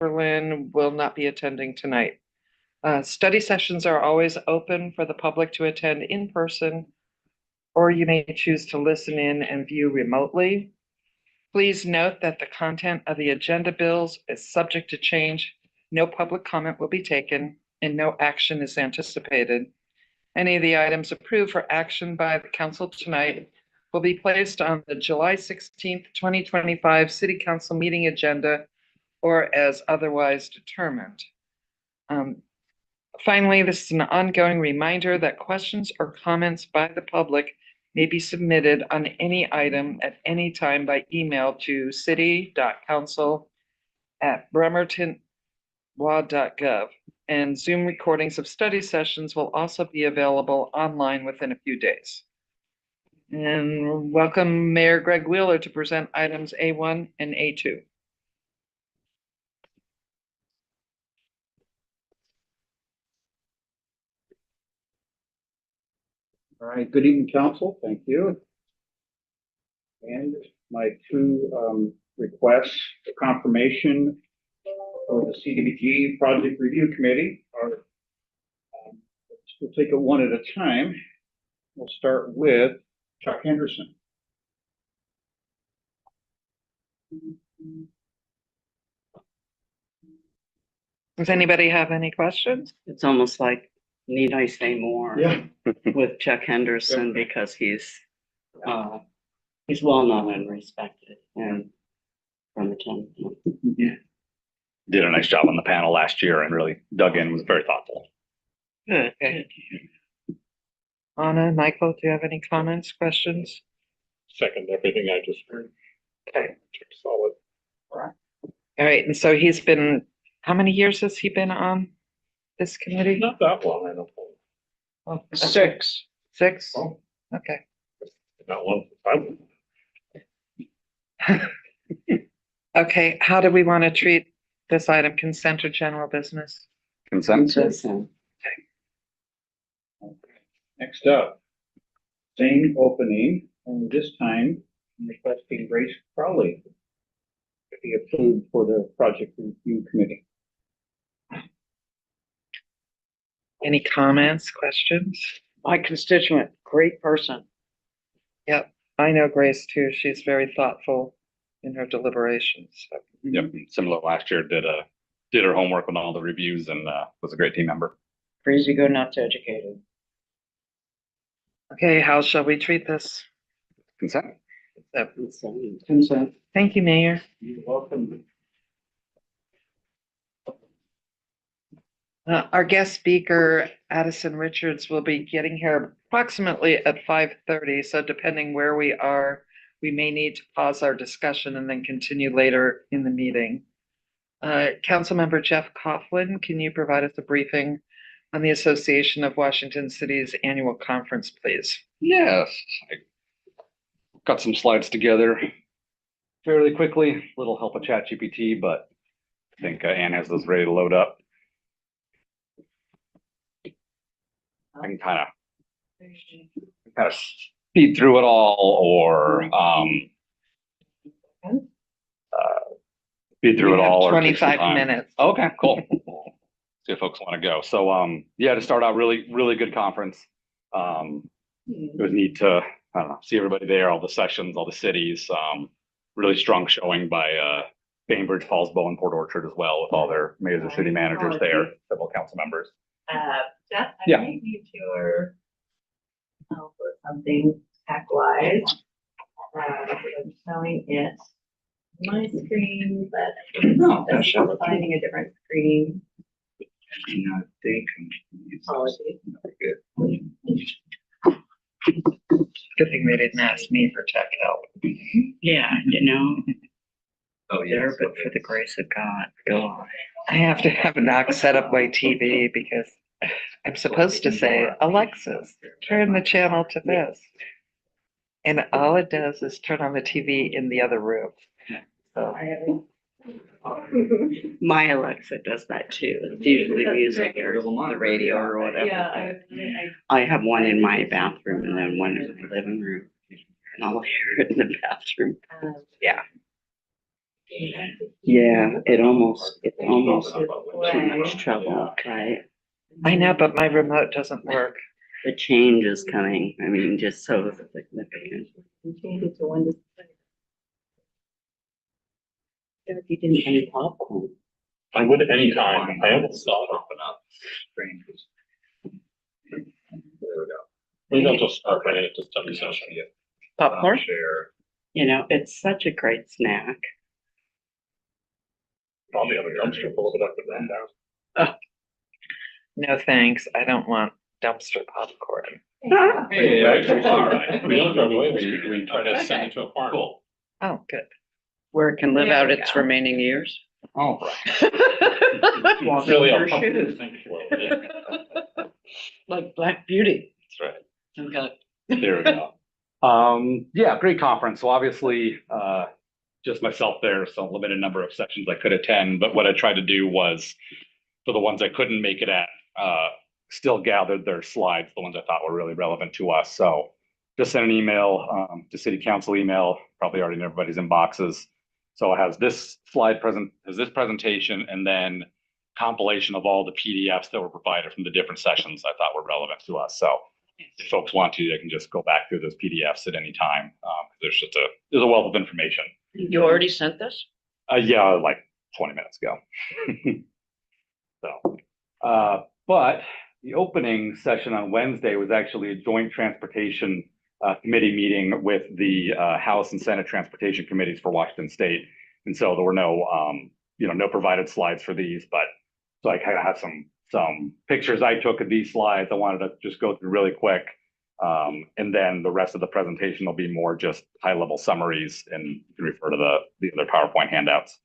Coughlin will not be attending tonight. Study sessions are always open for the public to attend in person, or you may choose to listen in and view remotely. Please note that the content of the agenda bills is subject to change. No public comment will be taken and no action is anticipated. Any of the items approved for action by the council tonight will be placed on the July 16th, 2025 City Council meeting agenda or as otherwise determined. Finally, this is an ongoing reminder that questions or comments by the public may be submitted on any item at any time by email to city.council@bremertonlaw.gov. And Zoom recordings of study sessions will also be available online within a few days. And welcome Mayor Greg Wheeler to present items A1 and A2. All right, good evening, council. Thank you. And my two requests for confirmation for the CDBG Project Review Committee are, we'll take it one at a time. We'll start with Chuck Henderson. Does anybody have any questions? It's almost like, need I say more? Yeah. With Chuck Henderson, because he's well known and respected and from the town. Yeah. Did a nice job on the panel last year and really dug in, was very thoughtful. Good. Okay. Anna, Michael, do you have any comments, questions? Second everything I just heard. Okay. Solid. All right, and so he's been, how many years has he been on this committee? Not that long, I don't think. Oh, Six. 6? Oh. Okay. Not long. Okay, how do we want to treat this item? Consent or general business? Consensus? Next up, same opening, only this time I'm requesting Grace Crowley to be approved for the Project Review Committee. Any comments, questions? My constituent, great person. Yep, I know Grace too. She's very thoughtful in her deliberations. So. Yep, similar last year, did her homework on all the reviews and was a great team member. Crazy good, not to educated. Okay, how shall we treat this? Consent? Consent. Thank you, Mayor. You're welcome. Our guest speaker, Adison Richards, will be getting here approximately at 5:30. So depending where we are, we may need to pause our discussion and then continue later in the meeting. Councilmember Jeff Coughlin, can you provide us a briefing on the Association of Washington Cities annual conference, please? Yes. I got some slides together fairly quickly, little help with ChatGPT, but I think Ann has those ready to load up. I can kind of speed through it all, or speed through it all. 25 minutes. Okay, cool. See if folks want to go. So, yeah, to start out, really good conference. It was neat to, I don't know, see everybody there, all the sessions, all the cities. Really strong showing by Bainbridge, Fallsbow, and Port Orchard as well, with all their major city managers there, several council members. Jeff, I Yeah. think you two are for something tech-wise. I'm showing it on my screen, but I'm finding a different screen. Apologies. Good thing they didn't ask me for tech help. Yeah, Oh, there, but for the grace of God. I have to have Knox set up my TV because I'm supposed to say, Alexis, turn the channel to this. And all it does is turn on the TV in the other room. So, My Alexa does that too. It's usually music or the radio or whatever. Yeah, I have one in my bathroom and then one in the living room. And I'll hear it in the bathroom. yeah. Yeah, it's almost too much trouble, right? I know, but my remote doesn't work. The change is coming, I mean, just so significant. Change it to Windows. You didn't eat popcorn. I would anytime. I almost saw it open up. Strangers. There we go. Maybe I'll just start running it to study session. Popcorn? Share. You know, it's such a great snack. On the other dumpster, pull it up and run down. No, thanks. I don't want dumpster popcorn. Hey, actually, all right. We don't throw it away. We try to send it to a farm. Cool. Oh, good. Where it can live There out we its go. remaining years. Oh, It's really Your a pump shoes. thing for it. Like Black Beauty. That's right. Okay. There we go. Yeah, great conference. So obviously, just myself there, so limited number of sessions I could attend. But what I tried to do was, for the ones I couldn't make it at, still gathered their slides, the ones I thought were really relevant to us. So just sent an email to city council email, probably already in everybody's inboxes. So it has this presentation, and then compilation of all the PDFs that were provided from the different sessions I thought were relevant to us. So if folks want to, they can just go back through those PDFs at any time. There's a wealth of information. You already sent this? Yeah, like 20 minutes ago. So, but the opening session on Wednesday was actually a joint transportation committee meeting with the House and Senate transportation committees for Washington State. And so there were no provided slides for these, but so I kind of have some pictures I took of these slides. I wanted to just go through really quick. And then the rest of the presentation will be more just high level summaries, and you can refer to the other PowerPoint handouts.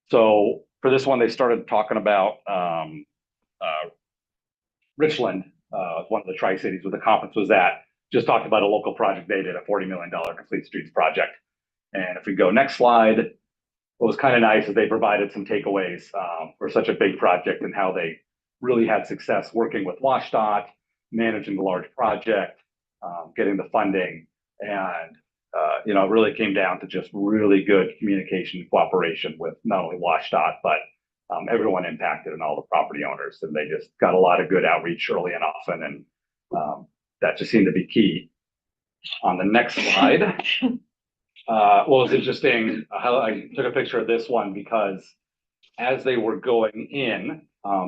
So for this one, they started talking about Richland, one of the Tri-Cities where the conference was at, just talked about a local project they did, a $40 million complete streets project. And if we go next slide, what was kind of nice is they provided some takeaways for such a big project and how they really had success working with WashDOT, managing the large project, getting the funding, and it really came down to just really good communication and cooperation with not only WashDOT, but everyone impacted and all the property owners. And they just got a lot of good outreach early and often, and that just seemed to be key. On the next slide, what was interesting, I took a picture of this one because as they were going in,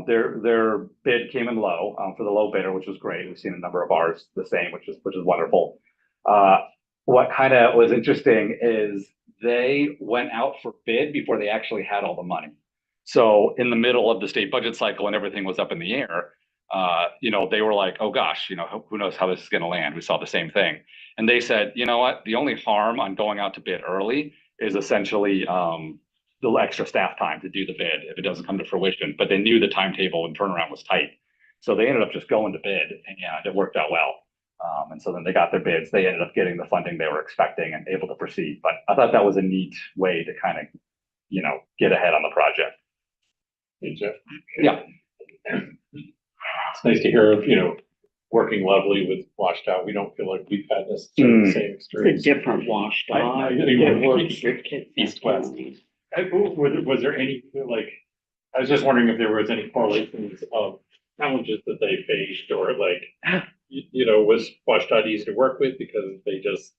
their bid came in low for the low bidder, which was great. We've seen a number of ours the same, which is wonderful. What kind of was interesting is they went out for bid before they actually had all the money. So in the middle of the state budget cycle and everything was up in the air, they were like, oh gosh, who knows how this is going to land? We saw the same thing. And they said, you know what, the only harm on going out to bid early is essentially the extra staff time to do the bid if it doesn't come to fruition. But they knew the timetable and turnaround was tight. So they ended up just going to bid, and it worked out well. And so then they got their bids. They ended up getting the funding they were expecting and able to proceed. But I thought that was a neat way to kind of, get ahead on the project. Hey, Jeff. Yeah. It's nice to hear of, working lovely with WashDOT. We don't feel like we've had necessarily the same It's experience. a different wash I dog. think It we're works for kids. east-west. Was there any, I was just wondering if there was any correlations of challenges that they faced, or was WashDOT easy to work with because they just,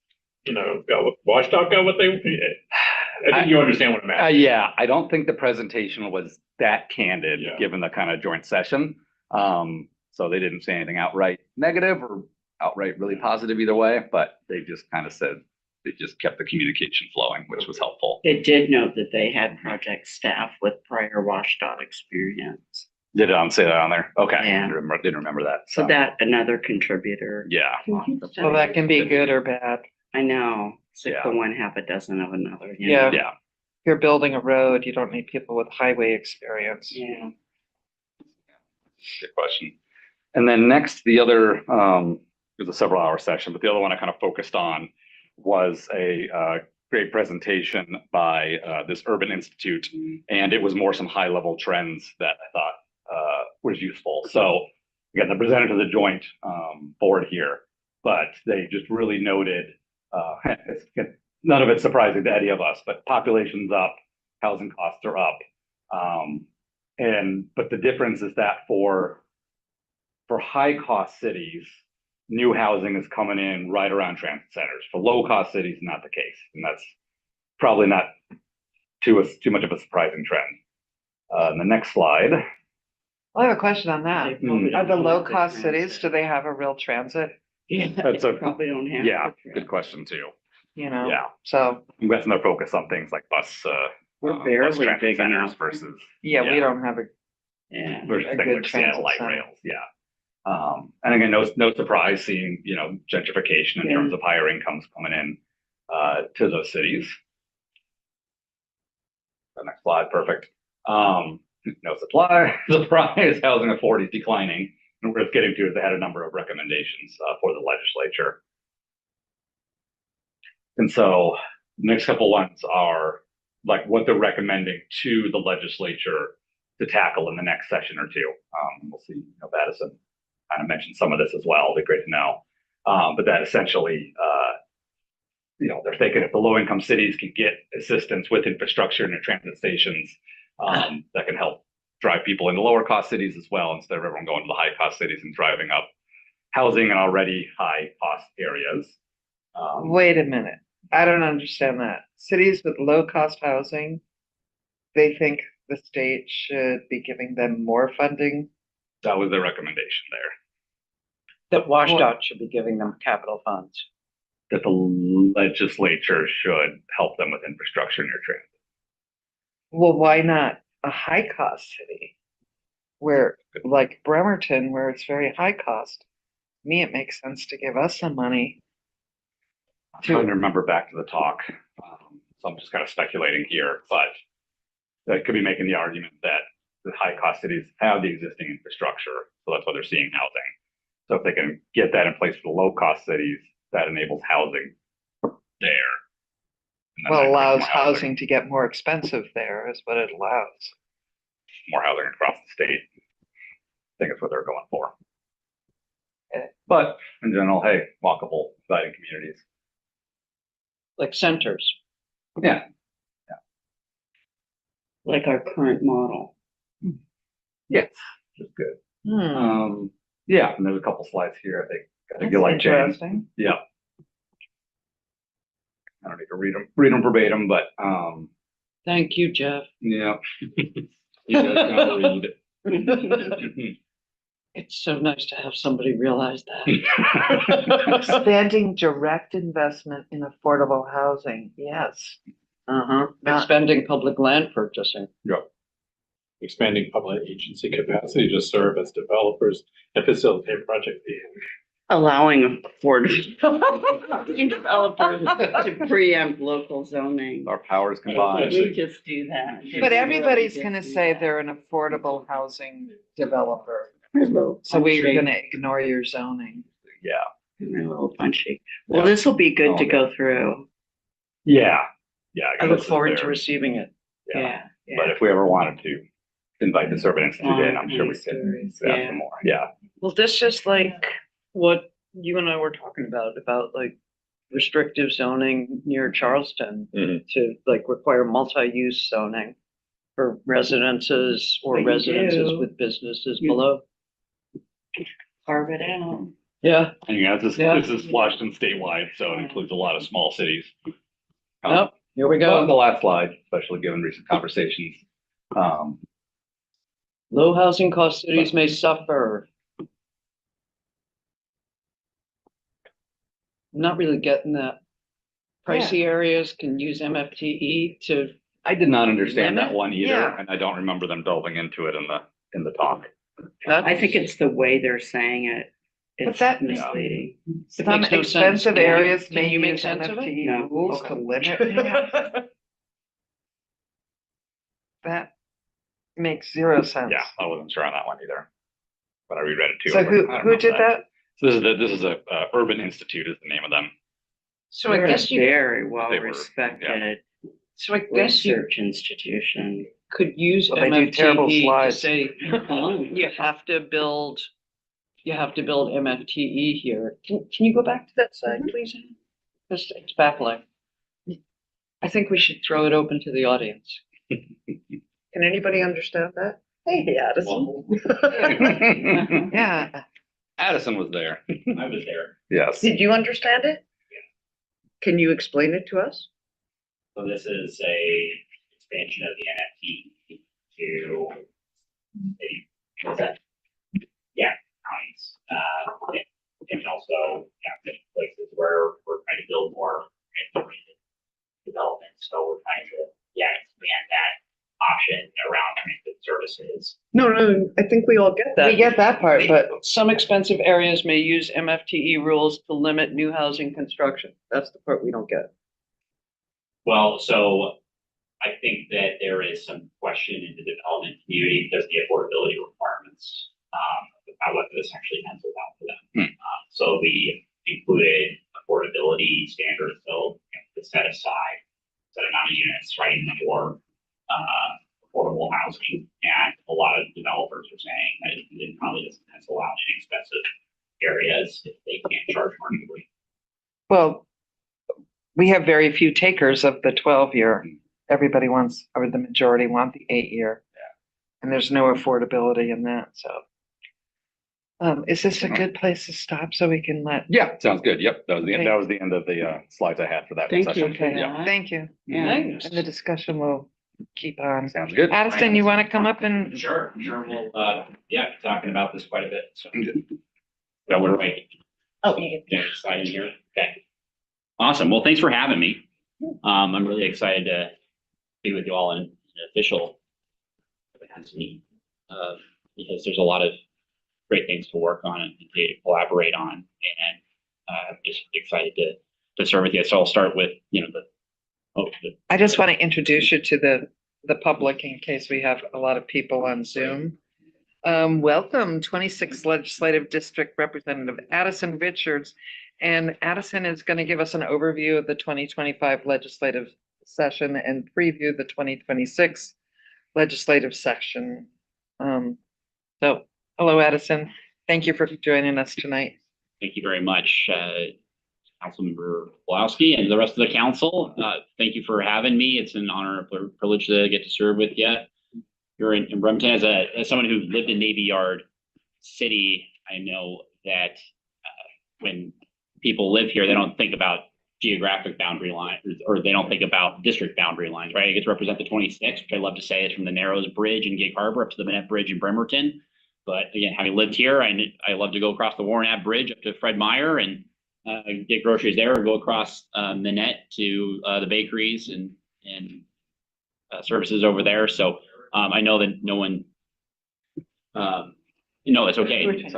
WashDOT got what they, I think you understand what I'm asking. Yeah, I don't think the presentation was that candid, Yeah. given the kind of joint session. So they didn't say anything outright negative or outright really positive either way, but they just kind of said, they just kept the communication flowing, which was helpful. It did note that they had project staff with prior WashDOT experience. Did it say that on there? Okay, Yeah. didn't remember that. So that another contributor. Yeah, Well, that can be good or bad. I know, six Yeah. of one, half a dozen of another. Yeah. yeah. If you're building a road, you don't need people with highway experience. Yeah. Good question. And then next, the other, it was a several hour session, but the other one I kind of focused on was a great presentation by this Urban Institute. And it was more some high level trends that I thought was useful. So again, they're presented to the joint board here, but they just really noted, none of it's surprising to any of us, but population's up, housing costs are up. But the difference is that for high cost cities, new housing is coming in right around transit centers. For low cost cities, not the case. And that's probably not too much of a surprising trend. The next slide. I have a question on that. They probably Are don't the have low the cost cities, transit. do they have a real transit? Yeah, That's they a- probably don't have. Yeah, the good question too. You know? Yeah. So, I'm guessing they're focused on things like bus, We're bus barely transit big centers enough. versus yeah, we Yeah. don't have a, Yeah. versus A things good like Seattle transit light center. rails. Yeah. And again, no surprise seeing, gentrification in Yeah. terms of higher incomes coming in to those cities. The next slide, perfect. No surprise, housing authority declining. And what it's getting to is they had a number of recommendations for the legislature. And so the next couple ones are like what they're recommending to the legislature to tackle in the next session or two. We'll see, Adison kind of mentioned some of this as well. It'd be great to know. But that essentially, they're thinking if the low income cities can get assistance with infrastructure and their transit stations, that can help drive people into lower cost cities as well, instead of everyone going to the high cost cities and driving up housing in already high cost areas. wait a minute. I don't understand that. Cities with low cost housing, they think the state should be giving them more funding. That was their recommendation there, That WashDOT should be giving them capital funds. that the legislature should help them with infrastructure near transit. Well, why not a high cost city? Where, like Bremerton, where it's very high cost. To me, it makes sense to give us some money. I'm trying to remember back to the talk. So I'm just kind of speculating here, but that could be making the argument that the high cost cities have the existing infrastructure. So that's why they're seeing housing. So if they can get that in place for the low cost cities, that enables housing there. And then Well, that allows creates more housing to get more expensive there is what it allows. more housing across the state. I think that's what they're going for. Okay. But in general, hey, walkable, exciting communities. Like centers. Yeah. Like our current model. Yes. Which is good. Hmm, Yeah, and there's a couple slides here. I think that's you'll like James. interesting. Yeah. I don't need to read them verbatim, but Thank you, Jeff. yeah. You guys gotta read. It's so nice to have somebody realize that. Expanding direct investment in affordable housing, yes. Uh-huh. Not- Expanding public land purchasing. Expanding public agency capacity to serve as developers and facilitate project vehicles. Allowing affordable developers to preempt local zoning. Our powers We combined. just do that. But everybody's gonna say they're an affordable housing developer, They're so we're gonna ignore your zoning. Yeah. a little punchy. Well, this will be good to go through. Yeah. Yeah. I guess look this is forward to their- receiving it. Yeah. Yeah. But if we ever wanted to invite the Urban Institute in, I'm sure we Nice could stories, ask yeah. them more. Yeah. Well, this is like what you and I were talking about like restrictive zoning near Charleston to like require multi-use zoning for residences or But you residences do. with businesses You- below. Carve it out. Yeah. And yeah, this Yeah. is Washington statewide, so it includes a lot of small cities. Oh, here we On the go. last slide, especially given recent conversations. Low housing cost cities may suffer. I'm not really getting that. Pricey areas can use MFTE to, I did not understand that Limit? one either, Yeah. and I don't remember them delving into it in the talk. that's. I think it's the way they're saying it. But It's that- misleading. It Some makes no sense. expensive Can you- areas can may you make use sense of it? MFTE No. rules to limit. That makes zero sense. Yeah, I wasn't sure on that one either. But I reread it too. So I was like, I don't who know did that? So this is a Urban Institute is the name of them. So I They're guess a you, very well They were- respected so I guess you research institution. could use Well, they do terrible MFTE to slides. say, you have to build MFTE here. Can you go back to that slide, please? Ann? It's baffling. I think we should throw it open to the audience. Can anybody understand that? Hey, Addison. Yeah, Addison was there. I was there. Yes. Did you understand it? Can you explain it to us? So this is a expansion of the NFT to what's that? Yeah, counties. And also, yeah, places where we're trying to build more development. So we're trying to, yeah, expand that option around transit services. No, I think we all get that. we get that part, but Some expensive areas may use MFTE rules to limit new housing construction. That's the part we don't get. Well, so I think that there is some question in the development community because the affordability requirements, about what this actually pencils out for them. So we included affordability standards, so to set aside set amount of units, right, for affordable housing. And a lot of developers are saying that it probably doesn't pencil out in expensive areas if they can't charge markedly. well, we have very few takers of the 12-year. Everybody wants, or the majority want the 8-year. And there's no affordability in that, so. Is this a good place to stop so we can let? Yeah, sounds good. Yep, that was the end of the slides I had for that Thank you session. for Yeah, that. Thank you. Yeah. And the discussion will keep on. sounds good. Addison, you want to come up and? Sure. We'll, yeah, be talking about this quite a bit, so. Yeah, we're Wait, Oh, you yeah, slide in here, okay. Awesome, well, thanks for having me. I'm really excited to be with you all in an official capacity, because there's a lot of great things to work on and to collaborate on, and just excited to serve with you. So I'll start with, I just want to introduce you to the public in case we have a lot of people on Zoom. Welcome, 26th Legislative District Representative Adison Richards. And Adison is going to give us an overview of the 2025 legislative session and preview the 2026 legislative session. So, hello, Adison. Thank you for joining us tonight. Thank you very much, Councilmember Pulowski and the rest of the council. Thank you for having me. It's an honor and privilege to get to serve with you. You're in Bremerton. As someone who lived in Navy Yard City, I know that when people live here, they don't think about geographic boundary lines, or they don't think about district boundary lines, right? I get to represent the 26th, which I love to say is from the Narrows Bridge in Gig Harbor up to the Manette Bridge in Bremerton. But again, having lived here, I love to go across the Warren Ave Bridge up to Fred Meyer and get groceries there, or go across Manette to the bakeries and services over there. So I know that no one, it's okay.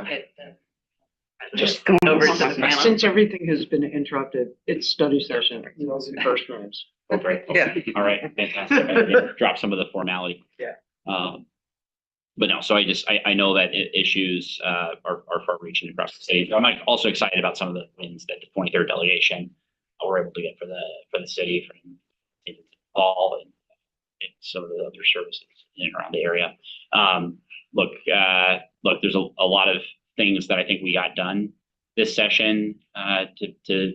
Just going over to the panel. Since everything has been interrupted, it's study session. First rooms. Okay. Yeah. All right, fantastic. I can drop some of the formality. Yeah. But no, so I know that issues are far-reaching across the city. I'm also excited about some of the wins that the 23rd delegation were able to get for the city from Paul and some of the other services in and around the area. Look, there's a lot of things that I think we got done this session to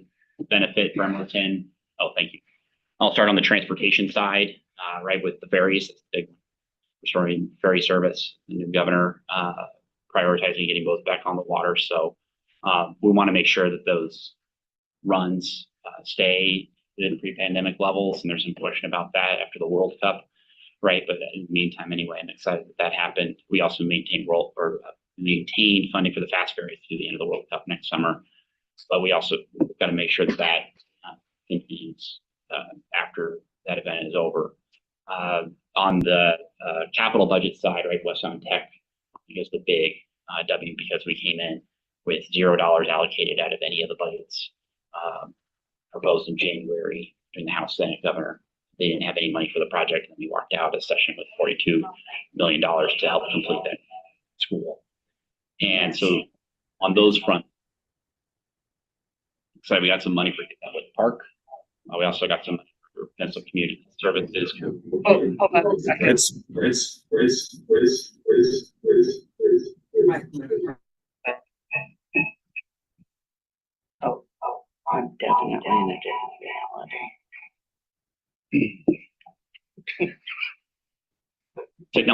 benefit Bremerton. Oh, thank you. I'll start on the transportation side, right, with the ferries, restoring ferry service, the new governor prioritizing getting both back on the water. So we want to make sure that those runs stay within pre-pandemic levels, and there's some question about that after the World Cup, right? But in the meantime, anyway, I'm excited that happened. We also maintained funding for the fast ferries through the end of the World Cup next summer, but we also got to make sure that continues after that event is over. On the capital budget side, right, West Sound Tech is the big W, because we came in with $0 allocated out of any of the budgets proposed in January during the House, Senate, Governor. They didn't have any money for the project, and we walked out of session with $42 million to help complete that school. And so on those fronts, so we got some money for Wood Park. We also got some money for Pencil Community Services. Oh, hold on a second. I'm definitely in a different reality.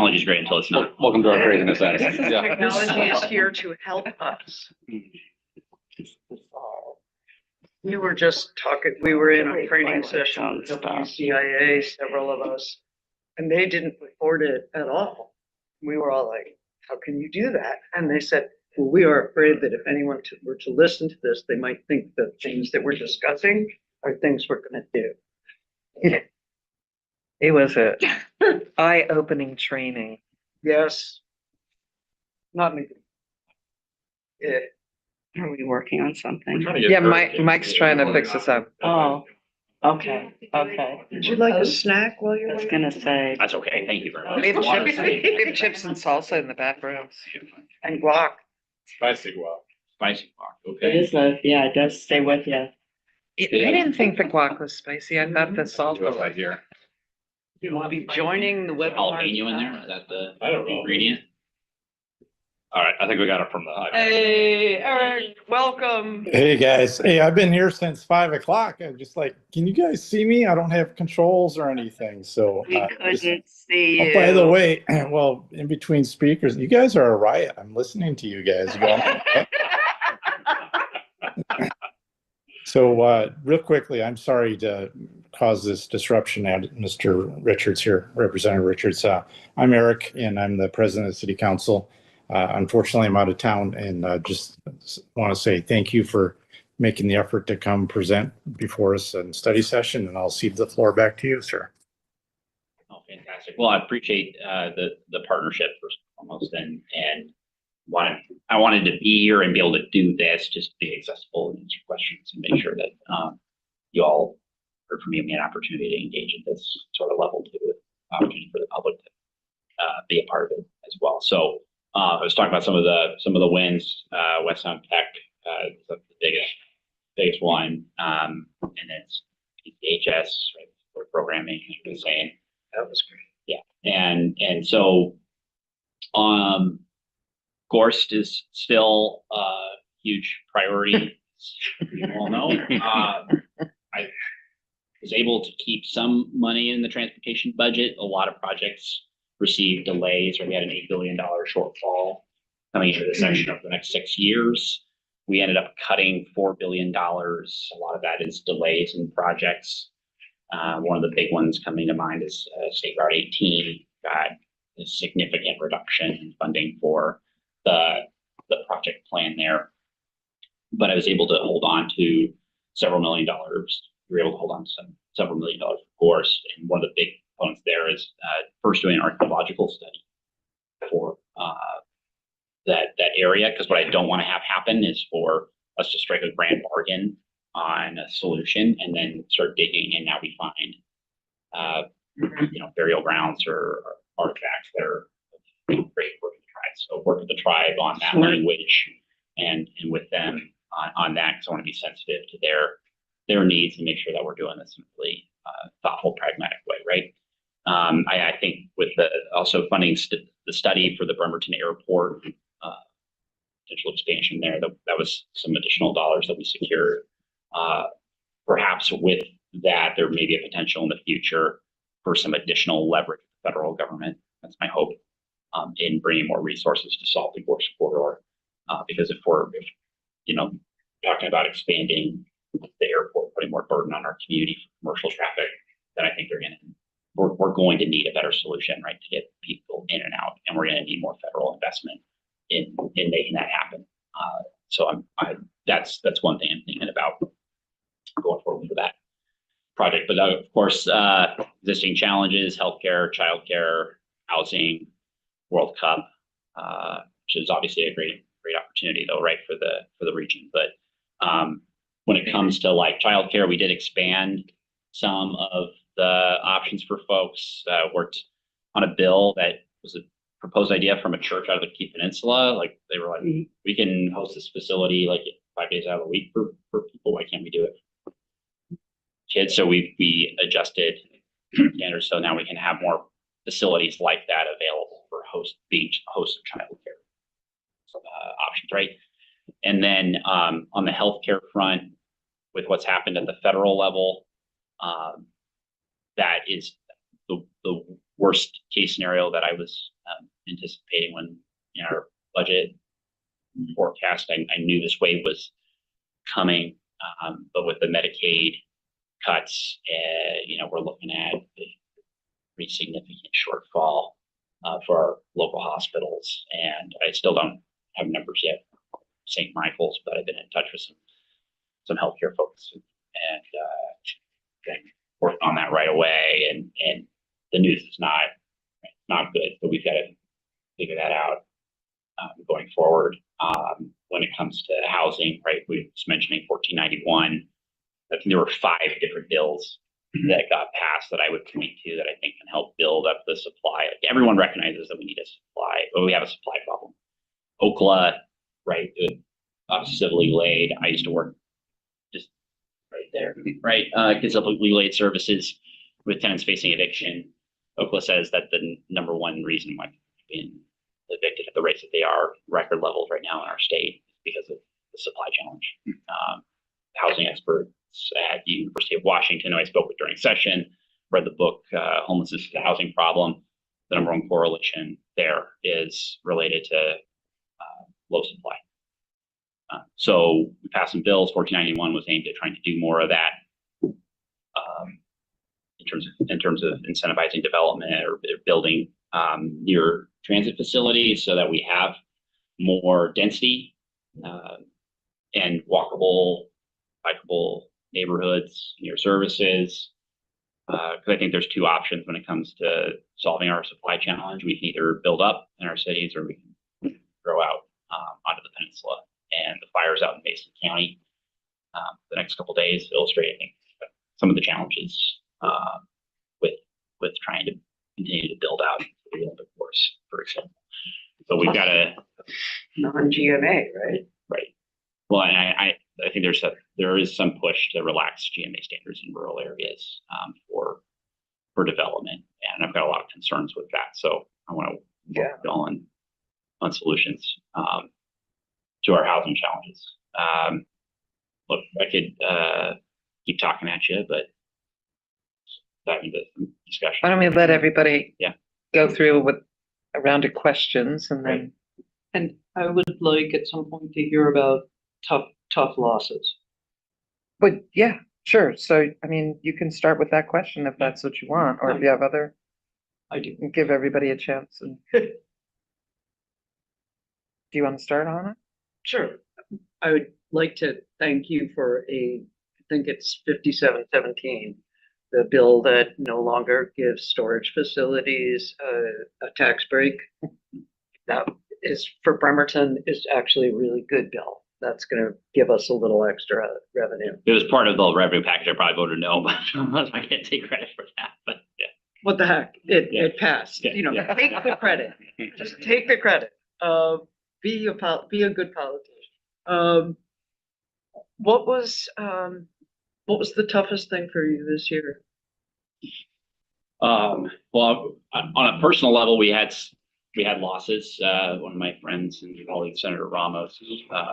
technology is great until it's not. Welcome to our craziness, Adison. Yeah. Technology is here to help us. We were just talking, we were in a training session with WCIA, several of us, and they didn't report it at all. We were all like, how can you do that? And they said, well, we are afraid that if anyone were to listen to this, they might think that things that we're discussing are things we're gonna do. It was a eye-opening training. Yes. Not me. Yeah. Are we working on something? Yeah, Mike's trying to fix us up. Oh, okay, okay. Would you like a snack while you're I was waiting? gonna say, That's okay. Thank you very much. We have Water chips, safe. we have chips and salsa in the back room. And guac. Spicy guac. Spicy guac, it okay. is yeah, it does stay with you. I didn't think the guac was spicy. I thought the salt Do it was. right here. We'll be joining the webinar. Jalapeno in there, is that the I don't know. ingredient? All right, I think we got it from the iPad. Hey, Eric, welcome. Hey guys, hey, I've been here since 5 o'clock. I'm just like, can you guys see me? I don't have controls or anything, so. We just- couldn't see Oh, you. by the way, well, in between speakers, you guys are a riot. I'm listening to you guys. So, real quickly, I'm sorry to cause this disruption. Mr. Richards here, Representative Richards. I'm Eric, and I'm the president of the City Council. Unfortunately, I'm out of town, and just want to say thank you for making the effort to come present before us in study session, and I'll cede the floor back to you, sir. Oh, fantastic. Well, I appreciate the partnership first and foremost, and I wanted to be here and be able to do this, just be accessible and answer questions and make sure that you all heard from me and me an opportunity to engage at this sort of level too, with opportunity for the public to be a part of it as well. So I was talking about some of the wins. West Sound Tech is the biggest one, and then it's HS, right, for programming, as you were saying. That was great. Yeah, and so Gorst is still a huge priority, as you all know. I was able to keep some money in the transportation budget. A lot of projects received delays, or we had an $8 billion shortfall coming into the section over the next 6 years. We ended up cutting $4 billion. A lot of that is delays in projects. One of the big ones coming to mind is State Route 18 got a significant reduction in funding for the project plan there. But I was able to hold on to several $1 million. We were able to hold on to several $1 million, of course. And one of the big components there is first doing an archaeological study for that area. Because what I don't want to have happen is for us to strike a grand bargain on a solution and then start digging, and now we find burial grounds or artifacts that are great work with the tribe. So work with the tribe on that language and with them on that, because I want to be sensitive to their needs and make sure that we're doing this in a really thoughtful, pragmatic way, right? I think with the also funding the study for the Bremerton Airport potential expansion there, that was some additional dollars that we secured. Perhaps with that, there may be a potential in the future for some additional leverage with the federal government. That's my hope in bringing more resources to solve the Gorst corridor. Because if we're talking about expanding the airport, putting more burden on our community for commercial traffic, then I think we're going to need a better solution, right, to get people in and out, and we're going to need more federal investment in making that happen. So that's one thing I'm thinking about going forward for that project. But of course, existing challenges: healthcare, childcare, housing, World Cup, which is obviously a great opportunity, though, right, for the region. But when it comes to like childcare, we did expand some of the options for folks. Worked on a bill that was a proposed idea from a church out of the Key Peninsula. Like they were like, we can host this facility like 5 days out of the week for people. Why can't we do it for kids? So we adjusted standards so now we can have more facilities like that available for host of childcare options, right? And then on the healthcare front, with what's happened at the federal level, that is the worst case scenario that I was anticipating when in our budget forecast. I knew this wave was coming, but with the Medicaid cuts, we're looking at a pretty significant shortfall for our local hospitals. And I still don't have numbers yet, St. Michael's, but I've been in touch with some healthcare folks and working on that right away. And the news is not good, but we've got to figure that out going forward. When it comes to housing, right, we was mentioning 1491. I think there were 5 different bills that got passed that I would point to that I think can help build up the supply. Like, everyone recognizes that we need a supply, but we have a supply problem. Okla, right, civilly laid. I used to work just right there, right? Civilly laid services with tenants facing eviction. Okla says that the number one reason why they're being evicted at the rates that they are, record levels right now in our state, because of the supply challenge. Housing experts at the University of Washington, who I spoke with during session, read the book, Homelessness is a Housing Problem. The number one correlation there is related to low supply. So we passed some bills. 1491 was aimed at trying to do more of that in terms of incentivizing development or building near transit facilities so that we have more density and walkable, bikeable neighborhoods near services. Because I think there's 2 options when it comes to solving our supply challenge. We can either build up in our cities or we can grow out onto the peninsula. And the fires out in Mason County the next couple of days illustrate, I think, some of the challenges with trying to continue to build out the Olympic course, for example. So we've got a Non-GMA, right? right. Well, and I think there is some push to relax GMA standards in rural areas for development, and I've got a lot of concerns with that. So I want to work on solutions to our housing challenges. Look, I could keep talking at you, but dive into some discussion. Why don't we let everybody Yeah. go through with a round of questions and then, And I would like at some point to hear about tough losses. but yeah, sure. So, I mean, you can start with that question if that's what you want, or if you have other, I do. give everybody a chance. And do you want to start on it? Sure. I would like to thank you for I think it's 5717, the bill that no longer gives storage facilities a tax break. That is, for Bremerton, is actually a really good bill. That's going to give us a little extra revenue. It was part of the revenue package. I probably voted no, but I can't take credit for that. But yeah. What the heck? It passed. Yeah. Take the credit. Just take the credit. Be a good politician. What was the toughest thing for you this year? Well, on a personal level, we had losses. One of my friends and colleague, Senator Ramos,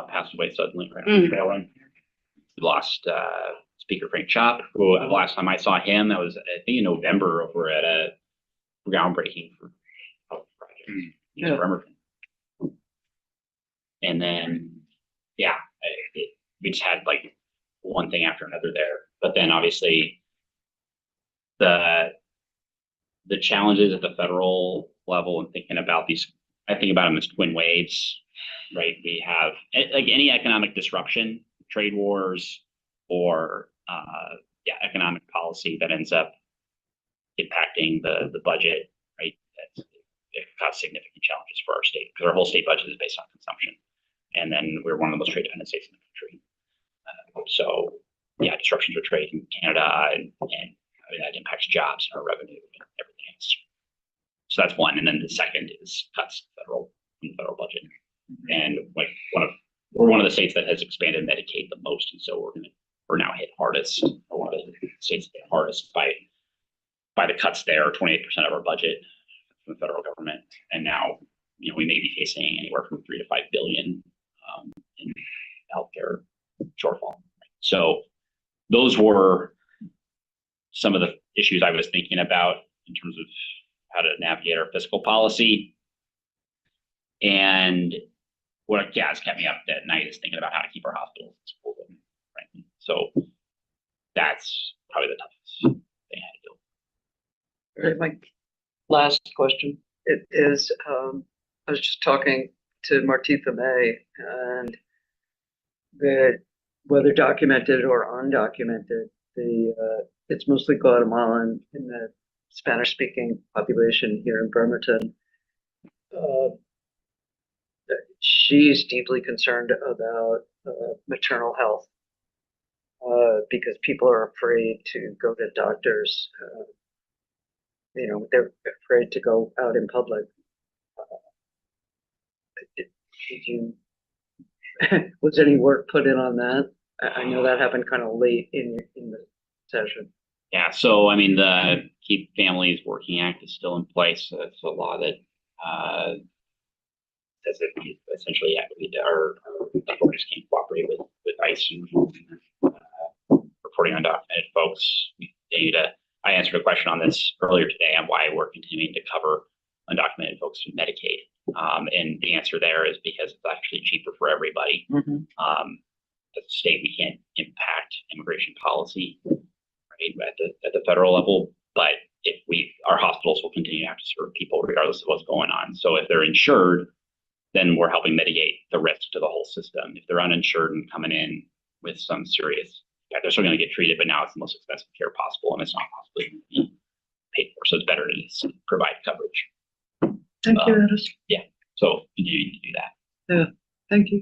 passed away suddenly. We lost Speaker Frank Chop, who the last time I saw him, that was, I think, in November, over at a groundbreaking for public projects in Bremerton. And then, we just had like one thing after another there. But then obviously the challenges at the federal level and thinking about these, I think about them as twin waves, right? We have like any economic disruption, trade wars, or economic policy that ends up impacting the budget, right? It causes significant challenges for our state because our whole state budget is based on consumption. And then we're one of the most trade-dependent states in the country. Disruptions of trade in Canada, and that impacts jobs and our revenue and everything else. So that's one. And then the second is cuts in the federal budget. And like we're one of the states that has expanded Medicaid the most, and so we're now hit hardest. One of the states hit hardest by the cuts there. 28% of our budget from the federal government, and now we may be facing anywhere from $3 to $5 billion in healthcare shortfall. So those were some of the issues I was thinking about in terms of how navigate our fiscal policy. And what has kept me up at night is thinking about how to keep our hospitals and schools open, frankly. So that's probably the toughest thing I had to do. My last question, it is, I was just talking to Martitha May, and that whether documented or undocumented, it's mostly Guatemalan in the Spanish-speaking population here in Bremerton. She's deeply concerned about maternal health because people are afraid to go to doctors. They're afraid to go out in public. Was any work put in on that? I know that happened kind of late in the session. Yeah, so I mean, the Keep Families Working Act is still in place. So it's a law that says that we essentially our authorities can't cooperate with ICE and reporting undocumented folks. We continue to. I answered a question on this earlier today on why we're continuing to cover undocumented folks with Medicaid. And the answer there is because it's actually cheaper for everybody. Mm-hmm. As a state, we can't impact immigration policy, right, at the federal level. But if our hospitals will continue to have to serve people regardless of what's going on. So if they're insured, then we're helping mitigate the risk to the whole system. If they're uninsured and coming in with some serious, they're still going to get treated, but now it's the most expensive care possible, and it's not possibly being paid for. So it's better to just provide coverage. Thank you, Adison. Yeah, so you need to do that. Thank you.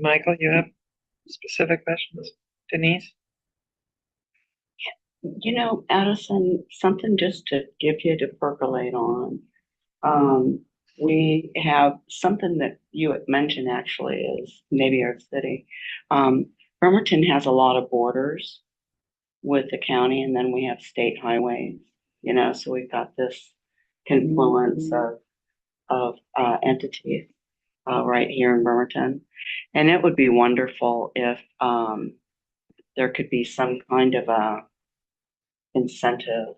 Michael, you have specific questions? Denise? Adison, something just to give you to percolate on. We have something that you had mentioned actually is maybe our city. Bremerton has a lot of borders with the county, and then we have state highways, so we've got this confluence of entities right here in Bremerton. And it would be wonderful if there could be some kind of a incentive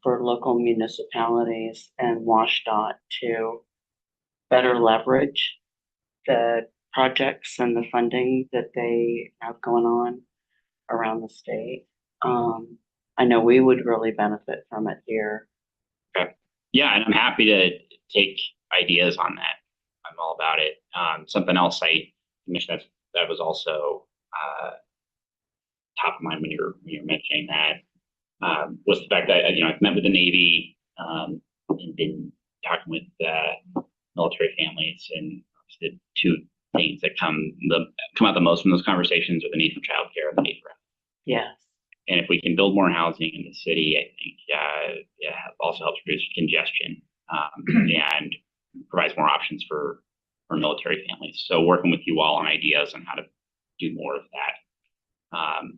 for local municipalities and WashDOT to better leverage the projects and the funding that they have going on around the state. I know we would really benefit from it here. Okay. Yeah, and I'm happy to take ideas on that. I'm all about it. Something else I mentioned that was also top of mind when you're mentioning that was the fact that I've met with the Navy and been talking with military families, and the two things that come out the most from those conversations are the need for childcare and the need for health. Yes. And if we can build more housing in the city, I think it also helps reduce congestion and provides more options for military families. So working with you all on ideas on how to do more of that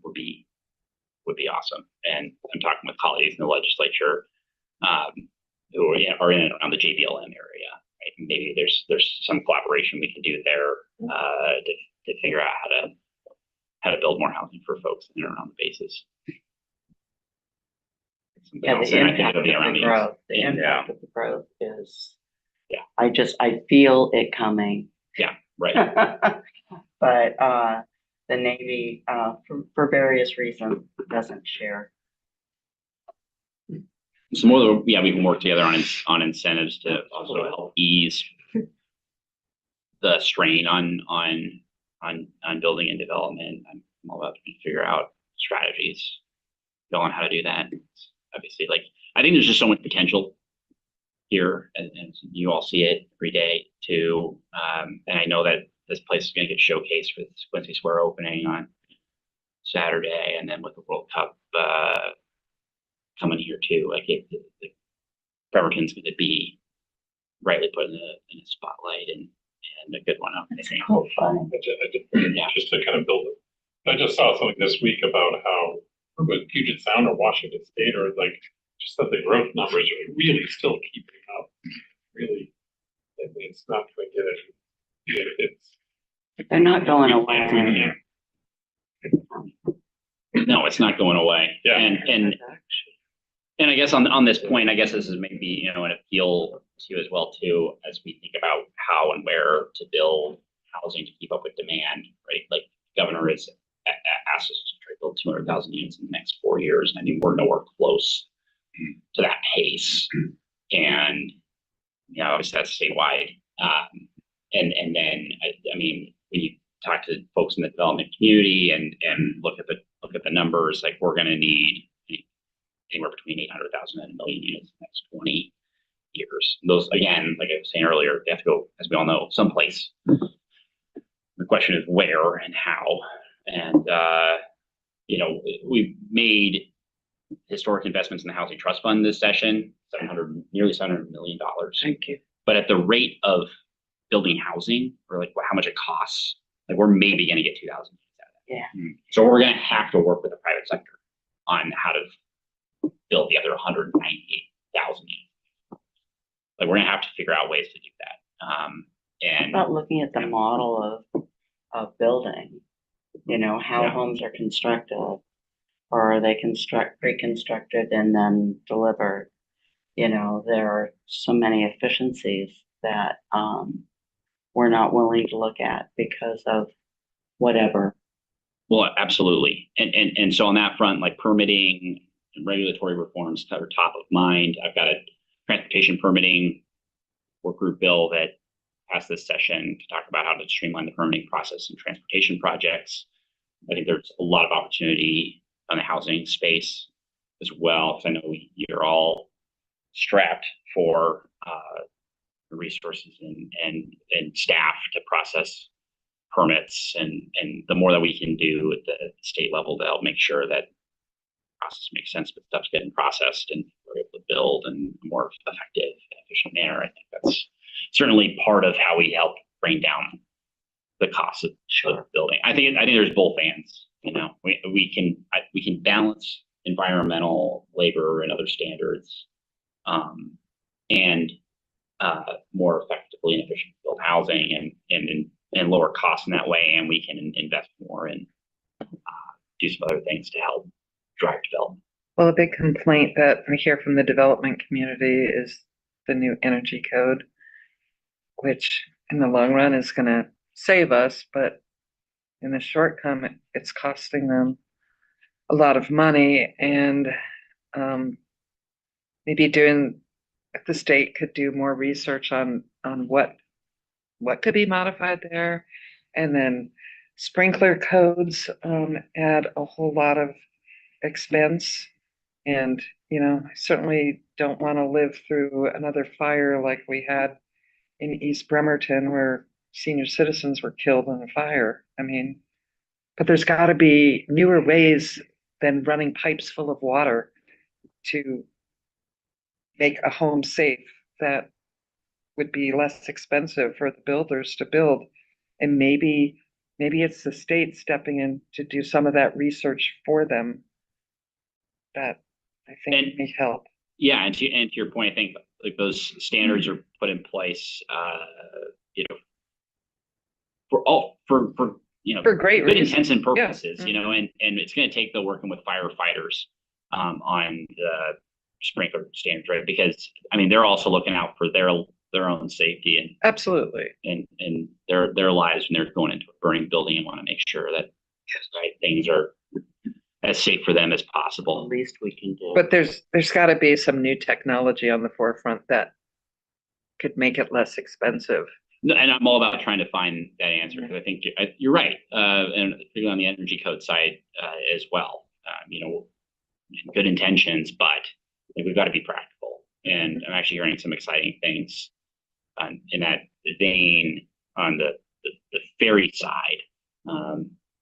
would be awesome. And I'm talking with colleagues in the legislature who are in and around the JBLM area. Right? Maybe there's some collaboration we can do there to figure out how to build more housing for folks in and around the bases. Yeah, the impact of the growth. The impact of the growth is. Yeah. I feel it coming. Yeah. Right. But the Navy, for various reasons, doesn't share. So we can work together on incentives to also help ease the strain on building and development. I'm all about to figure out strategies on how to do that. Obviously, I think there's just so much potential here, and you all see it every day too. And I know that this place is going to get showcased with Quincy Square opening on Saturday, and then with the World Cup coming here too. The Bremerton's going to be rightly put in a spotlight and a good one. It's cool fun. Just to kind of build it. I just saw something this week about how with Puget Sound or Washington State, or just that the growth numbers are really still keeping up. Really, it's not going to get it. They're not going away. No, it's not going away. Yeah. And And I guess on this point, I guess this is maybe, an appeal to you as well too, as we think about how and where to build housing to keep up with demand, right? Like governor has asked us to try to build 200,000 units in the next 4 years. And I mean, we're nowhere close to that pace. And, obviously that's statewide. And then, I mean, when you talk to folks in the development community and look at the numbers, like we're going to need anywhere between 800,000 and 1 million units in the next 20 years. Those, again, like I was saying earlier, they have to go, as we all know, someplace. The question is where and how. And, we've made historic investments in the Housing Trust Fund this session, nearly $700 million. Thank you. But at the rate of building housing, or like how much it costs, like we're maybe going to get 2,000 units out of that. Yeah. So we're going to have to work with the private sector on how to build the other 198,000 units. Like we're going to have to figure out ways to do that. And About looking at the model of building, how Yeah. homes are constructed, or are they pre-constructed and then delivered? There are so many efficiencies that we're not willing to look at because of whatever. well, absolutely. And so on that front, like permitting and regulatory reforms are top of mind. I've got a transportation permitting work group bill that passed this session to talk about how to streamline the permitting process in transportation projects. I think there's a lot of opportunity on the housing space as well, because I know you're all strapped for resources and staff to process permits, and the more that we can do at the state level to help make sure that process makes sense, but stuff's getting processed and we're able to build in a more effective and efficient manner. I think that's certainly part of how we help bring down the cost of building. I think there's both ends. We can balance environmental, labor, and other standards, and more effectively and efficiently build housing and lower costs in that way, and we can invest more and do some other things to help drive development. Well, a big complaint that we hear from the development community is the new energy code, which in the long run is going to save us, but in the short term, it's costing them a lot of money. And maybe the state could do more research on what could be modified there, and then sprinkler codes add a whole lot of expense. And I certainly don't want to live through another fire like we had in East Bremerton, where senior citizens were killed in a fire. I mean, but there's got to be newer ways than running pipes full of water to make a home safe that would be less expensive for the builders to build. And maybe it's the state stepping in to do some of that research for them that I think may help. Yeah, and to your point, I think like those standards are put in place, for great good reasons. intents and purposes, Yeah. And it's going to take the working with firefighters on the sprinkler standards, right? Because I mean, they're also looking out for their own safety and Absolutely. and their lives when they're going into a burning building, and want to make sure that things are as safe for them as possible. The least we can do. But there's got to be some new technology on the forefront that could make it less expensive. No, and I'm all about trying to find that answer, because I think you're right, and particularly on the energy code side as well. Good intentions, but we've got to be practical. And I'm actually hearing some exciting things in that vein on the ferry side,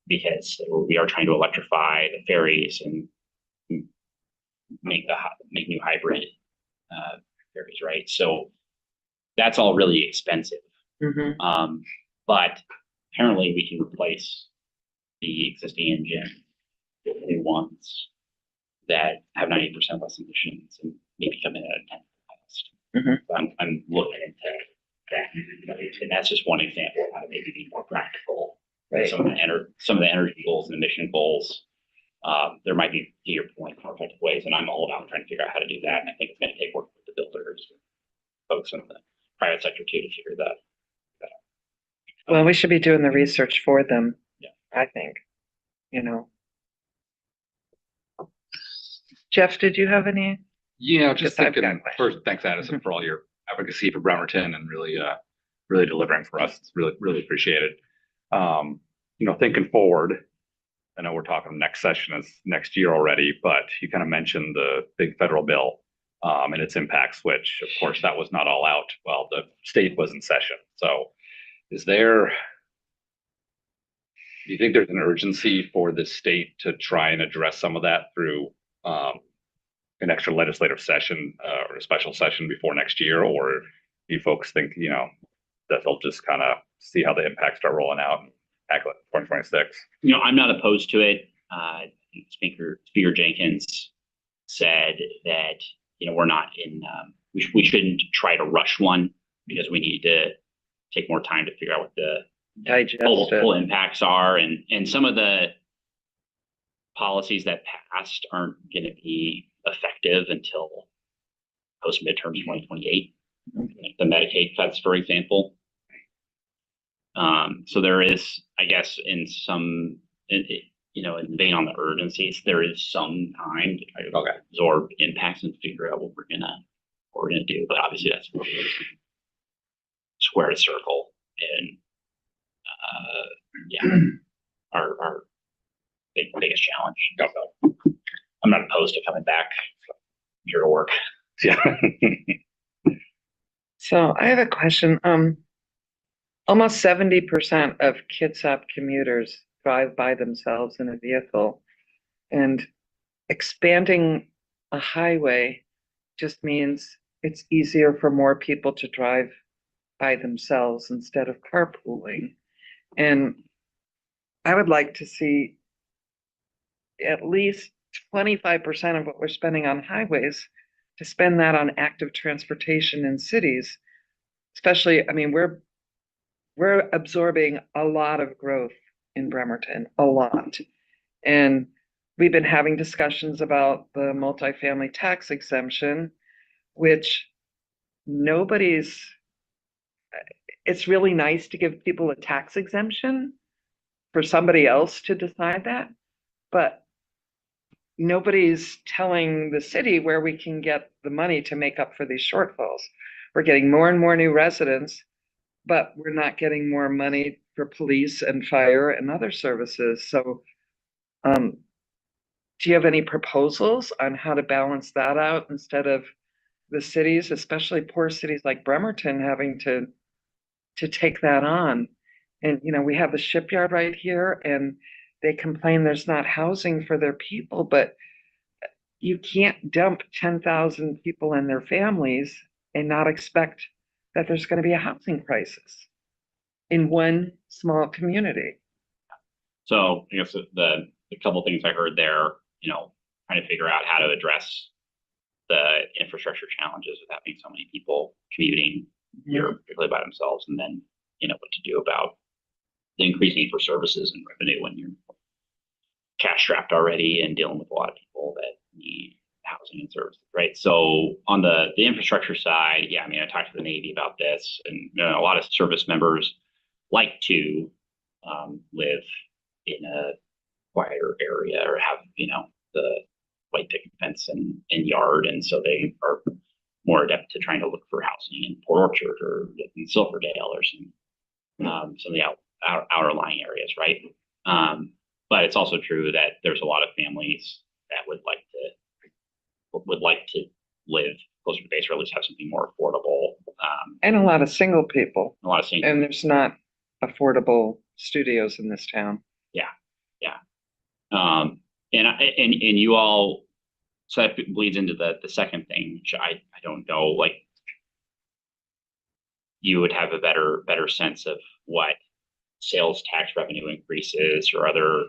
because we are trying to electrify the ferries and make new hybrid ferries, right? So that's all really expensive. Mm-hmm. But apparently we can replace the existing engine with new ones that have 90% less emissions and maybe come in at a 10th cost. Mm-hmm. So I'm looking into that, and that's just one example of how to maybe be more practical. Right. Some of the energy goals and emission goals. There might be, to your point, more effective ways ways, and I'm all about trying to figure out how to do that. And I think it's going to take work with the builders, folks in the private sector too, to figure that. Well, we should be doing the research for them. Yeah. I think, you know. Jeff, did you have any? Yeah, just Yes, I've got thinking, questions. first, thanks Adison for all your advocacy for Bremerton and really delivering for us. It's really appreciated. Thinking forward, I know we're talking next session is next year already, but you kind of mentioned the big federal bill and its impacts, which of course that was not all out while the state was in session. So do you think there's an urgency for the state to try and address some of that through an extra legislative session or a special session before next year? Or do you folks think, that they'll just kind of see how the impacts start rolling out and tackle it in 2026? I'm not opposed to it. Speaker Jenkins said that, we're not in, we shouldn't try to rush one because we need to take more time to figure out what the Digest full it. impacts are. And some of the policies that passed aren't going to be effective until post midterm 2028. Like the Medicaid cuts, for example. So there is, I guess, in the vein on the urgencies, there is some time to try to absorb impacts and figure out what we're gonna do. But obviously, that's square to circle, and our biggest challenge. So I'm not opposed to coming back here to work. Yeah. So I have a question. Almost 70% of Kitsap commuters drive by themselves in a vehicle, and expanding a highway just means it's easier for more people to drive by themselves instead of carpooling. And I would like to see at least 25% of what we're spending on highways to spend that on active transportation in cities. Especially, I mean, we're absorbing a lot of growth in Bremerton, a lot. And we've been having discussions about the multifamily tax exemption, which it's really nice to give people a tax exemption for somebody else to decide that, but nobody's telling the city where we can get the money to make up for these shortfalls. We're getting more and more new residents, but we're not getting more money for police and fire and other services. So do you have any proposals on how to balance that out instead of the cities, especially poor cities like Bremerton, having to take that on? And, we have the shipyard right here, and they complain there's not housing for their people, but you can't dump 10,000 people and their families and not expect that there's going to be a housing crisis in one small community. So I guess the couple things I heard there, trying to figure out how to address the infrastructure challenges of having so many people commuting here, particularly by themselves, and then what to do about the increased need for services and revenue when you're cash strapped already and dealing with a lot of people that need housing and services, right? So on the infrastructure side, I talked to the Navy about this, and a lot of service members like to live in a quieter area or have the white picket fence and yard, and so they are more adept to trying to look for housing in Port Orchard or in Silverdale or some of the outer lying areas, right? But it's also true that there's a lot of families that would like to live closer to base, or at least have something more affordable. And a lot of single people. A lot of single. And there's not affordable studios in this town. And you all, so that bleeds into the second thing, which I don't know, like you would have a better sense of what sales tax revenue increases or other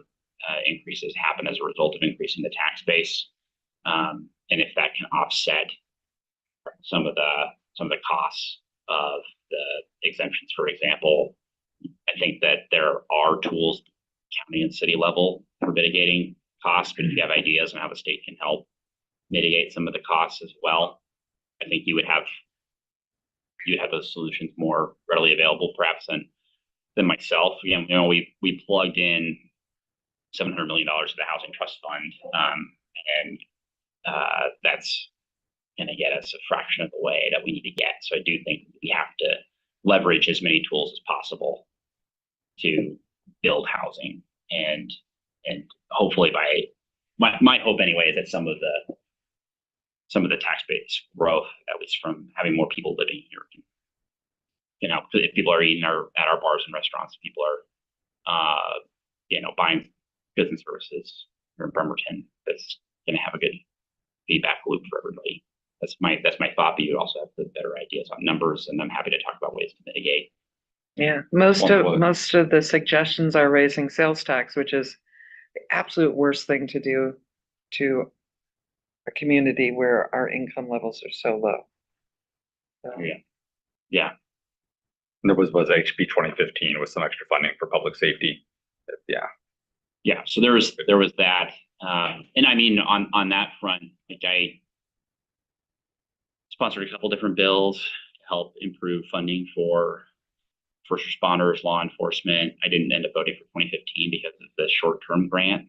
increases happen as a result of increasing the tax base, and if that can offset some of the costs of the exemptions, for example. I think that there are tools, county and city level, for mitigating costs, but if you have ideas on how the state can help, mitigate some of the costs as well. I think you would have those solutions more readily available perhaps than myself. You know, we plugged in $700 million to the Housing Trust Fund, and that's going to get us a fraction of the way that we need to get. So I do think we have to leverage as many tools as possible to build housing, and hopefully my hope anyway is that some of the tax base growth, at least from having more people living here, you know, if people are eating at our bars and restaurants, people are you know, buying goods and services here in Bremerton, that's going to have a good feedback loop for everybody. That's my thought, but you also have the better ideas on numbers, and I'm happy to talk about ways to mitigate. Yeah, most of the suggestions are raising sales tax, which is the absolute worst thing to do to a community where our income levels are so low. So, Yeah. And there was HB 2015 with some extra funding for public safety. Yeah, so there was that, and I mean on that front, like I sponsored a couple different bills to help improve funding for first responders, law enforcement. I didn't end up voting for 2015 because of the short-term grant.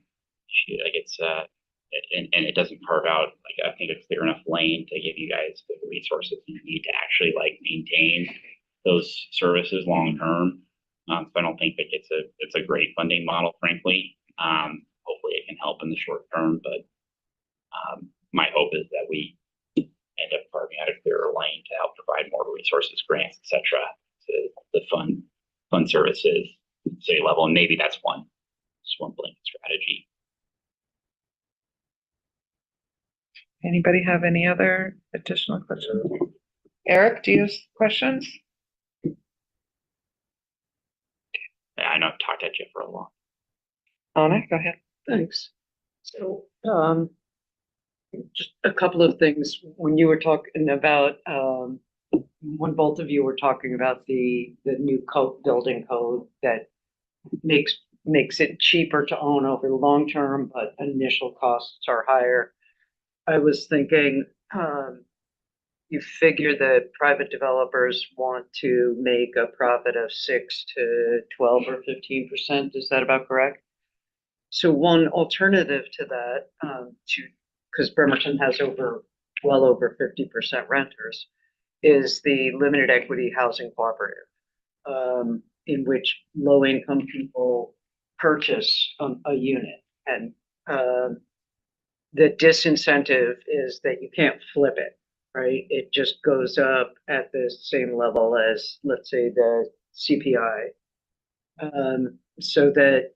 Like it's and it doesn't carve out, like, I think a clear enough lane to give you guys the resources you need to actually like maintain those services long term. So I don't think that it's a great funding model, frankly. Hopefully it can help in the short term, but my hope is that we end up carving out a clearer lane to help provide more resources, grants, etc., to fund services at the city level, and maybe that's one blanket strategy. anybody have any other additional questions? Eric, do you have questions? I know I've talked at you for a long. Anna, go ahead. Thanks. So, just a couple of things. When you were talking about, when both of you were talking about the new building code that makes it cheaper to own over the long term, but initial costs are higher. I was thinking, you figure that private developers want to make a profit of 6 to 12 or 15%. Is that about correct? So one alternative to that, because Bremerton has well over 50% renters, is the limited equity housing cooperative, in which low income people purchase a unit, and the disincentive is that you can't flip it. Right, it just goes up at the same level as, let's say, the CPI, so that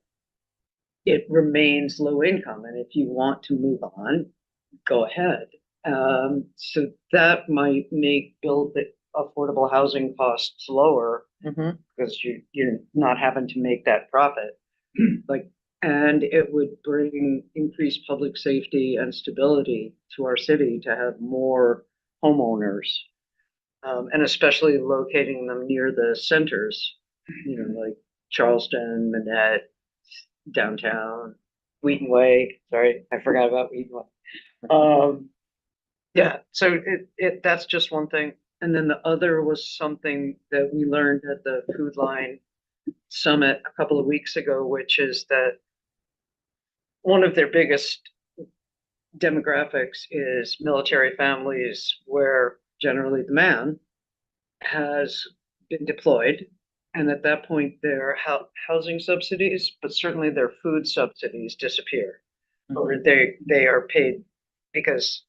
it remains low income. And if you want to move on, go ahead. So that might build the affordable housing costs lower, because you're not having to make that profit. And it would bring increased public safety and stability to our city to have more homeowners, and especially locating them near the centers, like Charleston, Manette, downtown, Wheaton Way. Sorry, I forgot about Wheaton Way. Yeah, so that's just one thing. And then the other was something that we learned at the Food Line Summit a couple of weeks ago, which is that one of their biggest demographics is military families, where generally the man has been deployed, and at that point their housing subsidies, but certainly their food subsidies, disappear, or they are paid because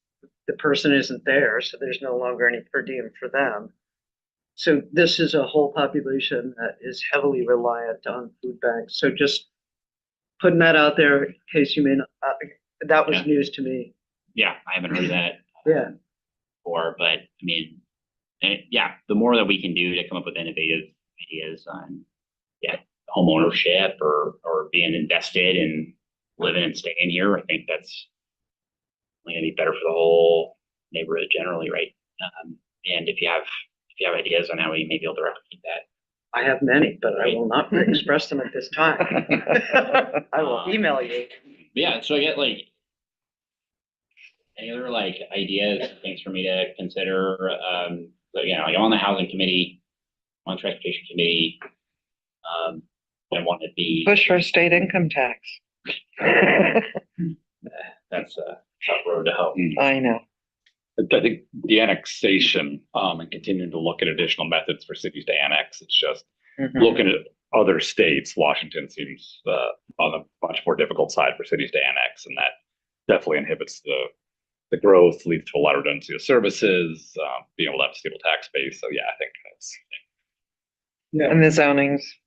the person isn't there, so there's no longer any per diem for them. So this is a whole population that is heavily reliant on food banks. So just putting that out there in case you may not. That was news to me. Yeah, I haven't heard of that. Yeah. Before, but I mean, the more that we can do to come up with innovative ideas on, home ownership or being invested in living and staying here, I think that's going to be better for the whole neighborhood generally, right? And if you have ideas on how we may be able to replicate that. I have many, but I will not express them at this time. I will email you. Yeah, so I get Any other like ideas, things for me to consider? So, you know, I'm on the housing committee, on the transportation committee. I want to be, Push for state income tax. that's a tough road to hoe. I know. I think the annexation, and continuing to look at additional methods for cities to annex, it's just Mhm. looking at other states. Washington seems, on a much more difficult side for cities to annex, and that definitely inhibits the growth, leads to a lot of redundancy of services, being able to have a stable tax base. So yeah, I think that's. And the zoning's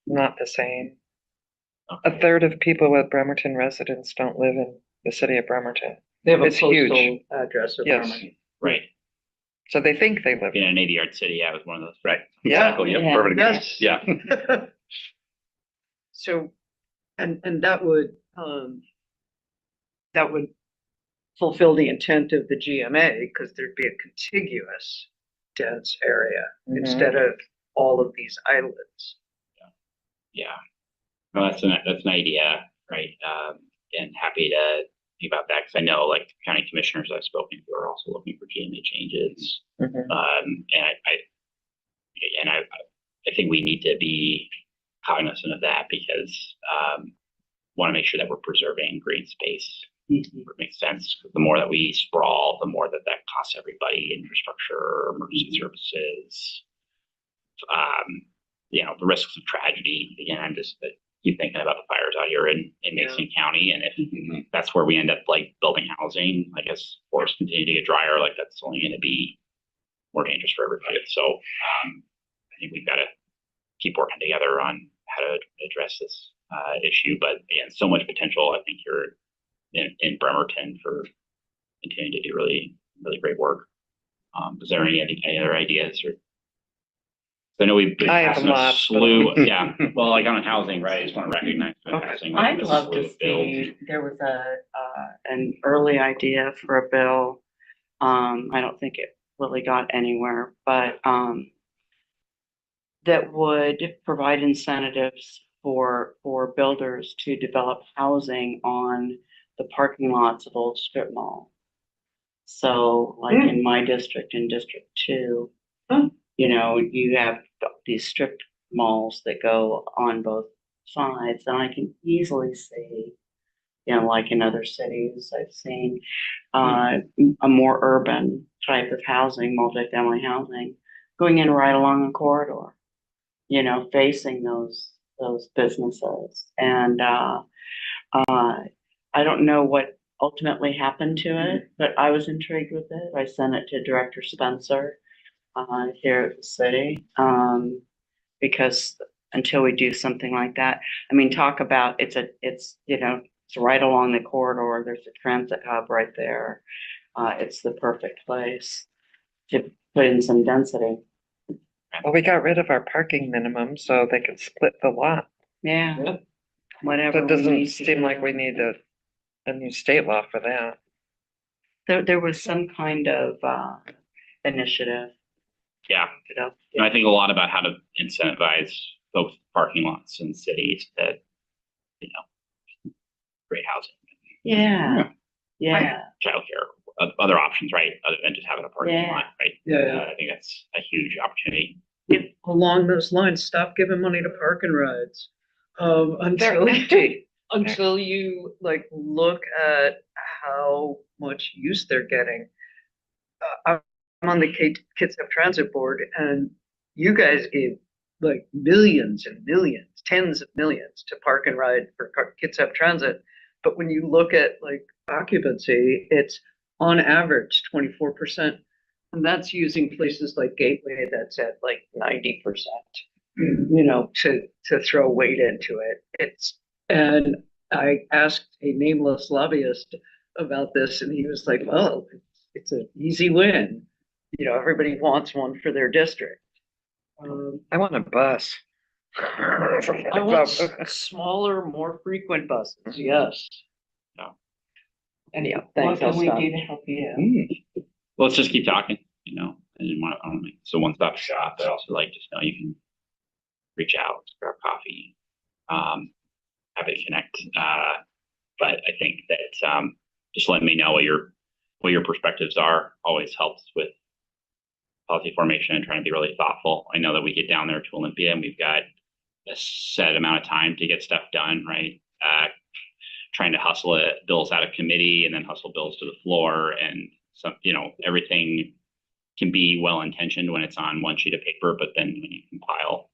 not the same. A third of people with Bremerton residents don't live in the city of Bremerton. They have a It's huge. postal address of Yes. Bremerton. Right. So they think they live. In a Navy Yard city, I was one of those. Right. Yeah. Exactly. Yeah. Yeah. Perfect. Yes. Yeah. So, and that would fulfill the intent of the GMA, because there'd be a contiguous dense area Mhm. instead of all of these islands. Yeah. Well, that's an idea, right? And happy to think about that, because I know like county commissioners I've spoken to are also looking for GMA changes. Mhm. And I think we need to be cognizant of that, because want to make sure that we're preserving green space. It makes sense. The more that we sprawl, the more that costs everybody, infrastructure, emergency services. You know, the risks of tragedy. Again, I'm just keep thinking about the fires out here in Mason County, and if that's where we end up like building housing, I guess forests continue to get drier, like that's only going to be more dangerous for everybody. So I think we've got to keep working together on how to address this issue. But again, so much potential. I think you're in Bremerton for continuing to do really, really great work. Is there any other ideas? Or I know we've been I have passing a a lot, slew. Yeah, well, like on housing, right? I just want to recognize that housing. like, I'd this love slew to of bills. see, there was an early idea for a bill. I don't think it really got anywhere, but, that would provide incentives for builders to develop housing on the parking lots of old strip mall. So like in my district, in District 2, you know, you have these strip malls that go on both sides, and I can easily see, you know, like in other cities, I've seen a more urban type of housing, multifamily housing, going in right along the corridor, you know, facing those businesses. And I don't know what ultimately happened to it, but I was intrigued with it. I sent it to Director Spencer here at the city, because until we do something like that, I mean, talk about it's you know, it's right along the corridor. There's a transit hub right there. It's the perfect place to put in some density. Well, we got rid of our parking minimum so they could split the lot. Yeah. Whatever. That we doesn't need to seem do. like we need a new state law for that. There was some kind of initiative. Yeah, You know? and I think a lot about how to incentivize folks parking lots in cities that, you know, great housing, Yeah. Yeah. childcare, other options, right? Other than just having a parking Yeah. lot, right? Yeah. I think that's a huge opportunity. Along those lines, stop giving money to park and rides. They're Until empty. until you like look at how much use they're getting. I'm on the Kitsap Transit Board, and you guys gave like millions and millions, tens of millions to park and ride for Kitsap Transit. But when you look at like occupancy, it's on average 24%. And that's using places like Gateway that's at like 90%, you know, to throw weight into it. And I asked a nameless lobbyist about this, and he was like, well, it's an easy win. You know, everybody wants one for their district. I want a bus. I want smaller, more frequent buses, yes. No. Anyhow, What thanks, I'll can we stop. do to help you? Well, let's just keep talking, you know, and then I don't make so one-stop shop, but also like just know you can reach out, grab coffee, happy to connect. But I think that just let me know what what your perspectives are always helps with policy formation and trying to be really thoughtful. I know that we get down there to Olympia and we've got a set amount of time to get stuff done, right? Trying to hustle bills out of committee and then hustle bills to the floor, and some, everything can be well intentioned when it's on one sheet of paper, but then when you compile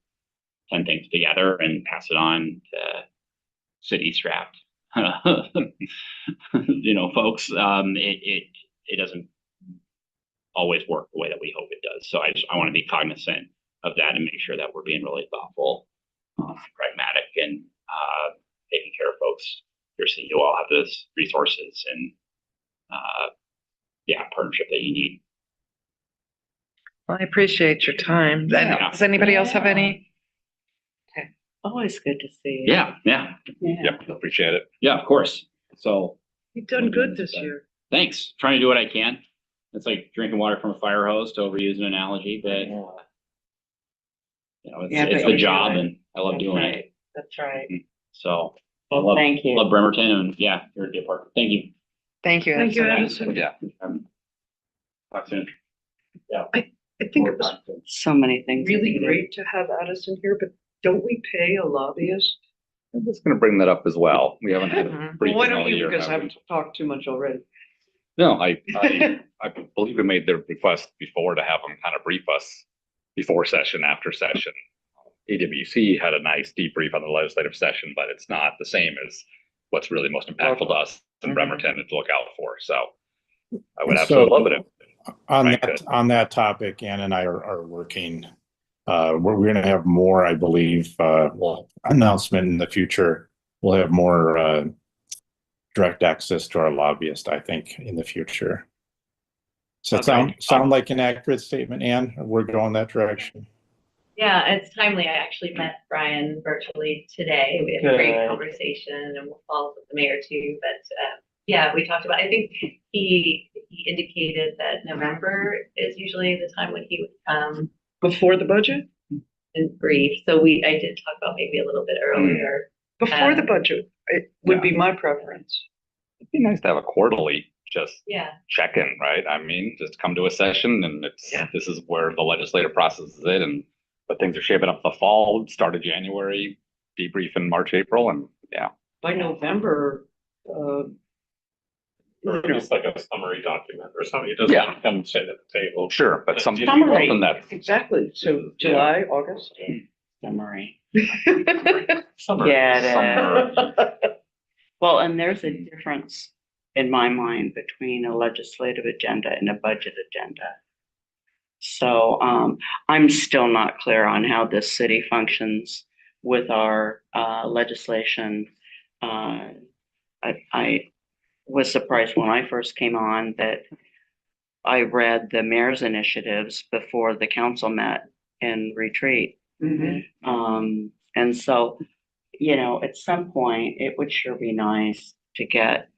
10 things together and pass it on to city strapped, folks, it doesn't always work the way that we hope it does. So I want to be cognizant of that and make sure that we're being really thoughtful, pragmatic, and taking care of folks. So you all have those resources and partnership that you need. Well, I appreciate your time. Yeah. Does anybody else have any? Always good to see you. Yeah. Yep, appreciate it. Yeah, of course. So You've done good this year. thanks. Trying to do what I can. It's like drinking water from a fire hose, to overuse an analogy, but it's the job and I love doing it. That's right. So Well, thank you. love Bremerton, and you're a good partner. Thank you. Thank you. Thank you, Edison. Adison. Yeah. Talk soon. I think it was So many things. really great to have Addison here, but don't we pay a lobbyist? I'm just gonna bring that up as well. We haven't had a Mhm. briefing Why all don't you, year, because have we? I've talked too much already. No, I believe we made the request before to have them kind of brief us before session, after session. AWC had a nice debrief on the legislative session, but it's not the same as what's really most impactful to us in Bremerton and to look out for. So I would absolutely love it. On that topic, Ann and I are working. We're going to have more, I believe, announcement in the future. We'll have more direct access to our lobbyist, I think, in the future. Does that sound like an accurate statement, Ann? We're going that direction. Yeah, it's timely. I actually met Brian virtually today. We had a great conversation, and we'll follow up with the mayor too. But we talked about, I think he indicated that November is usually the time when he would come Before the budget? and brief. So I did talk about maybe a little bit earlier. Before the budget, it would be my preference. It'd be nice to have a quarterly just Yeah, check-in, right? I mean, just come to a session and this is where the legislative process is at, but things are shaping up the fall, start of January, debrief in March, April, and By November, Or just like a summary document or something. It doesn't come and sit at the table. sure, but something Summary. that's exactly. So July, August. Summary. summer. Get it. Well, and there's a difference in my mind between a legislative agenda and a budget agenda. So I'm still not clear on how this city functions with our legislation. I was surprised when I first came on that I read the mayor's initiatives before the council met in retreat. And so, at some point, it would sure be nice to get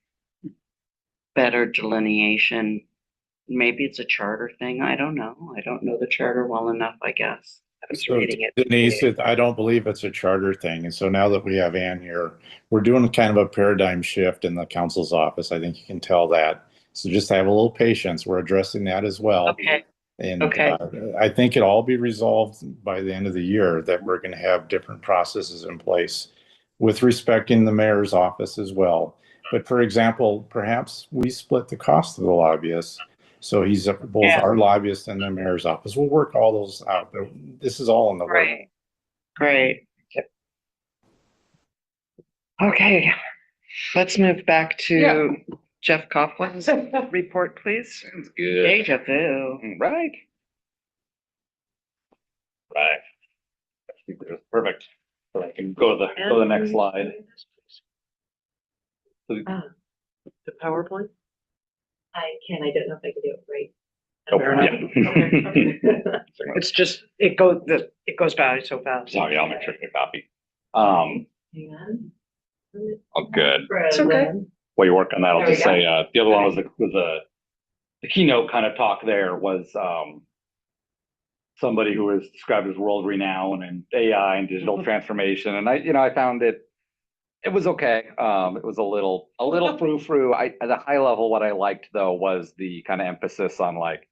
better delineation. Maybe it's a charter thing. I don't know. I don't know the charter well enough, I guess. I was reading it. Denise, I don't believe it's a charter thing. And so now that we have Ann here, we're doing kind of a paradigm shift in the council's office. I think you can tell that. So just have a little patience. We're addressing that as well. Okay. And Okay. I think it'll all be resolved by the end of the year, that we're going to have different processes in place with respecting the mayor's office as well. But for example, perhaps we split the cost of the lobbyists. So he's both our lobbyist and the mayor's office. We'll work all those out. But this is all in the work. Right. Great. Okay, let's move back to Jeff Coughlin's report, please. Sounds good. Deja vu. Right. Perfect. So I can go to the next slide. The PowerPoint? I can. I don't know if I can do it right. Oh, yeah. It's just, it goes by so fast. Sorry, I'll make sure to get a copy. Hang on. Oh, good. It's okay. While you work on that, I'll There we just say, the other one was the keynote kind of talk there was, somebody who was described as world renowned in AI and digital transformation. And I found it It was okay. It was a little frou-frou. At a high level, what I liked though was the kind of emphasis on like,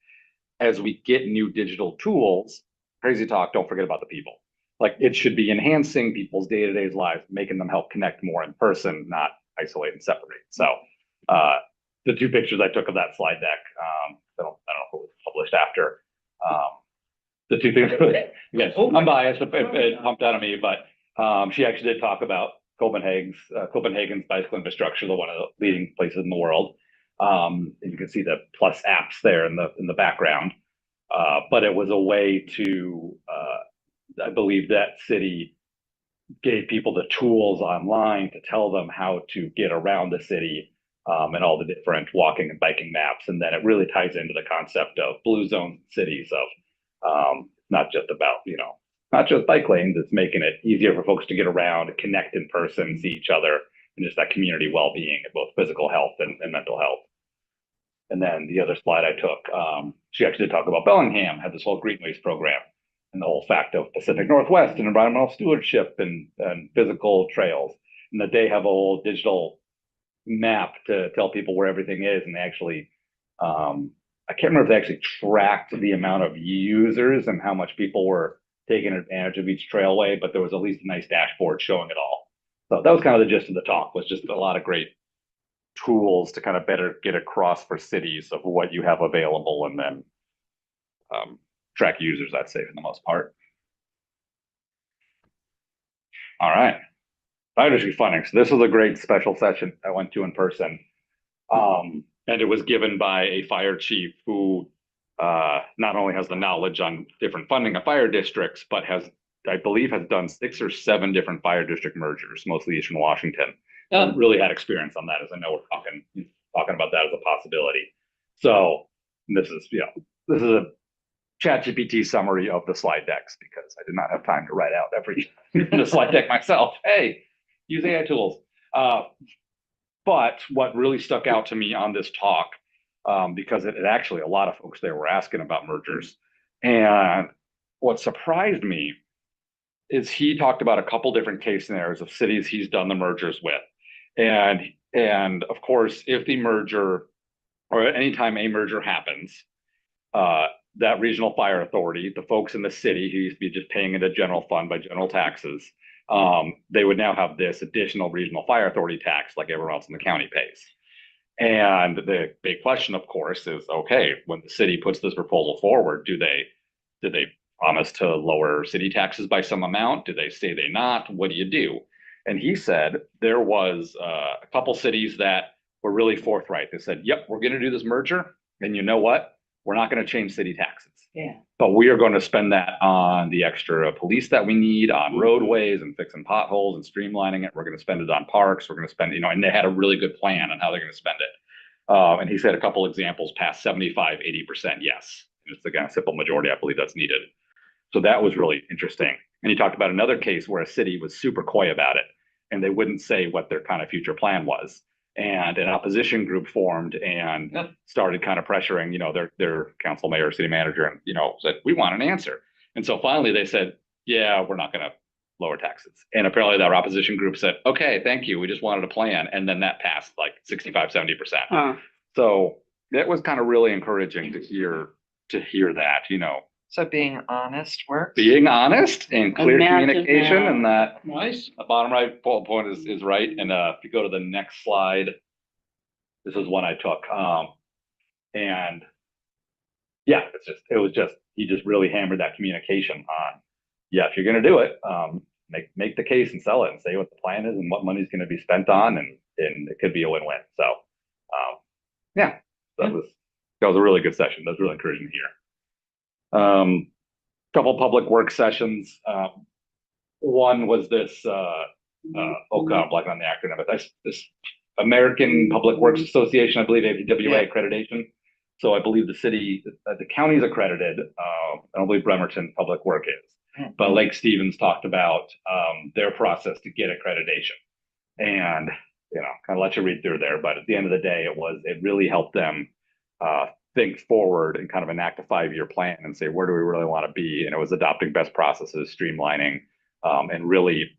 as we get new digital tools, crazy talk, don't forget about the people. Like it should be enhancing people's day-to-day lives, making them help connect more in person, not isolate and separate. So the two pictures I took of that slide deck, I don't know if it was published after. The two things, again, I'm biased, it pumped out of me, but she actually did talk about Copenhagen's bicycle infrastructure, one of the leading places in the world. And you can see the plus apps there in the background. But it was a way to, I believe that city gave people the tools online to tell them how to get around the city, and all the different walking and biking maps. And then it really ties into the concept of blue zone cities of, not just about, not just bike lanes, it's making it easier for folks to get around, connect in person, see each other, and just that community well-being of both physical health and mental health. And then the other slide I took, she actually did talk about Bellingham, had this whole greenways program and the whole fact of Pacific Northwest and environmental stewardship and physical trails, and that they have a whole digital map to tell people where everything is. And they actually, I can't remember if they actually tracked the amount of users and how much people were taking advantage of each trailway, but there was at least a nice dashboard showing it all. So that was kind of the gist of the talk, was just a lot of great tools to kind of better get across for cities of what you have available, and then track users, I'd say, for the most part. All right. Fire district funding. So this was a great special session I went to in person. And it was given by a fire chief who not only has the knowledge on different funding of fire districts, but I believe has done 6 or 7 different fire district mergers, mostly Eastern Washington. Really had experience on that, as I know we're talking about that as a possibility. So this is a ChatGPT summary of the slide decks, because I did not have time to write out every the slide deck myself. Hey, use AI tools. But what really stuck out to me on this talk, because it actually, a lot of folks there were asking about mergers. And what surprised me is he talked about a couple different case scenarios of cities he's done the mergers with. And of course, if the merger, or anytime a merger happens, that regional fire authority, the folks in the city who used to be just paying into general fund by general taxes, they would now have this additional regional fire authority tax like everyone else in the county pays. And the big question, of course, is, okay, when the city puts this proposal forward, do they promise to lower city taxes by some amount? Do they say they not? What do you do? And he said there was a couple cities that were really forthright. They said, yep, we're going to do this merger. And you know what? We're not going to change city taxes. Yeah. But we are going to spend that on the extra police that we need, on roadways and fixing potholes and streamlining it. We're going to spend it on parks. We're going to spend, and they had a really good plan on how they're going to spend it. And he said a couple examples past 75, 80% yes. It's again a simple majority. I believe that's needed. So that was really interesting. And he talked about another case where a city was super coy about it, and they wouldn't say what their kind of future plan was. And an opposition group formed and started kind of pressuring, their council mayor, city manager, and, said, we want an answer. And so finally they said, yeah, we're not going to lower taxes. And apparently that opposition group said, okay, thank you. We just wanted a plan. And then that passed like 65, 70%. So that was kind of really encouraging to hear that, So being honest works. being honest and clear Imagine communication, that. and that Nice. the bottom right point is right. And if you go to the next slide, this is one I took. And yeah, he just really hammered that communication on, yeah, if you're going to do it, make the case and sell it and say what the plan is and what money's going to be spent on. And it could be a win-win. So yeah, that was a really good session. That was really encouraging to hear. Couple public work sessions. One was this, God, I'm blanking on the acronym, but this American Public Works Association, I believe, ADWA accreditation. So I believe the county's accredited. I don't believe Bremerton Public Work is, but Lake Stevens talked about their process to get accreditation, and kind of let you read through there. But at the end of the day, it really helped them think forward and kind of enact a 5-year plan and say, where do we really want to be? And it was adopting best processes, streamlining, and really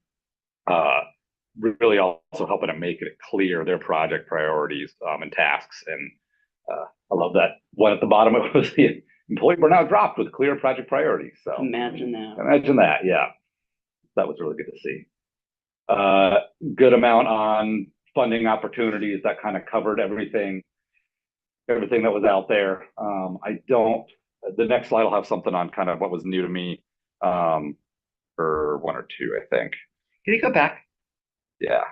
really also helping to make it clear their project priorities and tasks. And I love that one at the bottom. It was the employee burnout dropped with clear project priorities. So Imagine that. imagine that. Yeah, that was really good to see. Good amount on funding opportunities that kind of covered everything that was out there. The next slide will have something on kind of what was new to me for one or two, I think. Can you go back? Yeah.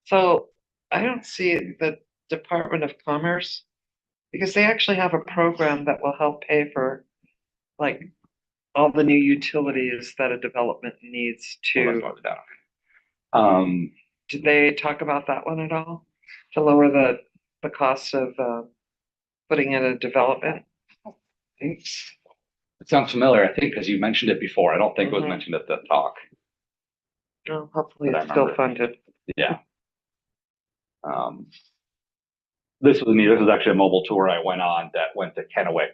So I don't see the Department of Commerce because they actually have a program that will help pay for like all the new utilities that a development needs Well, to. that's what down. Did they talk about that one at all? To lower the cost of putting in a development? It sounds familiar, I think, because you mentioned it before. I don't think it was Mhm. mentioned at the talk. No, hopefully But I it's still remember. funded. Yeah. This was neat. This was actually a mobile tour I went on that went to Kennewick.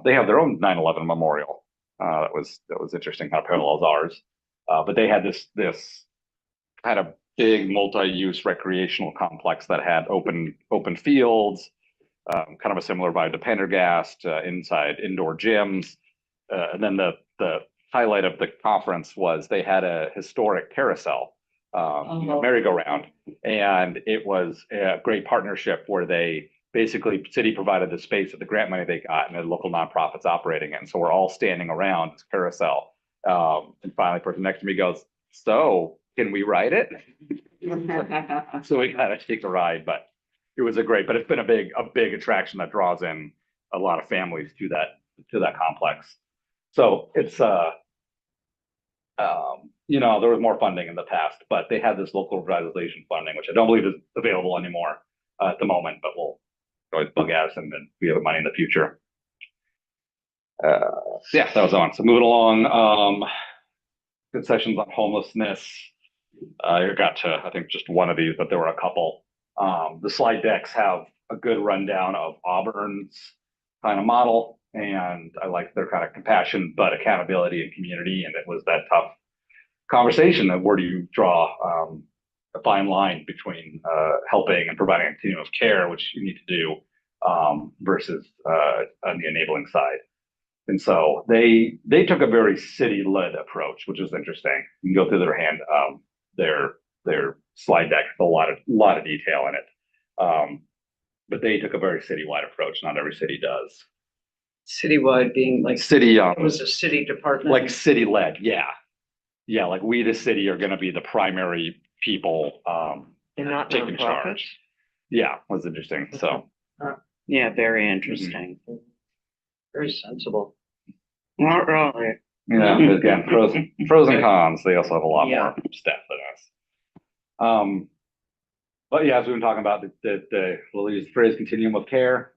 They have their own 9/11 memorial. That was interesting, how it parallels ours. But they had this kind of big multi-use recreational complex that had open fields, kind of a similar vibe to Pendergast, inside indoor gyms. And then the highlight of the conference was they had a historic carousel, merry-go-round, and it was a great partnership where they basically city provided the space with the grant money they got and the local nonprofits operating it. And so we're all standing around this carousel. And finally, the person next to me goes, "So can we ride it?" So we got to take a ride, but it was but it's been a big attraction that draws in a lot of families to that complex. So it's there was more funding in the past, but they had this local revitalization funding, which I don't believe is available anymore at the moment, but we'll always bug Adison and we have money in the future. Yeah, that was on. So moving along, good sessions on homelessness. I got to, I think, just one of these, but there were a couple. The slide decks have a good rundown of Auburn's kind of model, and I like their kind of compassion, but accountability and community. And it was that tough conversation of where do you draw a fine line between helping and providing a continuum of care, which you need to do, versus on the enabling side. And so they took a very city-led approach, which was interesting. You can go through their slide deck, a lot of detail in it. But they took a very citywide approach. Not every city does. Citywide being like, City, it was a city department. like city-led, yeah. Yeah, like we, the city, are gonna be the primary people And not taking nonprofits? charge. Yeah, was interesting. So Yeah, very interesting. Very sensible. Not really. yeah, again, pros and cons. They also have a lot Yeah. more staff than us. But yeah, as we've been talking about, we'll use the phrase continuum of care.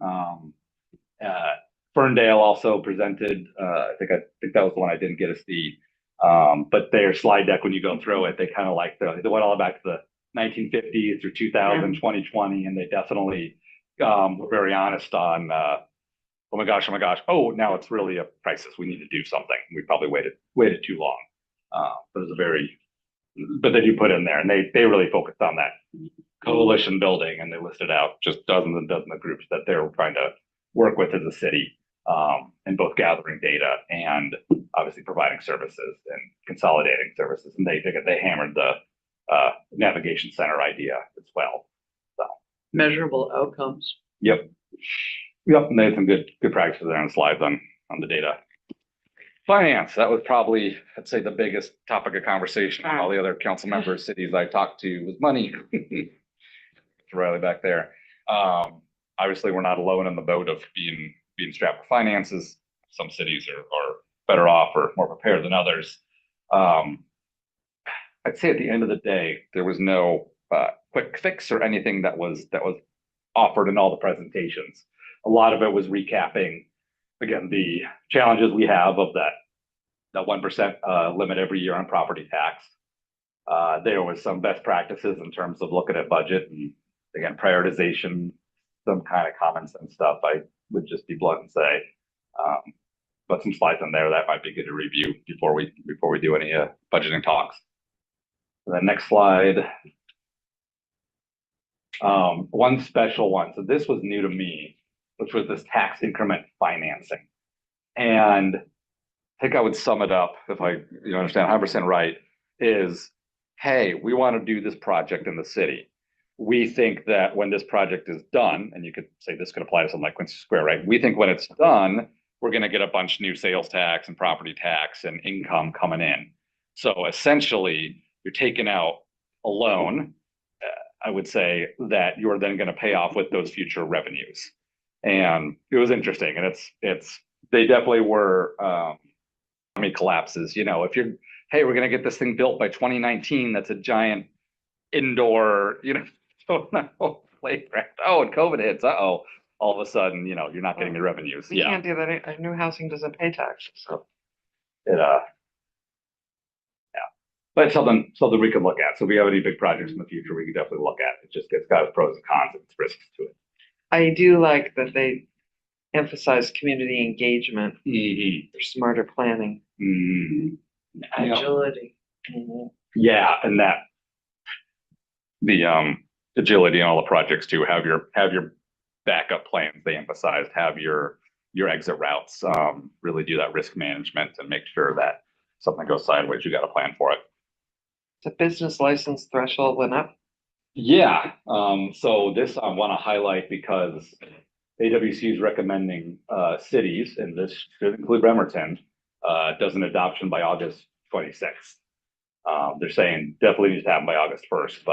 Ferndale also presented. I think that was the one I didn't get to see. But their slide deck, when you go through it, they kind of like they went all back to the 1950s through 2000, 2020, and they definitely were very honest on. Oh my gosh, oh, now it's really a crisis. We need to do something. We probably waited too long. But it was but they do put in there, and they really focused on that coalition building, and they listed out just dozens and dozens of groups that they're trying to work with as a city, and both gathering data and obviously providing services and consolidating services. And they hammered the navigation center idea as well. So Measurable outcomes. Yep. And they had some good practices there on slides on the data. Finance, that was probably, I'd say, the biggest topic of conversation. All the other council members, cities I talked to was money. Riley back there. Obviously, we're not alone in the boat of being strapped with finances. Some cities are better off or more prepared than others. I'd say at the end of the day, there was no quick fix or anything that was offered in all the presentations. A lot of it was recapping, again, the challenges we have of that 1% limit every year on property tax. There was some best practices in terms of looking at budget and, again, prioritization, some kind of common sense stuff. I would just be blunt and say, but some slides in there that might be good to review before we do any budgeting talks. The next slide. One special one. So this was new to me, which was this tax increment financing. And I think I would sum it up, if I understand 100% right, is, hey, we want to do this project in the city. We think that when this project is done, and you could say this could apply to something like Quincy Square, right? We think when it's done, we're going to get a bunch of new sales tax and property tax and income coming in. So essentially, you're taking out a loan, I would say, that you're then going to pay off with those future revenues. And it was interesting. And they definitely were, collapses. If you're, hey, we're going to get this thing built by 2019, that's a giant indoor, playground. Oh, and COVID hits. Uh-oh. All of a sudden, you're not getting the revenues. You Yeah. can't do that. New housing doesn't pay taxes, so. Yeah. But it's something we could look at. So if we have any big projects in the future, we could definitely look at it. It's got its pros and cons and its risks to it. I do like that they emphasize community engagement Mm-hmm. for smarter planning. Mm-hmm. Agility. Yeah, and that the agility in all the projects too. Have your backup plans. They emphasized have your exit routes. Really do that risk management and make sure that something goes sideways, you got a plan for it. The business license threshold went up. Yeah. So this I want to highlight because AWC is recommending cities, and this should include Bremerton, does an adoption by August 26th. They're saying definitely needs to happen by August 1st,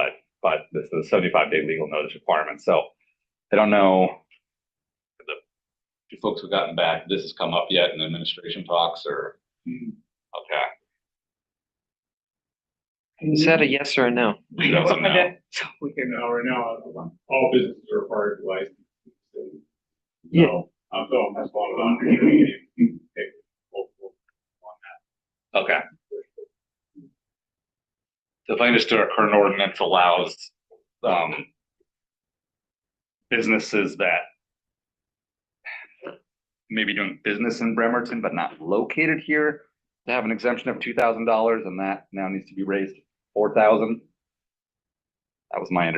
but this is a 75-day legal notice requirement. So I don't know if you folks have gotten back. This has come up yet in administration talks or okay. Is that a yes or a no? He doesn't know. So weird. Right now, all businesses are required to license. Yeah. So, that's a lot of Okay. So if I understood, our current ordinance allows businesses that maybe doing business in Bremerton but not located here to have an exemption of $2,000, and that now needs to be raised to $4,000. That was my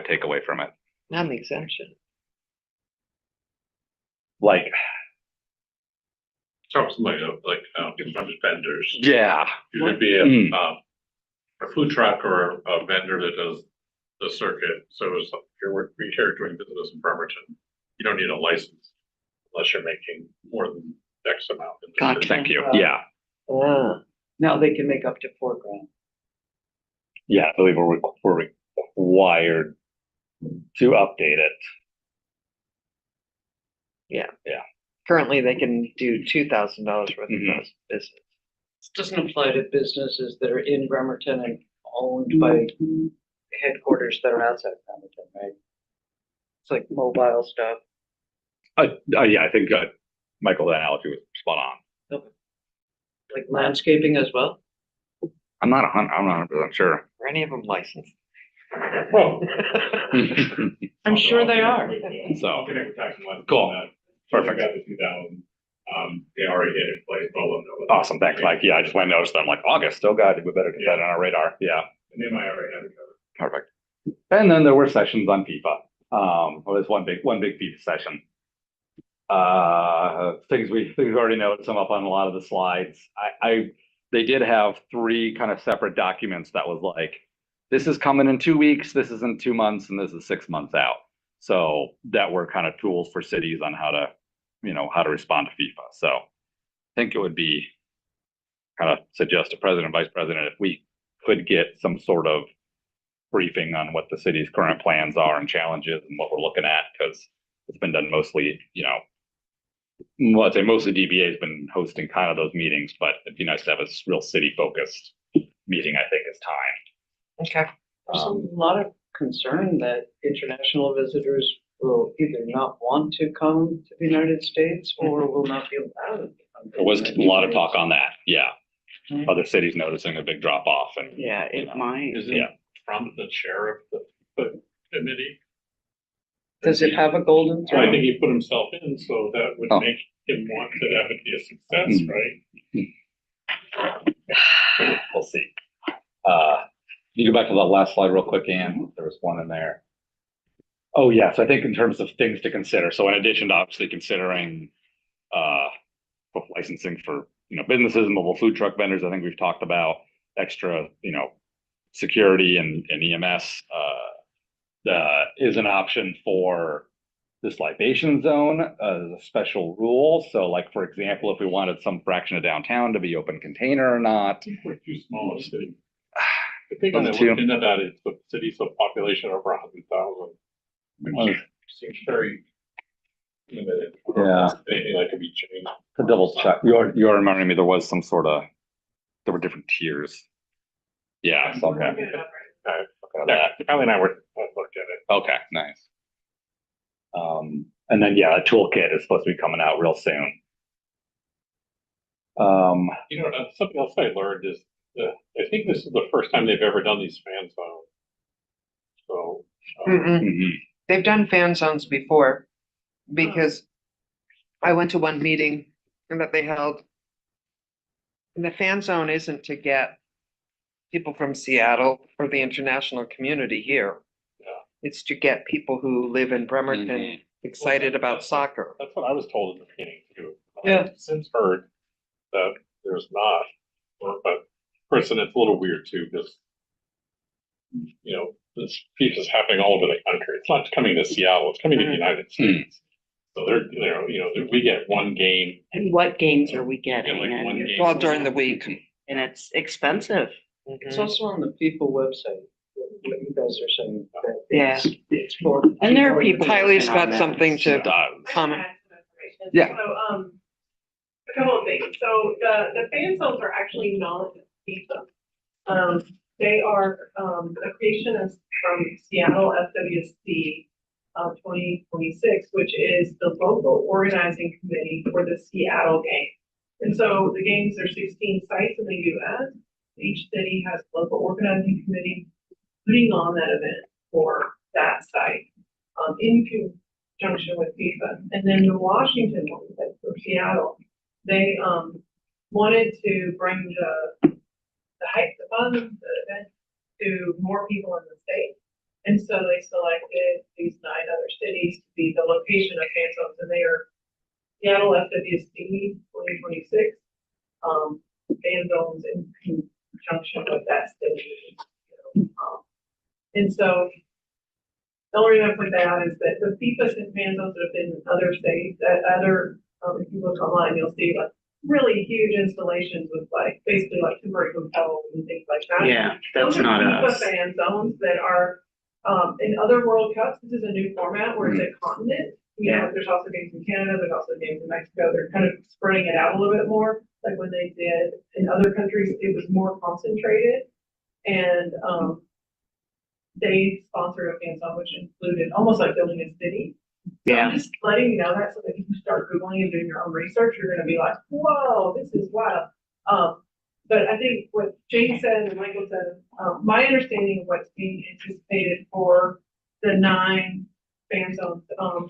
takeaway from it. Not an exemption. Like, Something like vendors. yeah. You could be a food truck or a vendor that does the circuit. So if you're here doing business in Bremerton, you don't need a license unless you're making more than X amount. in the Gotcha. city. Thank you. Yeah. Now they can make up to $4,000. Yeah, I believe we're required to update it. Currently, they can do $2,000 worth of Mhm. business. This doesn't apply to businesses that are in Bremerton and owned by headquarters that are outside Bremerton, right? It's like mobile stuff. Yeah, I think Michael, that analogy was spot on. Like landscaping as well? I'm not 100% sure. Are any of them licensed? Well, I'm sure they are. So, I'll connect with tax and license Cool. on that. Perfect. I got the 2,000. They already hit it in place. But I'll let them know. Awesome. Thanks, Mike. Yeah, I just went and noticed that. I'm like, August, still got it. We better get that on our radar. Yeah, And they might already have it covered. perfect. And then there were sessions on FIFA. Well, there's one big FIFA session. Things we've already noted, some up on a lot of the slides. They did have 3 kind of separate documents that was like, this is coming in 2 weeks, this is in 2 months, and this is 6 months out. So that were kind of tools for cities on how to respond to FIFA. So I think it would be kind of suggest to President, Vice President, if we could get some sort of briefing on what the city's current plans are and challenges and what we're looking at, because it's been done mostly, I'd say mostly DBA has been hosting kind of those meetings, but it'd be nice to have a real city focused meeting, I think, is time. Okay. There's a lot of concern that international visitors will either not want to come to the United States or will not be allowed to come. There was a lot of talk on that. Yeah. Other cities noticing a big drop off and Yeah, it might. Isn't Trump the chair of the committee? Does it have a golden So I think throne? he put himself in, so that would Oh. make him want to have it be a success, right? we'll see. you go back to that last slide real quick, Ann? There was one in there. Oh, yes, I think in terms of things to consider. So in addition to obviously considering book licensing for, businesses and mobile food truck vendors, I think we've talked about extra, security and EMS is an option for this libation zone as a special rule. So like, for example, if we wanted some fraction of downtown to be open container or not. We're too small a city. The thing when I Us too. looked into that is the city's a population over 100,000. Which seems very limited. Yeah. Anything that could be changed. To double check, you're reminding me there was some sort of, there were different tiers. Yeah, so, okay. Okay. Yeah, Crowley and I were looked at it. Okay, nice. And then, yeah, a toolkit is supposed to be coming out real soon. Something else I learned is I think this is the first time they've ever done these fan zones. So. Mm-mm. They've done fan zones before, because I went to one meeting that they held. And the fan zone isn't to get people from Seattle or the international community here. Yeah. It's to get people who live in Bremerton excited about soccer. That's what I was told in the beginning too. Yeah. I've since heard that there's not, but of course, and it's a little weird too, because this piece is happening all over the country. It's not coming to Seattle, it's coming to the United States. So they're, we get one game. And what games are we getting? Yeah, like one And game. Well, during the week. it's expensive. It's also on the people website, what you guys are saying. that Yeah. It's for. And there are people. Kylie's working on got that. something to Does. comment. Yeah. So, a couple of things. So the fan zones are actually not FIFA. They are, a creation of from Seattle FWC, 2026, which is the local organizing committee for the Seattle game. And so the games are 16 sites in the US. Each city has a local organizing committee putting on that event for that site, in conjunction with FIFA. And then the Washington one, that's for Seattle, they, wanted to bring the hype, the fun, the event to more people in the state. And so they selected these 9 other cities to be the location of fan zones, and they are Seattle FWC 2026, fan zones in conjunction with that city. And so the only reason I put that is that the FIFA fan zones that have been in other states, if you look online, you'll see like really huge installations with basically temporary hotels and things like that. Yeah, that's Those are not FIFA us. fan zones that are, in other World Cups. This is a new format where it's a continent. There's also games in Canada, there's also games in Mexico. They're kind of spreading it out a little bit more, like when they did in other countries, it was more concentrated. And, they sponsored a fan zone, which included almost like building a city. So I'm just letting you know that, so that if you start Googling and doing your own research, you're gonna be like, whoa, this is wild. But I think what Jane said and Michael said, my understanding of what's being anticipated for the 9 fan zones,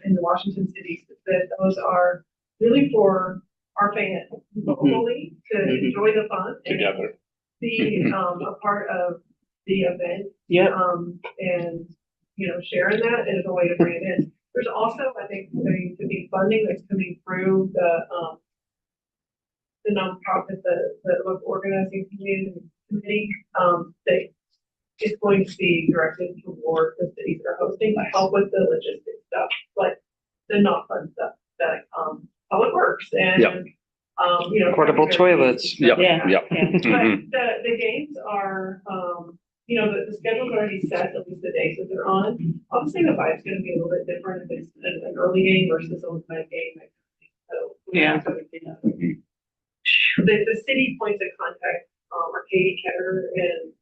in the Washington cities, is that those are really for our fans locally to enjoy the fun. and Together. Be, a part of the event. Yep. And, sharing that as a way to bring it in. There's also, I think, going to be funding that's coming through the nonprofit, the local organizing committee, that is going to be directed toward the cities that are hosting to help with the logistics stuff, like the not fun stuff, that, public works and, Portable toilets. Yep, Yeah. yep. But the games are, the schedule's already set, at least the days that they're on. Obviously, the vibe's gonna be a little bit different if it's an early game versus a late game. So. Yeah. The city points of contact, are Katie Ketter and.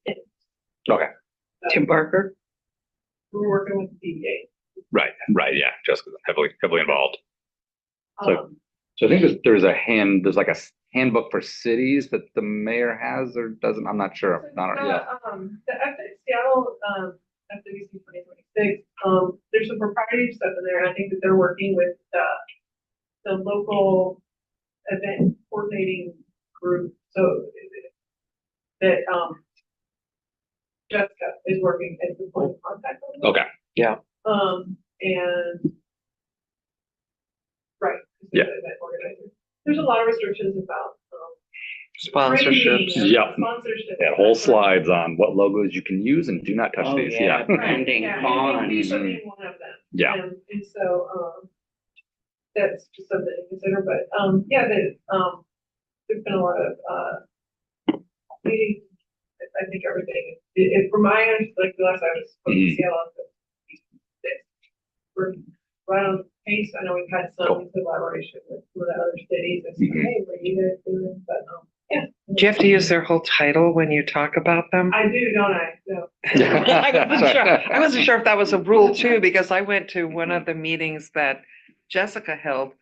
Okay. Tim Barker. We're working with the DDA. Right, yeah, Jessica's heavily involved. Um, So I think there's like a handbook for cities that the mayor has or doesn't, I'm not sure. The Seattle, FWC 2026, there's some proprietary stuff in there, and I think that they're working with, the local event coordinating group, so that, Jessica is working as the point of contact. on this. Okay, And. Right. Yeah. Event organizer. There's a lot of restrictions about, Sponsorships. branding, Yep. Sponsorship. that whole slides on what logos you can use and do not touch Oh, these, yeah, yeah. branding, Yeah, font. and these are being one of them. Yeah. And so, that's just something to consider, but, yeah, there's been a lot of, meetings. I think everything, from my end, like the last I was supposed to see a lot of we're right on the pace. I know we've had some collaboration with the other cities and say, hey, what are you guys doing? But, yeah. Do you have to use their whole title when you talk about them? I do, don't I? No. I wasn't sure if that was a rule too, because I went to one of the meetings that Jessica held.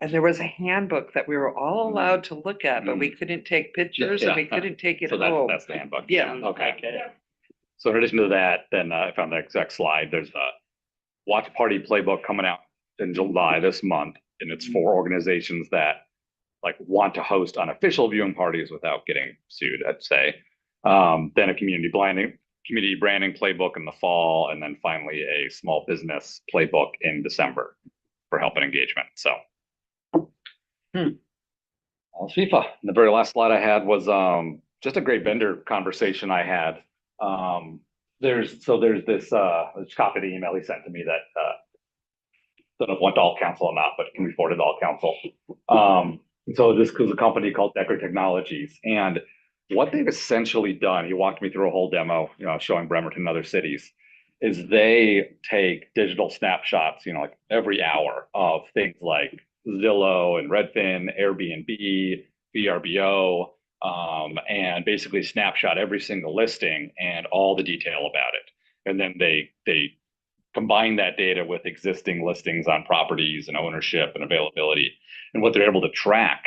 And there was a handbook that we were all allowed to look at, but we couldn't take pictures and we couldn't take it So home. that's the handbook. Yeah. Okay. Okay. So in addition to that, then I found the exact slide. There's a watch party playbook coming out in July this month. And it's for organizations that like want to host unofficial viewing parties without getting sued, I'd say. Then a community branding playbook in the fall, and then finally a small business playbook in December for help and engagement. So. Well, FIFA. The very last slide I had was just a great vendor conversation I had. There's this copy of the email he sent to me that don't know if it went to all council or not, but it can be forwarded to all council. So this was a company called Decker Technologies, and what they've essentially done, he walked me through a whole demo, showing Bremerton and other cities, is they take digital snapshots, like every hour of things like Zillow and Redfin, Airbnb, VRBO, and basically snapshot every single listing and all the detail about it. And then they combine that data with existing listings on properties and ownership and availability. And what they're able to track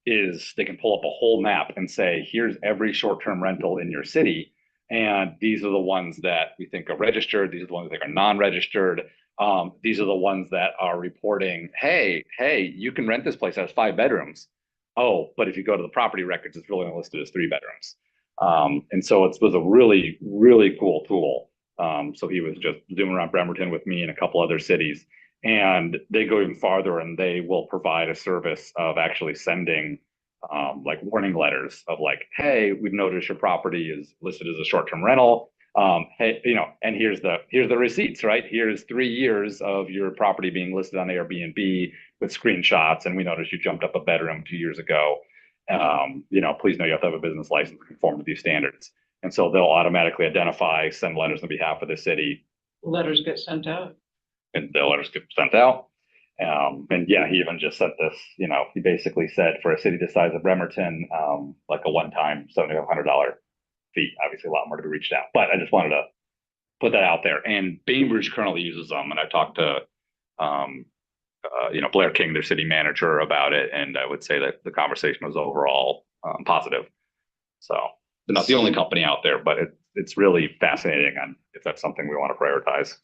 is they can pull up a whole map and say, here's every short-term rental in your city. And these are the ones that we think are registered. These are the ones that are non-registered. These are the ones that are reporting, hey, you can rent this place, it has 5 bedrooms. Oh, but if you go to the property records, it's really only listed as 3 bedrooms. And so it was a really, really cool tool. So he was just zooming around Bremerton with me and a couple other cities. And they go even farther, and they will provide a service of actually sending like warning letters of like, hey, we've noticed your property is listed as a short-term rental. Hey, and here's the receipts, right? Here's 3 years of your property being listed on Airbnb with screenshots, and we noticed you jumped up a bedroom 2 years ago. Please know you have to have a business license to conform to these standards. And so they'll automatically identify, send letters on behalf of the city. Letters get sent out. And the letters get sent out. And yeah, he even just sent this, he basically said for a city the size of Bremerton, like a one-time $7,500 fee, obviously a lot more to be reached out, but I just wanted to put that out there. And Bainbridge currently uses them. And I talked to, Blair King, their city manager, about it. And I would say that the conversation was overall positive. So they're not the only company out there, but it's really fascinating on if that's something we want to prioritize.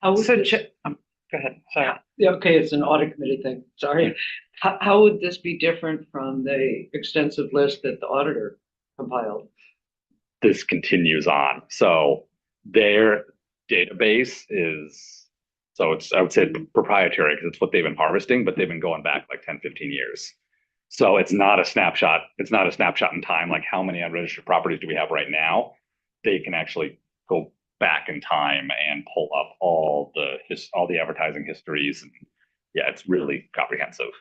How would So, this- go ahead, sorry. Yeah, okay, it's an audit committee thing, sorry. How would this be different from the extensive list that the auditor compiled? This continues on. So their database is, I would say proprietary because it's what they've been harvesting, but they've been going back like 10, 15 years. So it's not a snapshot. It's not a snapshot in time. Like how many unregistered properties do we have right now? They can actually go back in time and pull up all the advertising histories. And yeah, it's really comprehensive.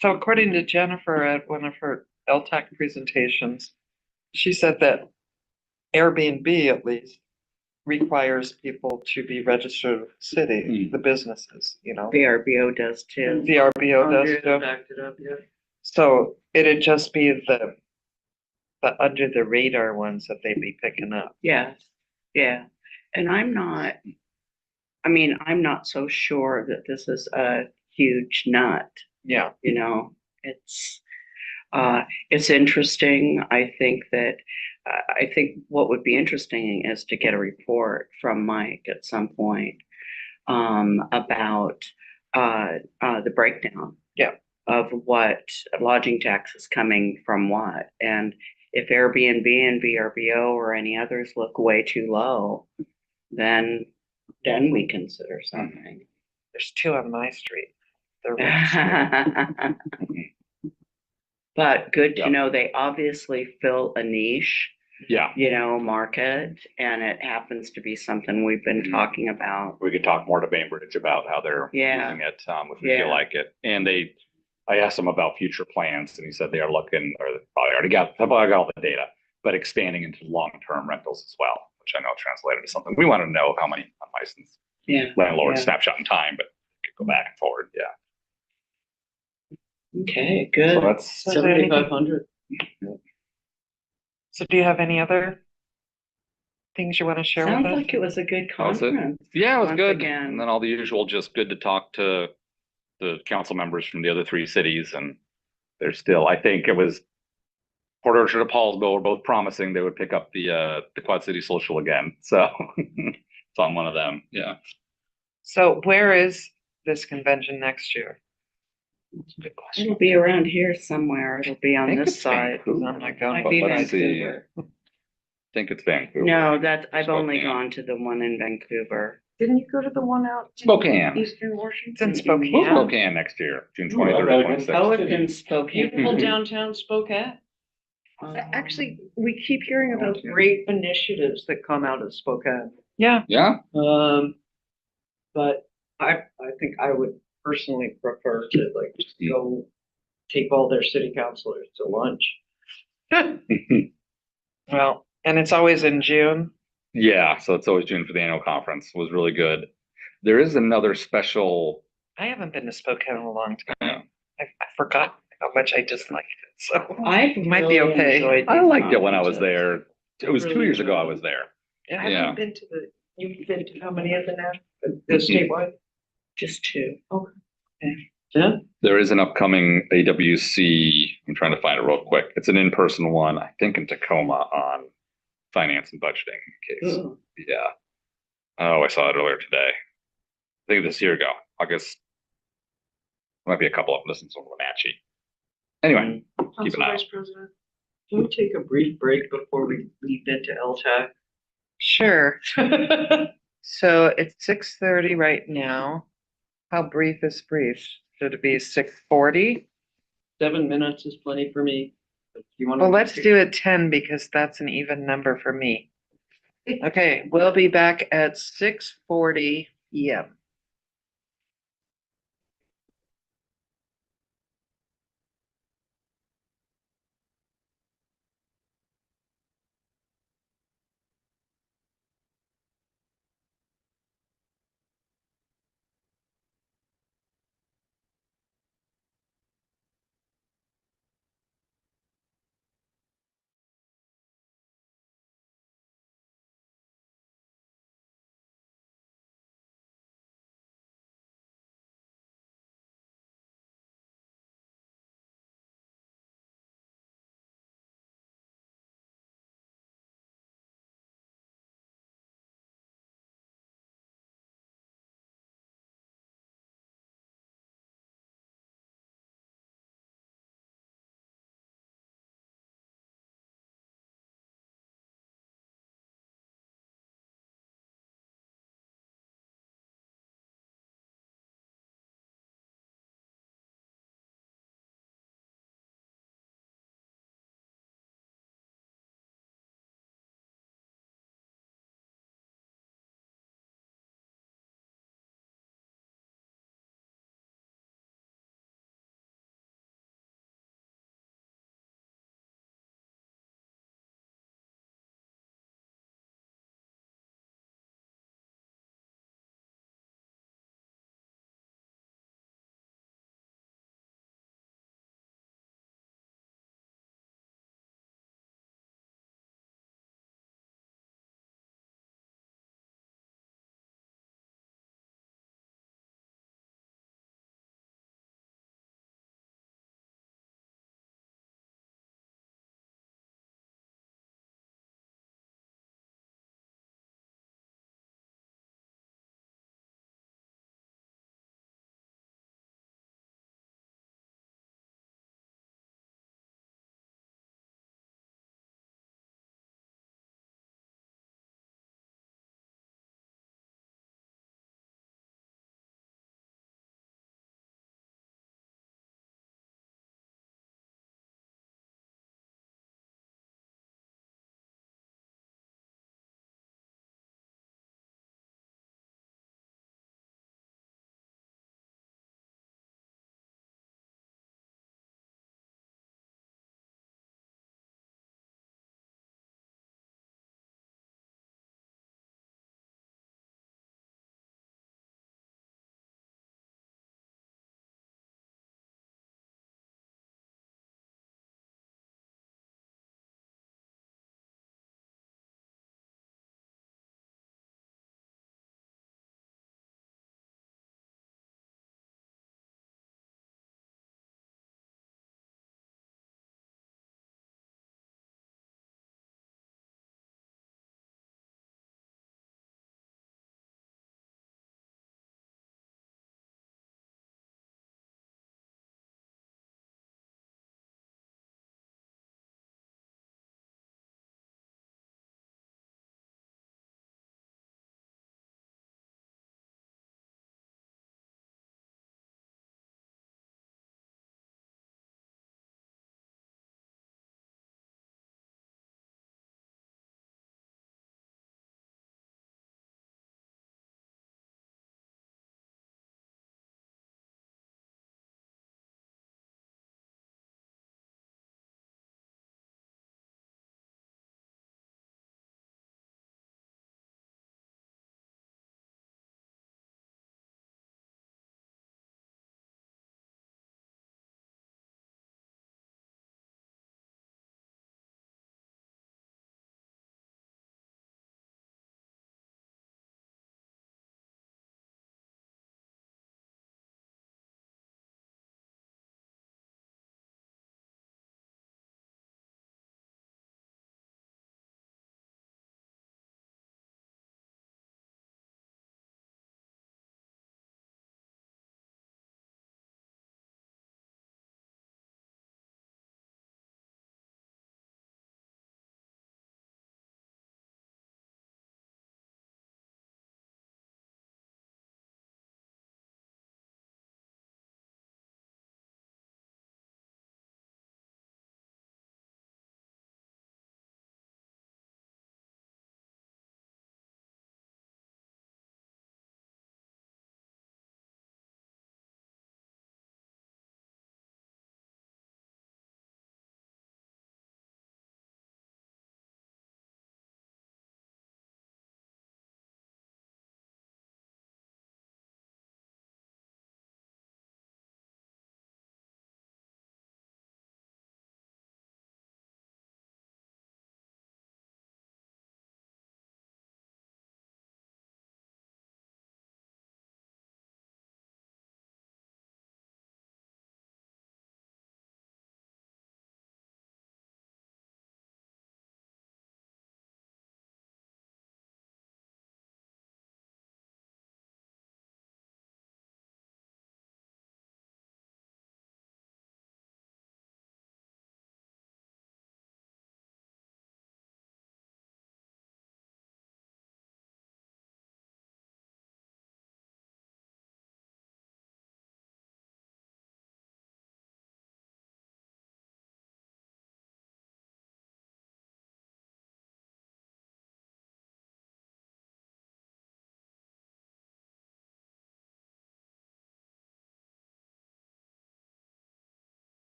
So according to Jennifer at one of her LTAC presentations, she said that Airbnb at least requires people to be registered with the city, the businesses, VRBO does too. VRBO does too. Backed it up, yeah. So it'd just be the under the radar ones that they'd be picking up. Yes, yeah. And I'm not so sure that this is a huge nut, Yeah. It's interesting. I think what would be interesting is to get a report from Mike at some point about the breakdown. Yeah. Of what lodging tax is coming from what. And if Airbnb and VRBO or any others look way too low, then we consider something. There's two on my street. They're registered. But good to Yeah. know they obviously fill a niche, Yeah, market, and it happens to be something we've been Mhm. talking about. we could talk more to Bainbridge about how they're Yeah. using it, if we Yeah. feel like it. And I asked him about future plans and he said they are looking, or they probably got all the data, but expanding into long-term rentals as well, which I know translated to something. We want to know how many unlicensed Yeah. landlords Yeah. snapshot in time, but could go back and forward. Yeah. Okay, So good. that's, So is there anything- 7,500. So do you have any other things you want to share with Sounds us? like it was a good That was it. conference. yeah, it was Once good. again. And then all the usual, just good to talk to the council members from the other three cities. And they're still, I think it was Port Orchard and Paulsville were both promising they would pick up the Quad City Social again. So it's on one of them. Yeah. So where is this convention next year? Good question. It'll be around here somewhere. It'll be I on think this it's side. I'm not going. Might be But let's see. Vancouver. I think it's Vancouver. No, I've only Spokane. gone to the one in Vancouver. Didn't you go to the one out? in Spokane. Eastern Washington? Mm-mm. It's in Spokane. We'll Spokane next year, June 23rd well, to 26th. Oh, it's in Beautiful Spokane. downtown Spokane. Actually, we keep hearing about great initiatives that come out of Spokane. Yeah, Yeah. But I think I would personally prefer to like just go take all their city councilors to lunch. well, and it's always in June. Yeah. So it's always June for the annual conference. It was really good. There is another special. I haven't been to Spokane in a long time. Yeah. I forgot how much I disliked it, so. I Might be okay. enjoyed I these liked it when I was conferences. there. It was 2 years ago I was there. I Yeah. haven't been to you've been to how many of the now? The statewide? Just two. Yeah. There is an upcoming AWC. I'm trying to find it real quick. It's an in-person one, I think in Tacoma on finance and budgeting case. Ooh. Yeah. Oh, I saw it earlier today. I think this year ago, August. Might be a couple of them. This one's a little matchy. Anyway, keep an eye out. President, can we take a brief break before we leap into LTAC? Sure. So it's 6:30 right now. How brief is brief? Should it be 6:40? 7 minutes is plenty for me. You want? Well, let's do it 10 because that's an even number for me. Okay, we'll be back at 6:40 PM.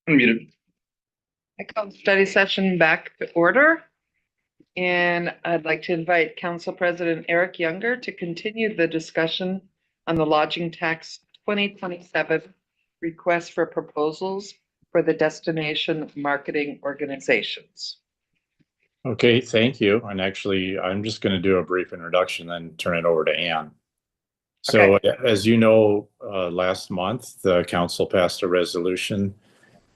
Unmuted. I call the study session back to order. And I'd like to invite Council President Eric Younger to continue the discussion on the lodging tax 2027 request for proposals for the destination marketing organizations. Okay, thank you. And actually, I'm just going to do a brief introduction, then turn it over to Ann. So as you know, last month, the council passed a resolution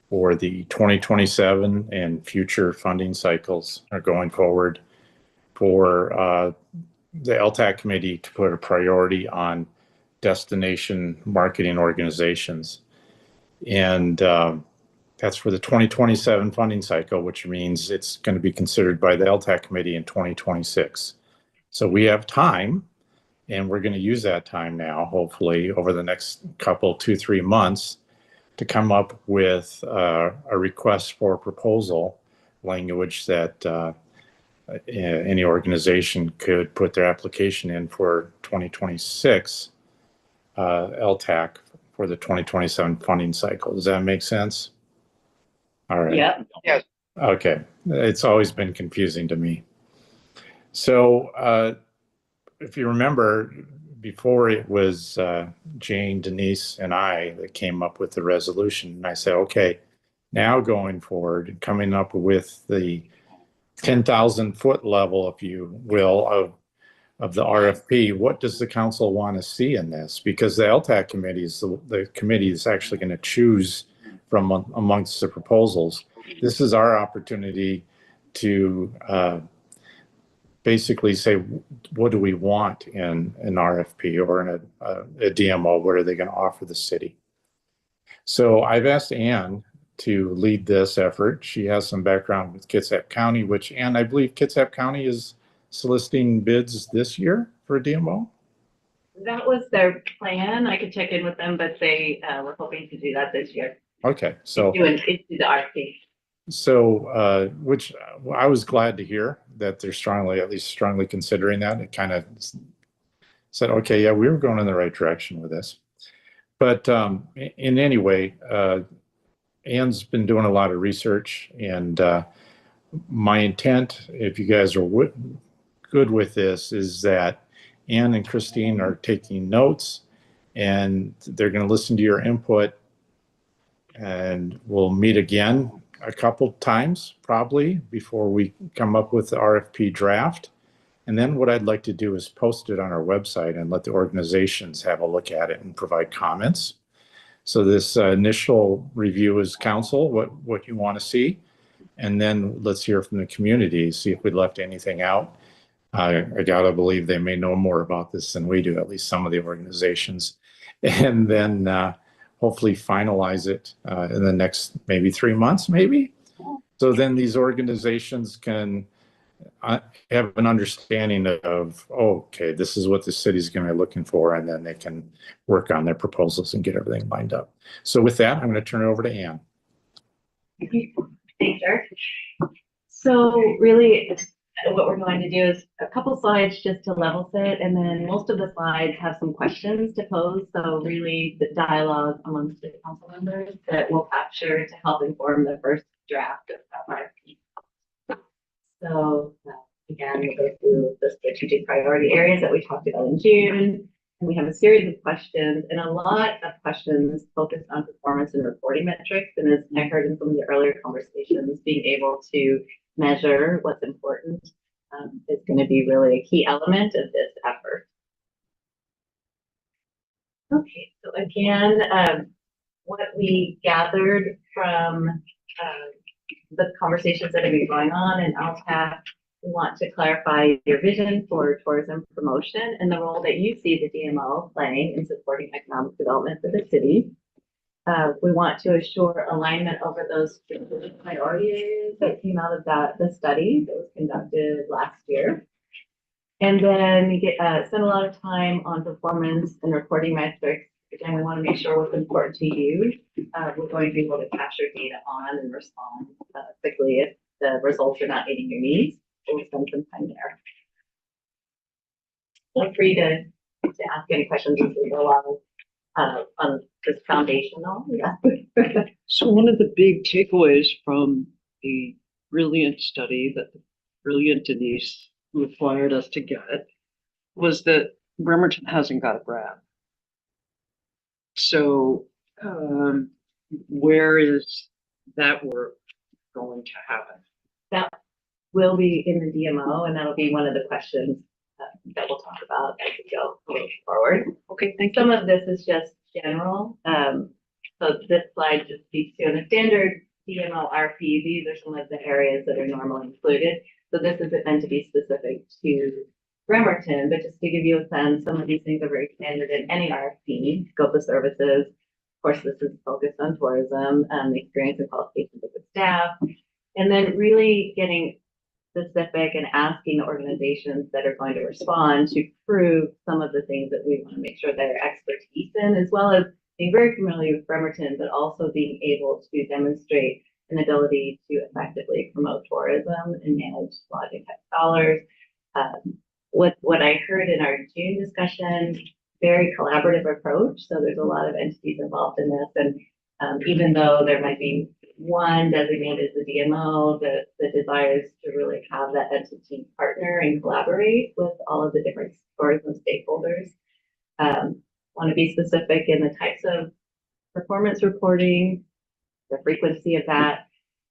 for the 2027 and future funding cycles are going forward for the LTAC committee to put a priority on destination marketing organizations. And that's for the 2027 funding cycle, which means it's going to be considered by the LTAC committee in 2026. So we have time, and we're going to use that time now, hopefully over the next couple, 2-3 months, to come up with a request for proposal language that any organization could put their application in for 2026 LTAC for the 2027 funding cycle. Does that make sense? All right. Yep. Okay. It's always been confusing to me. So if you remember, before it was Jane, Denise, and I that came up with the resolution. And I said, okay, now going forward, coming up with the 10,000 foot level, if you will, of the RFP, what does the council want to see in this? Because the LTAC committee is the committee is actually going to choose from amongst the proposals. This is our opportunity to basically say, what do we want in an RFP or in a DMO? What are they going to offer the city? So I've asked Ann to lead this effort. She has some background with Kitsap County, which, Ann, I believe Kitsap County is soliciting bids this year for a DMO. That was their plan. I could check in with them, but they were hoping to do that this year. Okay, so Into the RFP. so which I was glad to hear that they're at least strongly considering that. It kind of said, okay, yeah, we were going in the right direction with this. But in any way, Ann's been doing a lot of research, and my intent, if you guys are good with this, is that Ann and Christine are taking notes, and they're going to listen to your input, and we'll meet again a couple times probably before we come up with the RFP draft. And then what I'd like to do is post it on our website and let the organizations have a look at it and provide comments. So this initial review is council, what you want to see. And then let's hear from the community, see if we left anything out. I gotta believe they may know more about this than we do, at least some of the organizations. And then hopefully finalize it in the next maybe 3 months, maybe. So then these organizations can have an understanding of, oh, okay, this is what the city's going to be looking for, and then they can work on their proposals and get everything lined up. So with that, I'm going to turn it over to Ann. Thanks, Eric. So really, what we're going to do is a couple slides just to level set, and then most of the slides have some questions to pose. So really the dialogue amongst the council members that we'll capture to help inform the first draft of RFP. So again, we'll go through the strategic priority areas that we talked about in June. And we have a series of questions, and a lot of questions focused on performance and reporting metrics. And as I heard in some of the earlier conversations, being able to measure what's important is going to be really a key element of this effort. Okay, so again, what we gathered from the conversations that have been going on in LTAC, we want to clarify your vision for tourism promotion and the role that you see the DMO playing in supporting economic development for the city. We want to assure alignment over those strategic priority areas that came out of the study that was conducted last year. And then we spend a lot of time on performance and reporting metrics. Again, we want to make sure what's important to you. We're going to be able to capture data on and respond quickly if the results are not meeting your needs. We'll spend some time there. Feel free to ask any questions as we go along. on this foundational, yeah. So one of the big takeaways from the brilliant study that the brilliant Denise required us to get was that Bremerton hasn't got a brand. So, where is that work going to happen? Will be in the DMO, and that'll be one of the questions that we'll talk about as we go moving forward. Okay, thank you. Some of this is just general. So this slide just speaks to, in the standard DMO RP, these are some of the areas that are normally included. So this isn't meant to be specific to Bremerton, but just to give you a sense, some of these things are very standard in any RFP, scope of services. Of course, this is focused on tourism, the experience and qualifications of the staff, and then really getting specific and asking the organizations that are going to respond to prove some of the things that we want to make sure they're expertise in, as well as being very familiar with Bremerton, but also being able to demonstrate an ability to effectively promote tourism and manage lodging tax dollars. What I heard in our June discussion, very collaborative approach. So there's a lot of entities involved in this, and even though there might be one designated as the DMO, the desire is to really have that entity partner and collaborate with all of the different tourism stakeholders. Want to be specific in the types of performance reporting, the frequency of that.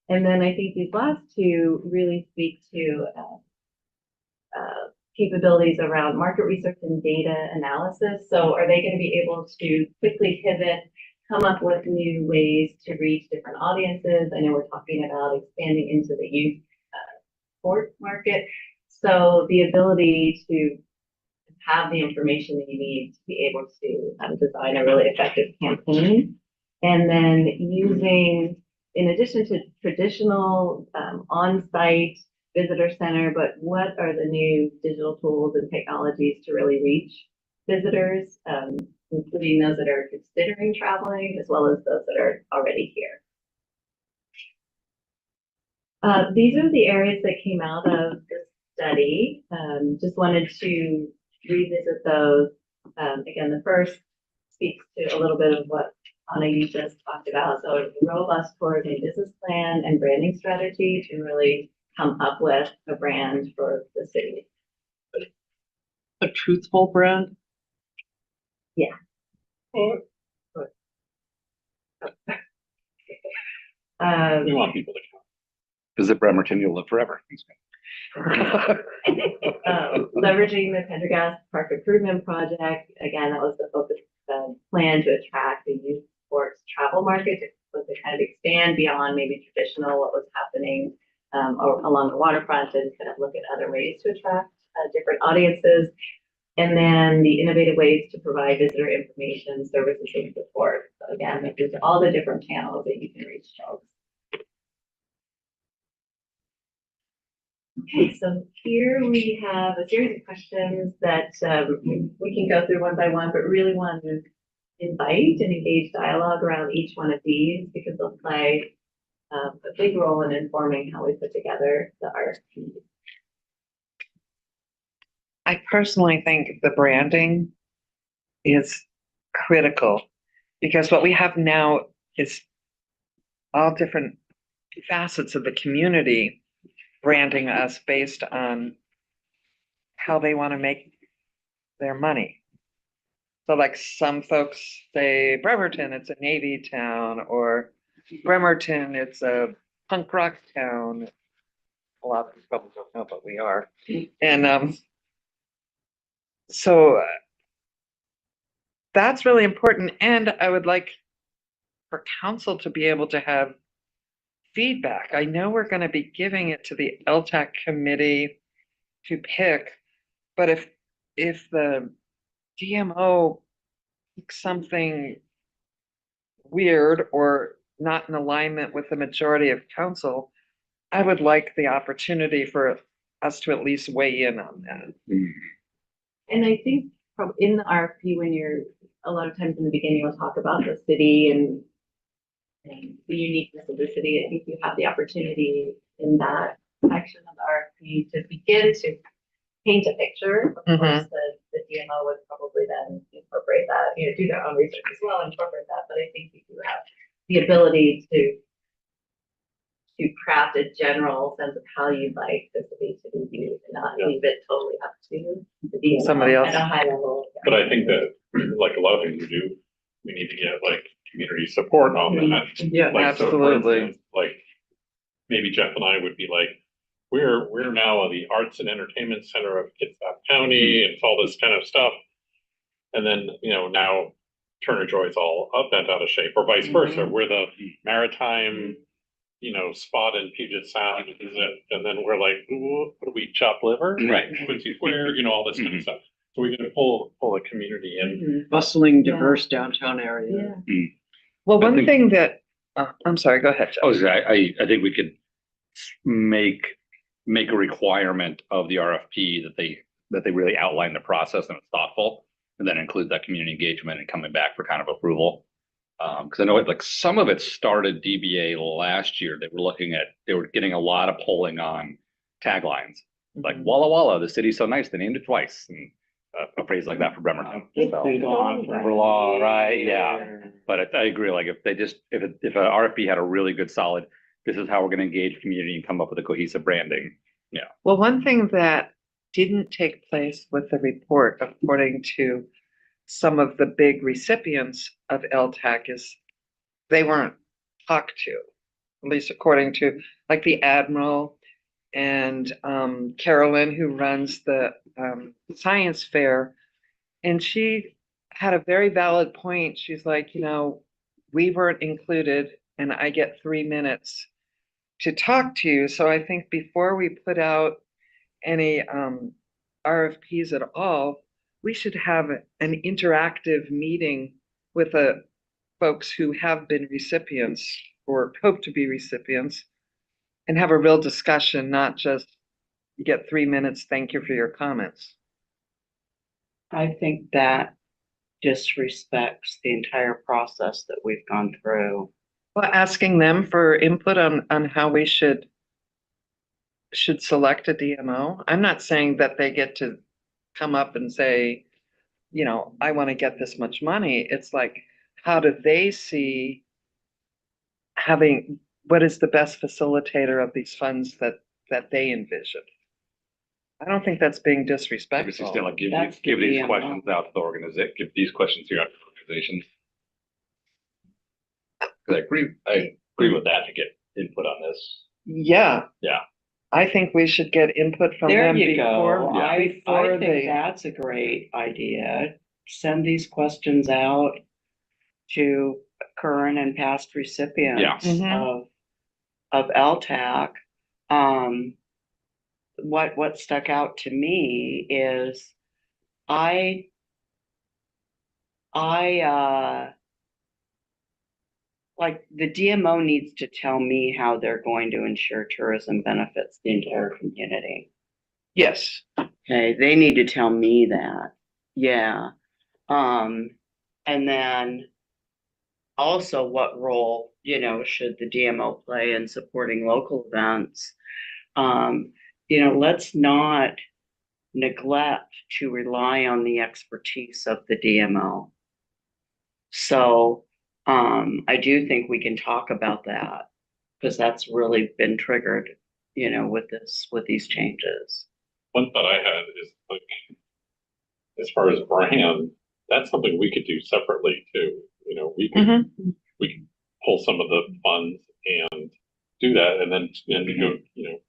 And then I think these last two really speak to capabilities around market research and data analysis. So are they going to be able to quickly pivot, come up with new ways to reach different audiences? I know we're talking about expanding into the youth sport market. So the ability to have the information that you need to be able to design a really effective campaign. And then using, in addition to traditional on-site visitor center, but what are the new digital tools and technologies to really reach visitors, including those that are considering traveling, as well as those that are already here. These are the areas that came out of the study. Just wanted to revisit those. Again, the first speaks to a little bit of what Anna, you just talked about. So a robust tourism business plan and branding strategy to really come up with a brand for the city. A truthful brand? Yeah. We want people to come. Visit Bremerton, you'll live forever. Leveraging the Pendergast Park Improvement Project. Again, that was the focus plan to attract the youth sports travel market to kind of expand beyond maybe traditional what was happening along the waterfront and kind of look at other ways to attract different audiences. And then the innovative ways to provide visitor information, services, and support. So again, like there's all the different channels that you can reach folks. Okay, so here we have a series of questions that we can go through one by one, but really want to invite and engage dialogue around each one of these because they'll play a big role in informing how we put together the RFP. I personally think the branding is critical because what we have now is all different facets of the community branding us based on how they want to make their money. So like some folks say Bremerton, it's a Navy town, or Bremerton, it's a punk rock town. A lot of people don't know, but we are. And so that's really important. And I would like for council to be able to have feedback. I know we're going to be giving it to the LTAC committee to pick, but if the DMO picks something weird or not in alignment with the majority of council, I would like the opportunity for us to at least weigh in on that. And I think from in the RFP, when you're a lot of times in the beginning, we'll talk about the city and the uniqueness of the city. I think you have the opportunity in that section of the RFP to begin to paint a picture. Of course, the DMO would probably then incorporate incorporate that, do their own research as well, incorporate that, but I think you do have the ability to craft a general sense of how you'd like the city to be viewed and not leave it totally up to the DMO Somebody else. at a high level. But I think that, like a lot of things we do, we need to get like community support on that. Yeah, Like, so for absolutely. instance, like, maybe Jeff and I would be like, we're now the Arts and Entertainment Center of Kitsap County and all this kind of stuff. And then, now Turner Joy's all bent out of shape, or vice versa. We're the maritime, spot in Puget Sound, and then we're like, ooh, what do we, chop liver? Right. Quincy Square, all this kind of stuff. So we're gonna pull a community in. Bustling, diverse downtown area. Yeah. Well, I one think- thing that, I'm sorry, go ahead, Jeff. I think we could make a requirement of the RFP that they really outline the process and it's thoughtful, and then include that community engagement and coming back for kind of approval. Because I know like some of it started DBA last year. They were getting a lot of polling on taglines, like Walla Walla, the city's so nice, they named it twice, and a phrase like that for Bremerton. It's So, been gone for long, right? Yeah. But I agree, like if an RFP had a really good solid, this is how we're gonna engage community and come up with a cohesive branding. Well, one thing that didn't take place with the report, according to some of the big recipients of LTAC, is they weren't talked to, at least according to like the Admiral and Carolyn, who runs the science fair. And she had a very valid point. She's like, we weren't included and I get 3 minutes to talk to you. So I think before we put out any RFPs at all, we should have an interactive meeting with the folks who have been recipients or hope to be recipients and have a real discussion, not just you get 3 minutes, thank you for your comments. I think that disrespects the entire process that we've gone through. Well, asking them for input on how we should select a DMO. I'm not saying that they get to come up and say, I want to get this much money. It's like, how do they see what is the best facilitator of these funds that they envision? I don't think that's being Maybe it's disrespectful. just like give That's these the DMO. questions out to the organization, give these questions to your organizations. Cause I agree with that, to get input on this. Yeah. Yeah. I think we should get input from There them you before. go. I before think they- that's a great idea. Send these questions out to current and past recipients Mhm. of LTAC. What stuck out to me is like the DMO needs to tell me how they're going to ensure tourism benefits the entire community. Yes. Okay, they need to tell me that. Yeah. And then also what role, should the DMO play in supporting local events? Let's not neglect to rely on the expertise of the DMO. So I do think we can talk about that because that's really been triggered, with these changes. One thought I had is like, as far as brand, that's something we could do separately too. We could pull some of the funds and do that, and then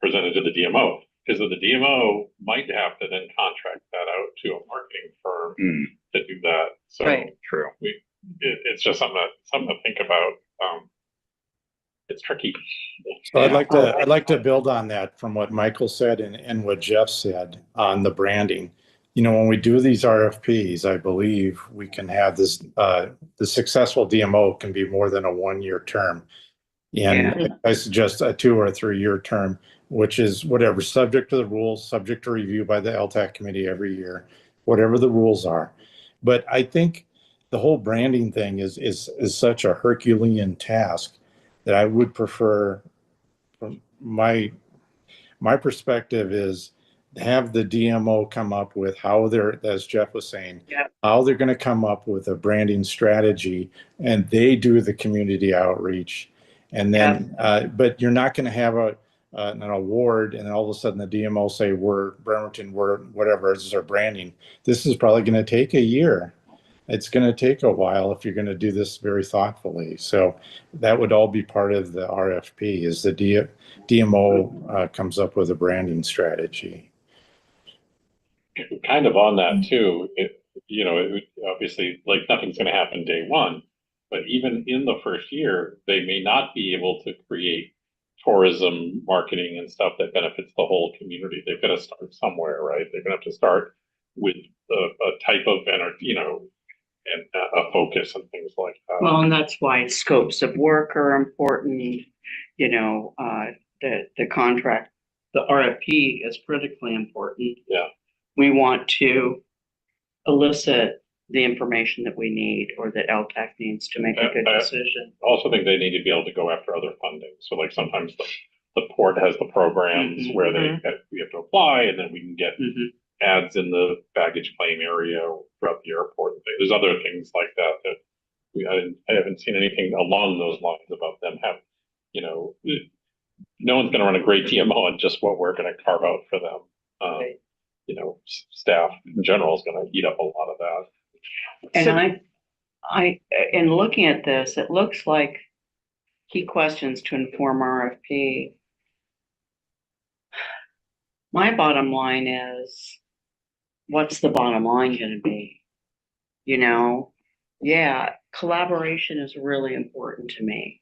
present it to the DMO, because the DMO might have to then contract that out to a marketing firm to do that. So Right. True. it's just something to think about. It's tricky. So I'd like to build on that from what Michael said and what Jeff said on the branding. When we do these RFPs, I believe we can have this, the successful DMO can be more than a 1-year term. And I suggest a 2 or 3 year term, which is whatever, subject to the rules, subject to review by the LTAC committee every year, whatever the rules are. But I think the whole branding thing is such a Herculean task that I would prefer, from my perspective is have the DMO come up with how they're, as Jeff was saying, Yeah. how they're going to come up with a branding strategy, and they do the community outreach. And then, but you're not going to have an award, and then all of a sudden the DMO say, we're Bremerton, we're whatever, this is our branding. This is probably going to take a year. It's going to take a while if you're going to do this very thoughtfully. So that would all be part of the RFP, is the DMO comes up with a branding strategy. Kind of on that too, obviously, like, nothing's gonna happen day one, but even in the first year, they may not be able to create tourism marketing and stuff that benefits the whole community. They've got to start somewhere, right? They're gonna have to start with a type of energy, and a focus and things like that. Well, and that's why scopes of work are important, the contract, the RFP is critically important. Yeah. We want to elicit the information that we need, or that LTAC needs to make a good decision. I also think they need to be able to go after other funding. So like sometimes the port has the programs where we have to apply, and then we can get ads in the baggage claim area throughout the airport. There's other things like that I haven't seen anything along those lines about them having, no one's going to run a great DMO on just what we're going to carve out for them. Right. Staff in general is going to eat up a lot of that. And I, in looking at this, it looks like key questions to inform RFP. My bottom line is, what's the bottom line going to be? Collaboration is really important to me.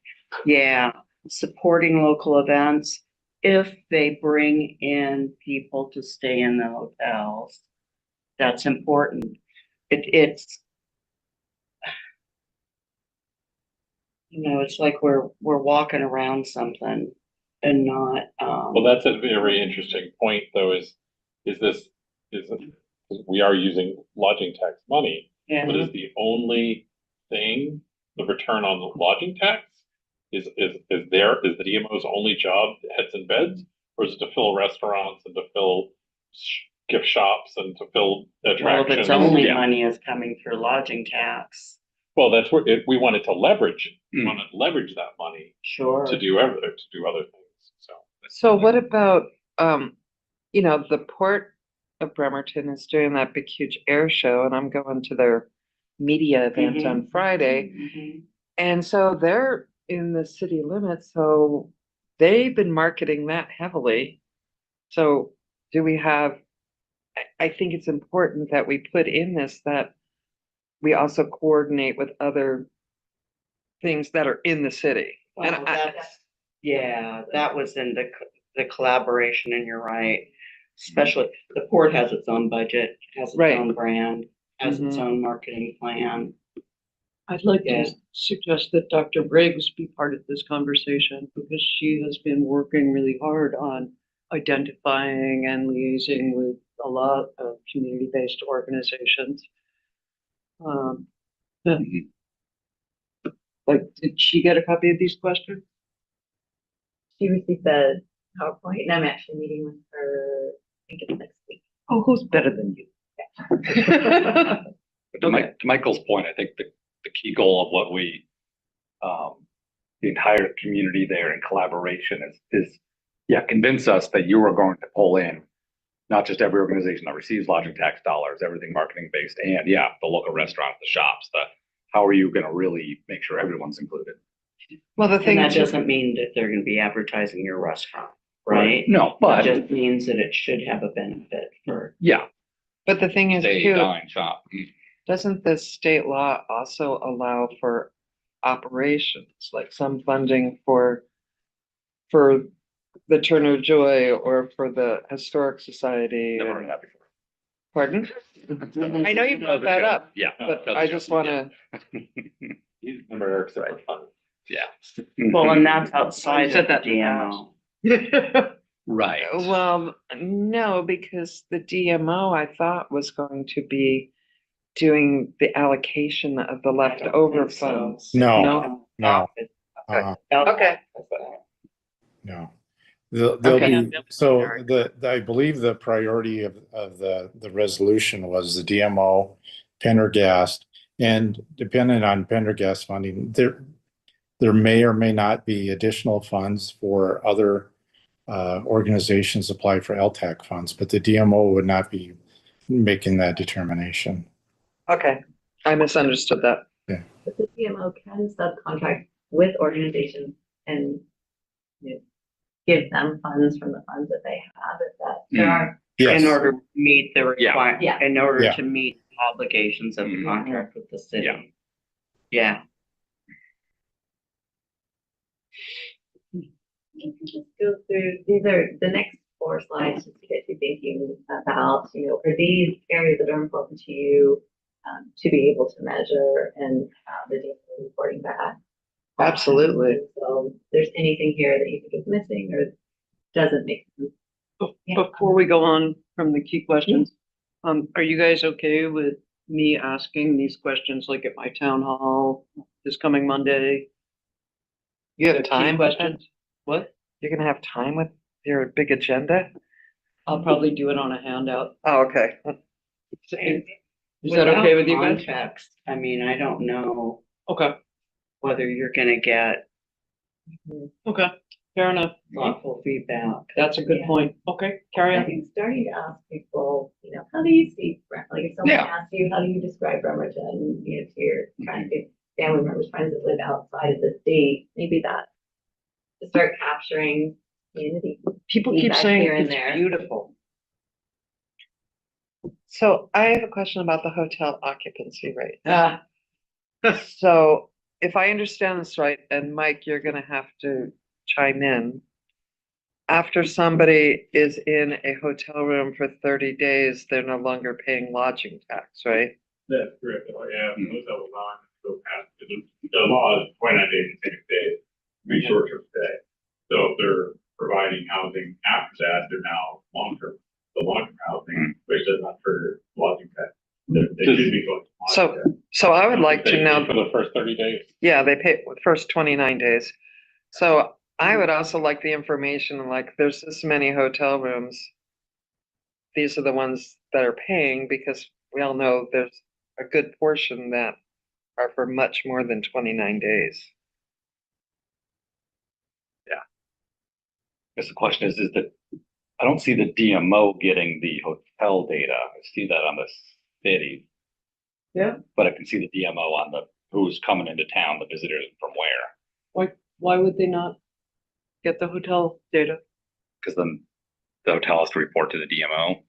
Supporting local events, if they bring in people to stay in the hotels, that's important. It's like we're walking around something and not. Well, that's a very interesting point, though. Is we are using lodging tax money, but is the only thing the return on the lodging tax? Is the DMO's only job heads and beds, or is it to fill restaurants and to fill gift shops and to fill attractions? Well, if its only money is coming through lodging tax. Well, that's where we wanted to leverage. We want to leverage that money to do other things. So what about, the Port of Bremerton is doing that big, huge air show, and I'm going to their media event on Friday. And so they're in the city limits, so they've been marketing that heavily. So do we have, I think it's important that we put in this, that we also coordinate with other things that are in the city. Well, And that was in the collaboration, and you're right. Especially the port has its own budget, has its own brand, has its own marketing plan. I'd like to suggest that Dr. Briggs be part of this conversation, because she has been working really hard on identifying and liaising with a lot of community-based organizations. Did she get a copy of these questions? She received the PowerPoint, and I'm actually meeting with her, I think it's next week. Oh, who's better than you? But to Michael's point, I think the key goal of what we, the entire community there in collaboration is convince us that you are going to pull in not just every organization that receives lodging tax dollars, everything marketing based, and the local restaurants, the shops, how are you going to really make sure everyone's included? Well, the thing that doesn't mean that they're going to be advertising your restaurant, right? No, but it just means that it should have a benefit for. But the thing is, stay, dine, shop. Doesn't the state law also allow for operations, like some funding for the Turner Joy or for the Historic Society? Never heard that before. Pardon? I know you brought that up. Yeah. But I just want to. Remember, fun. Well, and that's outside of the DMO. Right. Well, no, because the DMO I thought was going to be doing the allocation of the leftover funds. No. Okay. No. There'll Okay. be, so I believe the priority of the resolution was the DMO, Pendergast, and depending on Pendergast funding, there may or may not be additional funds for other organizations apply for LTAC funds, but the DMO would not be making that determination. Okay, I misunderstood that. But the CMO can subcontract with organizations and, you know, give them funds from the funds that they have, if that, there are. Yes. In order to meet the requirement, Yeah. in order Yeah. to meet obligations of the contract with the city. Yeah. Yeah. You can just go through, these are the next 4 slides, just to get you thinking about, you know, are these areas that are important to you, to be able to measure and, the data reporting back? Absolutely. So if there's anything here that you think is missing or doesn't make sense. Yeah. Before we go on from the key questions, are you guys okay with me asking these questions like at my town hall this coming Monday? You The have key time with it? questions? What? You're gonna have time with your big agenda? I'll probably do it on a handout. Oh, okay. Is that okay with you guys? Context, I mean, I don't know Okay, whether you're gonna get okay, fair enough. thoughtful feedback. That's a good Yeah. point. Okay, carry I on. think starting to ask people, you know, how do you see, like if someone Yeah. asks you, how do you describe Bremerton, you know, to your trying to family members, friends that live outside of the state, maybe that to start capturing community. People keep feedback saying here and it's there. beautiful. So I have a question about the hotel occupancy rate. Ah, So if I understand this right, and Mike, you're gonna have to chime in. After somebody is in a hotel room for 30 days, they're no longer paying lodging tax, right? That's correct. Oh, yeah, those are long, go past, the law is 29 days to take a day, be short-term stay. So if they're providing housing after that, they're now the long-term housing, which does not trigger lodging tax. They should be going. to So, lodging tax. so I would like They to pay know, For the first 30 days. yeah, they pay the first 29 days. So I would also like the information, like, there's this many hotel rooms. These are the ones that are paying, because we all know there's a good portion that are for much more than 29 days. I guess the question is that I don't see the DMO getting the hotel data. I see that on the city. Yeah. But I can see the DMO on the who's coming into town, the visitors and from where. why would they not get the hotel data? Because then the hotel has to report to the DMO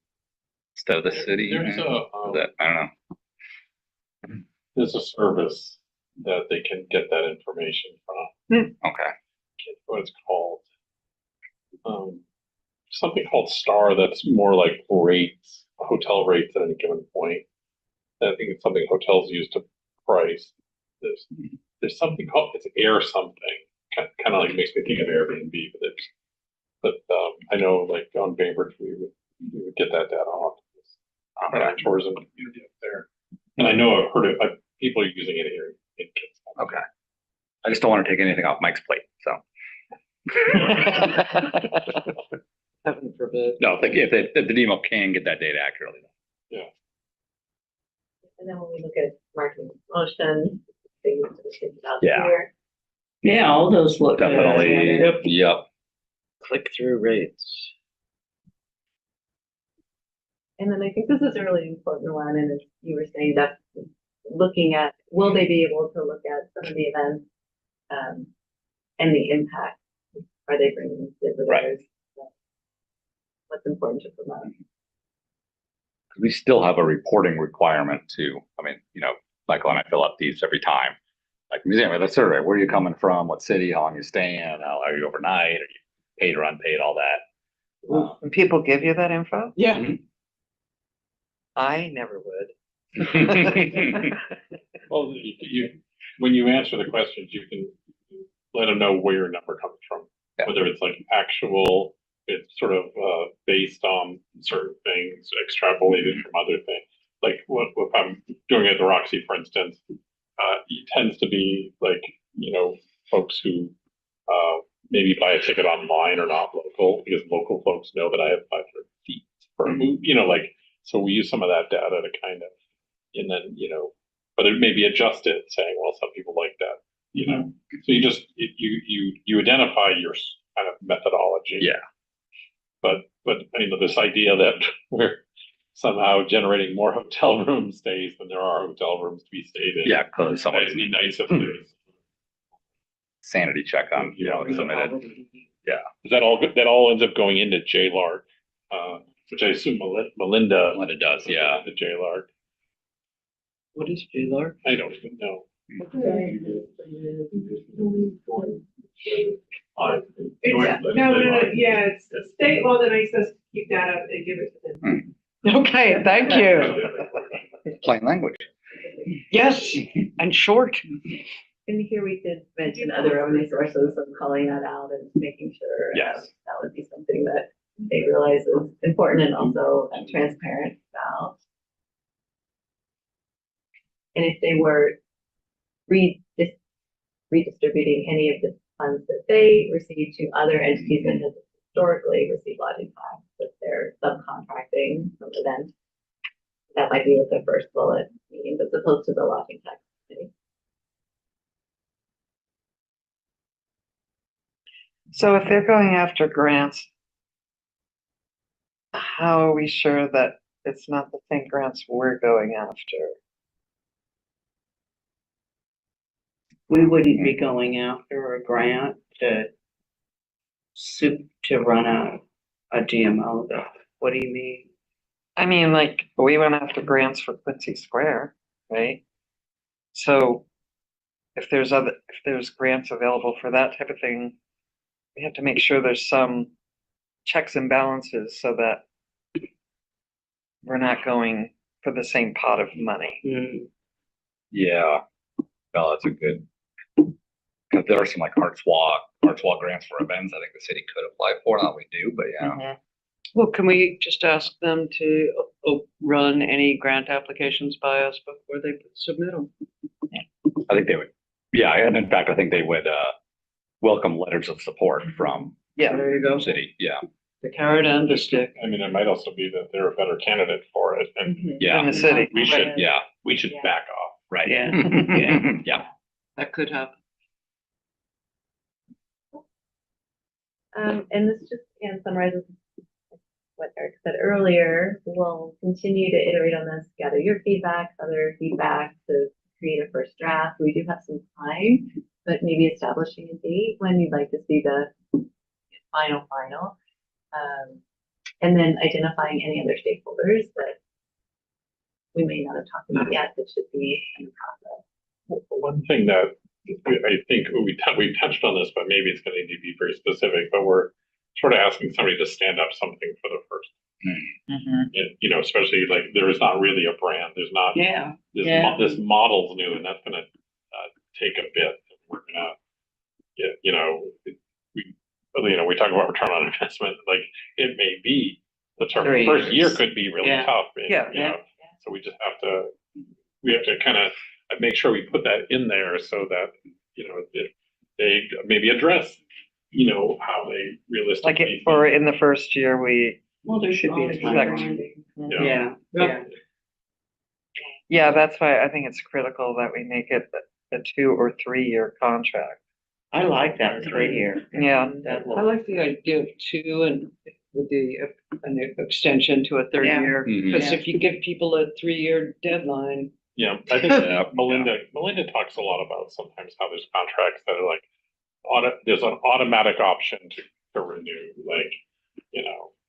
instead of the city. There's That, I don't know. there's a service that they can get that information from. Okay. What it's called. Something called Star that's more like rates, hotel rates at any given point. I think it's something hotels use to price. There's something called, it's Air something, kind of like makes me think of Airbnb, but I know like on Bainbridge, we would get that data off. Our tourism community up there. And I know I've heard of people using it here in Kingston. Okay. I just don't want to take anything off Mike's plate, so. Heaven forbid. No, if the DMO can get that data accurately. And then when we look at marketing promotion, things to think about Yeah. here. Yeah, all those look good. Definitely, yep. Click-through rates. And then I think this is a really important one, and as you were saying, that looking at, will they be able to look at some of the events, and the impact? Are they bringing visitors? Right. What's important to promote? We still have a reporting requirement too. I mean, Michael and I fill out these every time. Like museum, the survey, where are you coming from? What city? How long you staying? Are you overnight? Are you paid or unpaid? All that. And people give you that info? Yeah. I never would. Well, when you answer the questions, you can let them know where your number comes from. Yeah. Whether it's like actual, it's sort of based on certain things, extrapolated from other things. Like what I'm doing at the Roxy, for instance, it tends to be like, folks who maybe buy a ticket online or not local, because local folks know that I have 500 feet for a move, like, so we use some of that data to kind of, and then, but it maybe adjust it saying, well, some people like that, so you just, you identify your kind of methodology. Yeah. But this idea that we're somehow generating more hotel room stays than there are hotel rooms to be stayed in. Yeah, cause someone's It'd be nice if there's, sanity check on, submitted. is that all good? That all ends up going into JLARC, which I assume Melinda. Melinda does, yeah. The JLARC. What is JLAR? I don't even know. Yeah, it's the state law that makes us keep data and give it to them. Okay, thank you. Plain language. Yes, and short. And here we did mention other revenue sources, so calling that out and making sure. Yes. That would be something that they realize is important and also transparent about. And if they were redistributing any of the funds that they receive to other entities that have historically received lodging tax, if they're subcontracting from the event, that might be what the first bullet means, as opposed to the lodging tax committee. So if they're going after grants, how are we sure that it's not the same grants we're going after? We wouldn't be going after a grant to run a DMO though. What do you mean? I mean, like, we went after grants for Quincy Square, right? So if there's grants available for that type of thing, we have to make sure there's some checks and balances so that we're not going for the same pot of money. Yeah. No, that's a good. Cause there are some like Arts Walk grants for events. I think the city could apply for, not we do, but yeah. Well, can we just ask them to run any grant applications by us before they submit them? I think they would. Yeah, and in fact, I think they would, welcome letters of support from Yeah, There you go. the city. Yeah. The carrot and the stick. It might also be that they're a better candidate for it, and Yeah. in the city. we should, Yeah. we should Yeah. back off. Right. Yeah. Yeah. Yeah. That could happen. And this just, again, summarizes what Eric said earlier. We'll continue to iterate on this, gather your feedback, other feedback to create a first draft. We do have some time, but maybe establishing a date when you'd like to see the final. And then identifying any other stakeholders that we may not have talked about yet that should be in the process. One thing that I think we touched on this, but maybe it's going to need to be very specific, but we're sort of asking somebody to stand up something for the first, especially like there is not really a brand. There's not, Yeah. this model's new, and that's going to take a bit. We're going to, we talk about return on investment, like it may be the 3 first year years. could be really Yeah. tough. Yeah. So we just have to kind of make sure we put that in there so that, they maybe address, how they realistically. Or in the first year, Well, there should be a Exactly. timeline. Yeah. yeah, that's why I think it's critical that we make it a 2 or 3 year contract. I like that 3 year. Yeah. That I like the idea of 2 and with an extension to a third Yeah. year. Mhm. Because if you give people a 3-year deadline, Yeah, I think Yeah. Melinda talks a lot about sometimes how there's contracts that are like, there's an automatic option to renew, like,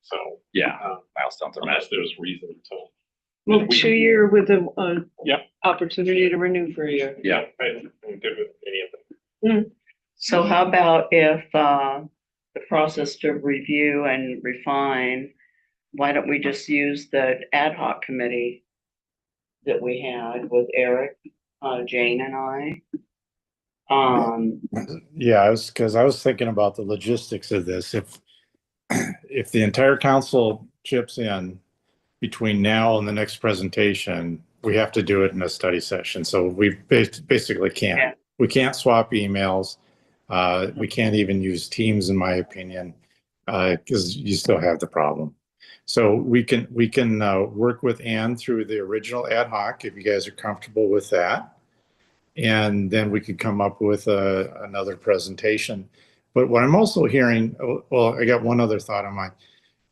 so. Yeah. Milestones are met. Unless there's reason to. well, we- 2-year with a Yep. opportunity to renew for a year. Yeah. I'm good with any of them. So how about if the process to review and refine, why don't we just use the ad hoc committee that we had with Eric, Jane and I? Yeah, I was thinking about the logistics of this. If the entire council chips in between now and the next presentation, we have to do it in a study session. So we basically Yeah. can't. We can't swap emails. We can't even use Teams, in my opinion, because you still have the problem. So we can work with Ann through the original ad hoc if you guys are comfortable with that. And then we could come up with another presentation. But what I'm also hearing, well, I got one other thought on mine.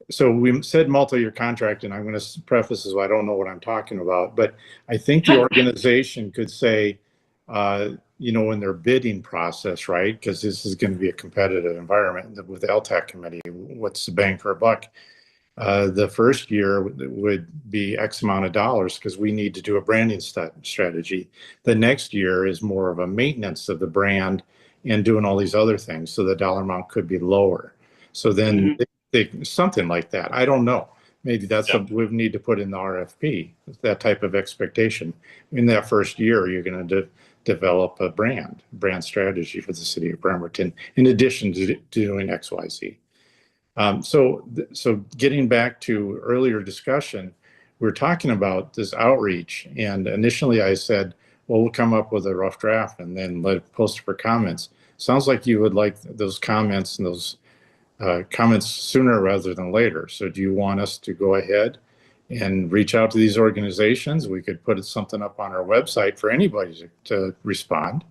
So we said multi-year contract, and I'm going to preface this, I don't know what I'm talking about, but I think the organization could say, in their bidding process, right? Because this is going to be a competitive environment with the LTAC committee. What's the bang for a buck? The first year would be X amount of dollars because we need to do a branding strategy. The next year is more of a maintenance of the brand and doing all these other things. So the dollar amount could be lower. So then something like that. I don't know. Maybe that's something we need to put in the RFP, that type of expectation. In that first year, you're going to develop a brand strategy for the city of Bremerton, in addition to doing X, Y, Z. So getting back to earlier discussion, we're talking about this outreach. And initially I said, well, we'll come up with a rough draft and then let it post for comments. Sounds like you would like those comments and those comments sooner rather than later. So do you want us to go ahead and reach out to these organizations? We could put something up on our website for anybody to respond.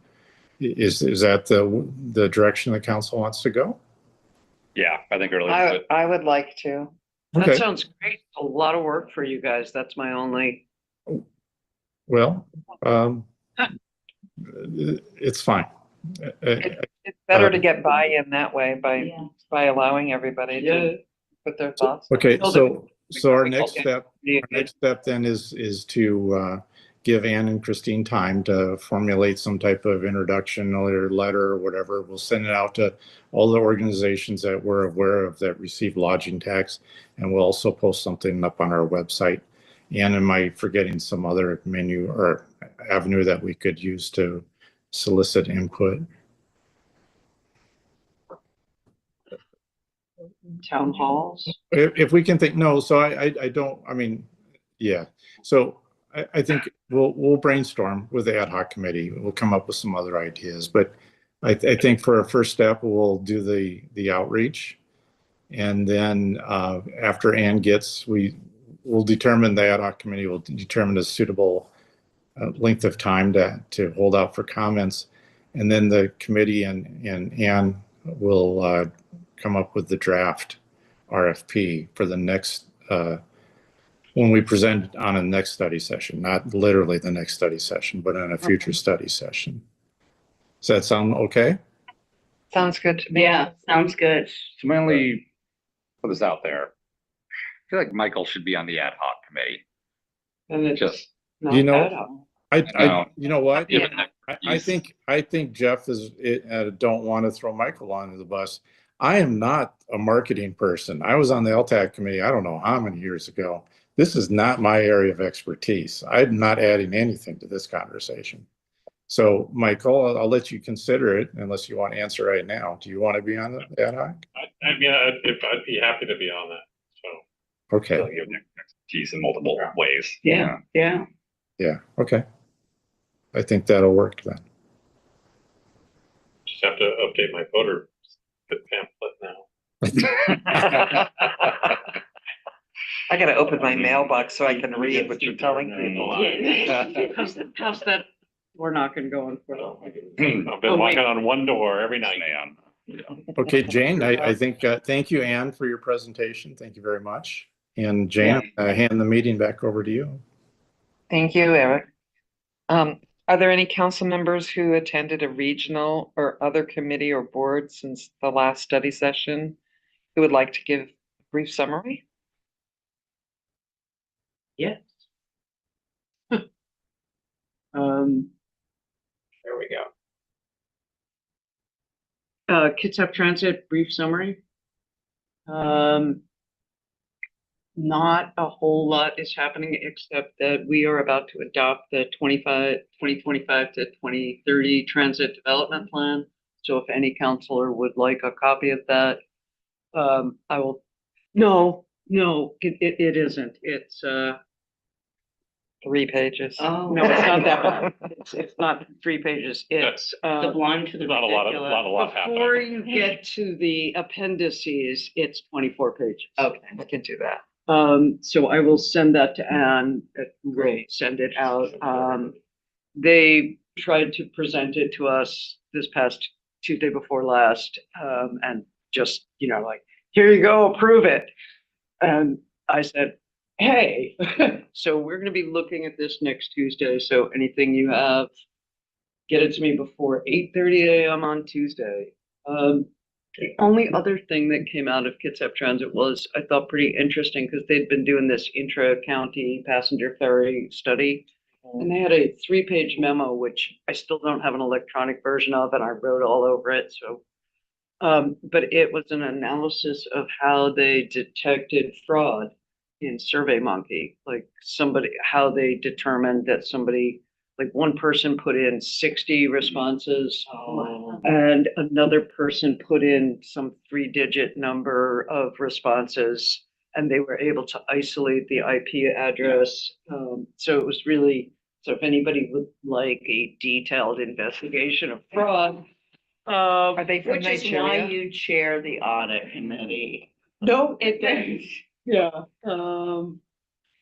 Is that the direction the council wants to go? Yeah, I think earlier. I would like to. That Okay. sounds great. A lot of work for you guys. That's my only. Well, it's fine. It's better to get buy-in that way Yeah. by allowing everybody to put their thoughts. Okay, So so our next Okay. step then is to give Ann and Christine time to formulate some type of introduction or letter or whatever. We'll send it out to all the organizations that we're aware of that receive lodging tax, and we'll also post something up on our website. Ann, am I forgetting some other menu or avenue that we could use to solicit input? Town halls. If we can think, no, so I don't, yeah. So I think we'll brainstorm with the ad hoc committee. We'll come up with some other ideas, but I think for a first step, we'll do the outreach. And then after Ann we'll determine, the ad hoc committee will determine a suitable length of time to hold out for comments. And then the committee and Ann will come up with the draft RFP for the next, when we present on a next study session, not literally the next study session, but on a future study session. Does that sound okay? Sounds good to me. Yeah, sounds good. So my only, put this out there. I feel like Michael should be on the ad hoc committee. And it's Just, not You know, bad. I you know what? given I think Jeff don't want to throw Michael onto the bus. I am not a marketing person. I was on the LTAC committee, I don't know how many years ago. This is not my area of expertise. I'm not adding anything to this conversation. So Michael, I'll let you consider it unless you want to answer right now. Do you want to be on the ad hoc? I'd be happy to be on that, so. Okay, you have expertise in multiple ways. Yeah. yeah, okay. I think that'll work then. Just have to update my voter pamphlet now. I gotta open my mailbox so I can read what you're telling people. How's that? We're not gonna go on for I've been walking on one door every night. Man. Okay, Jane, I think, thank you, Ann, for your presentation. Thank you very much. And Jane, I hand the meeting back over to you. Thank you, Eric. Are there any council members who attended a regional or other committee or board since the last study session who would like to give a brief summary? Yes. There we go. Kitsap Transit, brief summary. Not a whole lot is happening except that we are about to adopt the 2025 to 2030 transit development plan. So if any counselor would like a copy of that, I will. No, it isn't. It's 3 pages. Oh. No, it's not that bad. It's not 3 pages. It's, Sublime to the Not a lot of, ridiculous. not a lot happening. before you get to the appendices, it's 24 pages. Okay, I can do that. So I will send that to Anne, we'll send it out. They tried to present it to us this past Tuesday before last, and just, like, here you go, approve it. And I said, hey, so we're gonna be looking at this next Tuesday, so anything you have, get it to me before 8:30 AM on Tuesday. The only other thing that came out of Kitsap Transit was, I thought, pretty interesting, because they'd been doing this intra-county passenger ferry study. And they had a 3-page memo, which I still don't have an electronic version of, and I wrote all over it, so. But it was an analysis of how they detected fraud in SurveyMonkey, like how they determined that somebody, like one person put in 60 responses. Oh. And another person put in some 3-digit number of responses, and they were able to isolate the IP address. So it was really, so if anybody would like a detailed investigation of fraud, Are they from Which is why Nigeria? you chair the audit committee. no, it does. Yeah, I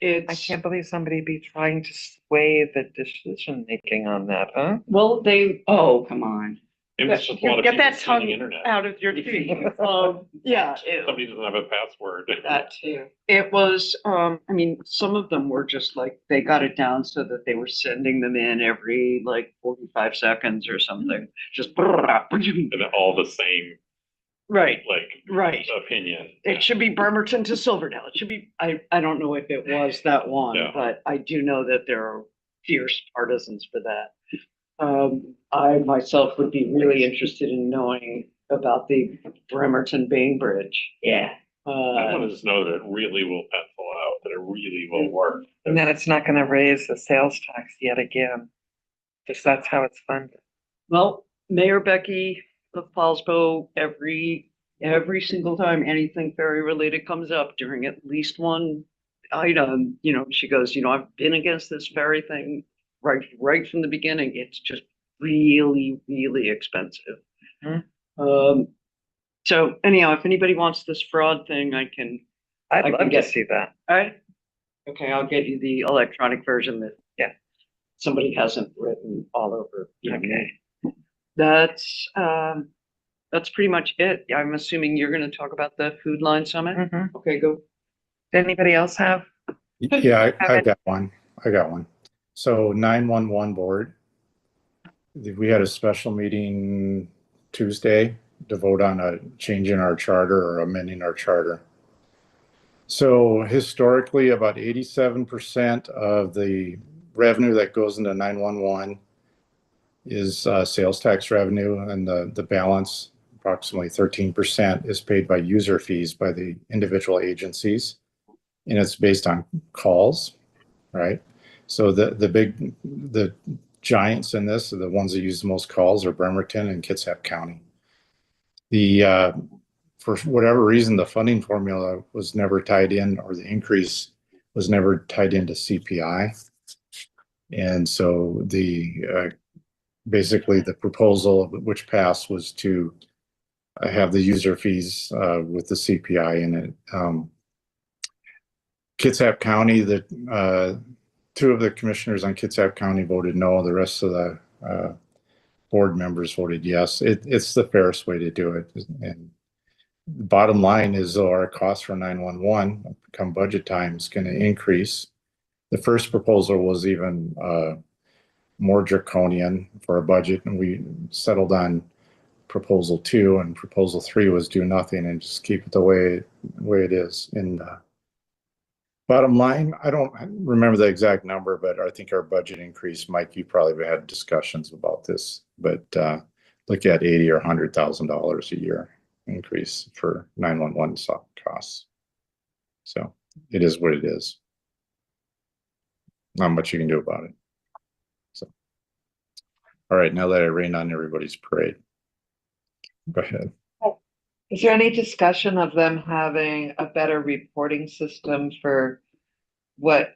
it's, can't believe somebody be trying to sway the decision making on that, huh? well, they, Oh, come on. Maybe it's just a lot of get people that seeing the tongue internet. out of your teeth. Yeah, Somebody doesn't have a password. That too. it was, I mean, some of them were just like, they got it down so that they were sending them in every like 45 seconds or something, just. And all the same, Right, like, right. opinion. It should be Bremerton to Silverdale. It should be, I don't know if it was that one, Yeah. but I do know that there are fierce partisans for that. I myself would be really interested in knowing about the Bremerton Bain Bridge. Yeah. I want to just know that it really will pencil out, that it really will work. And that it's not gonna raise the sales tax yet again. Because that's how it's funded. Well, Mayor Becky of Fallsbow, every single time anything ferry related comes up during at least one item, she goes, I've been against this ferry thing right from the beginning. It's just really, really expensive. So anyhow, if anybody wants this fraud thing, I can I'd I love can to get- see that. all right. Okay, I'll get you the electronic version that, somebody hasn't written all over. Okay. That's pretty much it. I'm assuming you're gonna talk about the Food Line Summit? Mhm. Okay, go. Does anybody else have? Yeah, I got one. So 911 board. We had a special meeting Tuesday to vote on a change in our charter or amending our charter. So historically, about 87% of the revenue that goes into 911 is sales tax revenue, and the balance, approximately 13%, is paid by user fees by the individual agencies, and it's based on calls, right? So the giants in this are the ones that use the most calls are Bremerton and Kitsap County. For whatever reason, the funding formula was never tied in, or the increase was never tied into CPI. And so basically the proposal which passed was to have the user fees with the CPI in it. Kitsap County, two of the commissioners on Kitsap County voted no. The rest of the board members voted yes. It's the fairest way to do it. And the bottom line is, our cost for 911 come budget time is going to increase. The first proposal was even more draconian for a budget, and we settled on proposal 2, and proposal 3 was do nothing and just keep it the way it is. And bottom line, I don't remember the exact number, but I think our budget increase, Mike, you probably had discussions about this, but look at $80,000 or $100,000 a year increase for 911 soft costs. So it is what it is. Not much you can do about it. So, all right, now that I rained on everybody's parade, go ahead. Is there any discussion of them having a better reporting system for what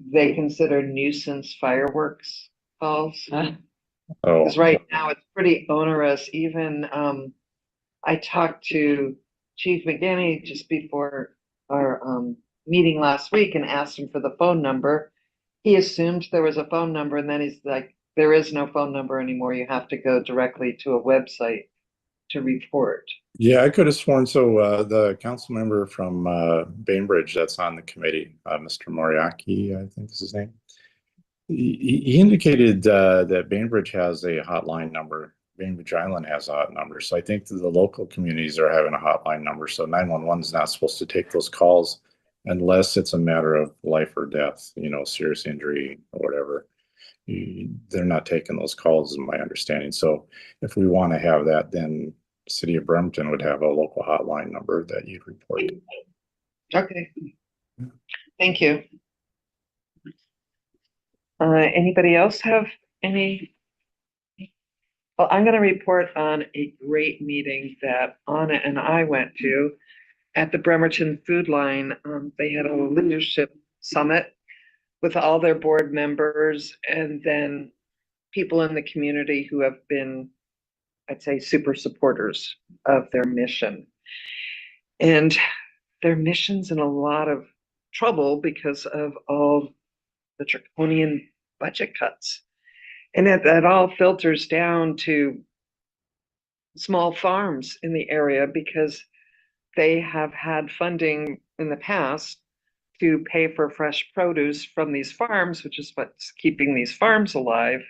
they consider nuisance fireworks calls. Oh, Because right now it's pretty onerous. Even, I talked to Chief McGinney just before our, meeting last week and asked him for the phone number. He assumed there was a phone number and then he's like, there is no phone number anymore. You have to go directly to a website to report. yeah, I could have sworn so. The council member from Bainbridge that's on the committee, Mr. Moriaki, I think is his name. He indicated that Bainbridge has a hotline number. Bainbridge Island has a hot number. So I think that the local communities are having a hotline number. So 911 is not supposed to take those calls unless it's a matter of life or death, you know, serious injury or whatever. They're not taking those calls, is my understanding. So if we want to have that, then City of Bremerton would have a local hotline number that you'd report to. Okay. Thank you. Anybody else have any? Well, I'm gonna report on a great meeting that Anna and I went to at the Bremerton Food Line. They had a leadership summit with all their board members and then people in the community who have been, I'd say, super supporters of their mission. And their mission's in a lot of trouble because of all the draconian budget cuts. And that all filters down to small farms in the area because they have had funding in the past to pay for fresh produce from these farms, which is what's keeping these farms alive,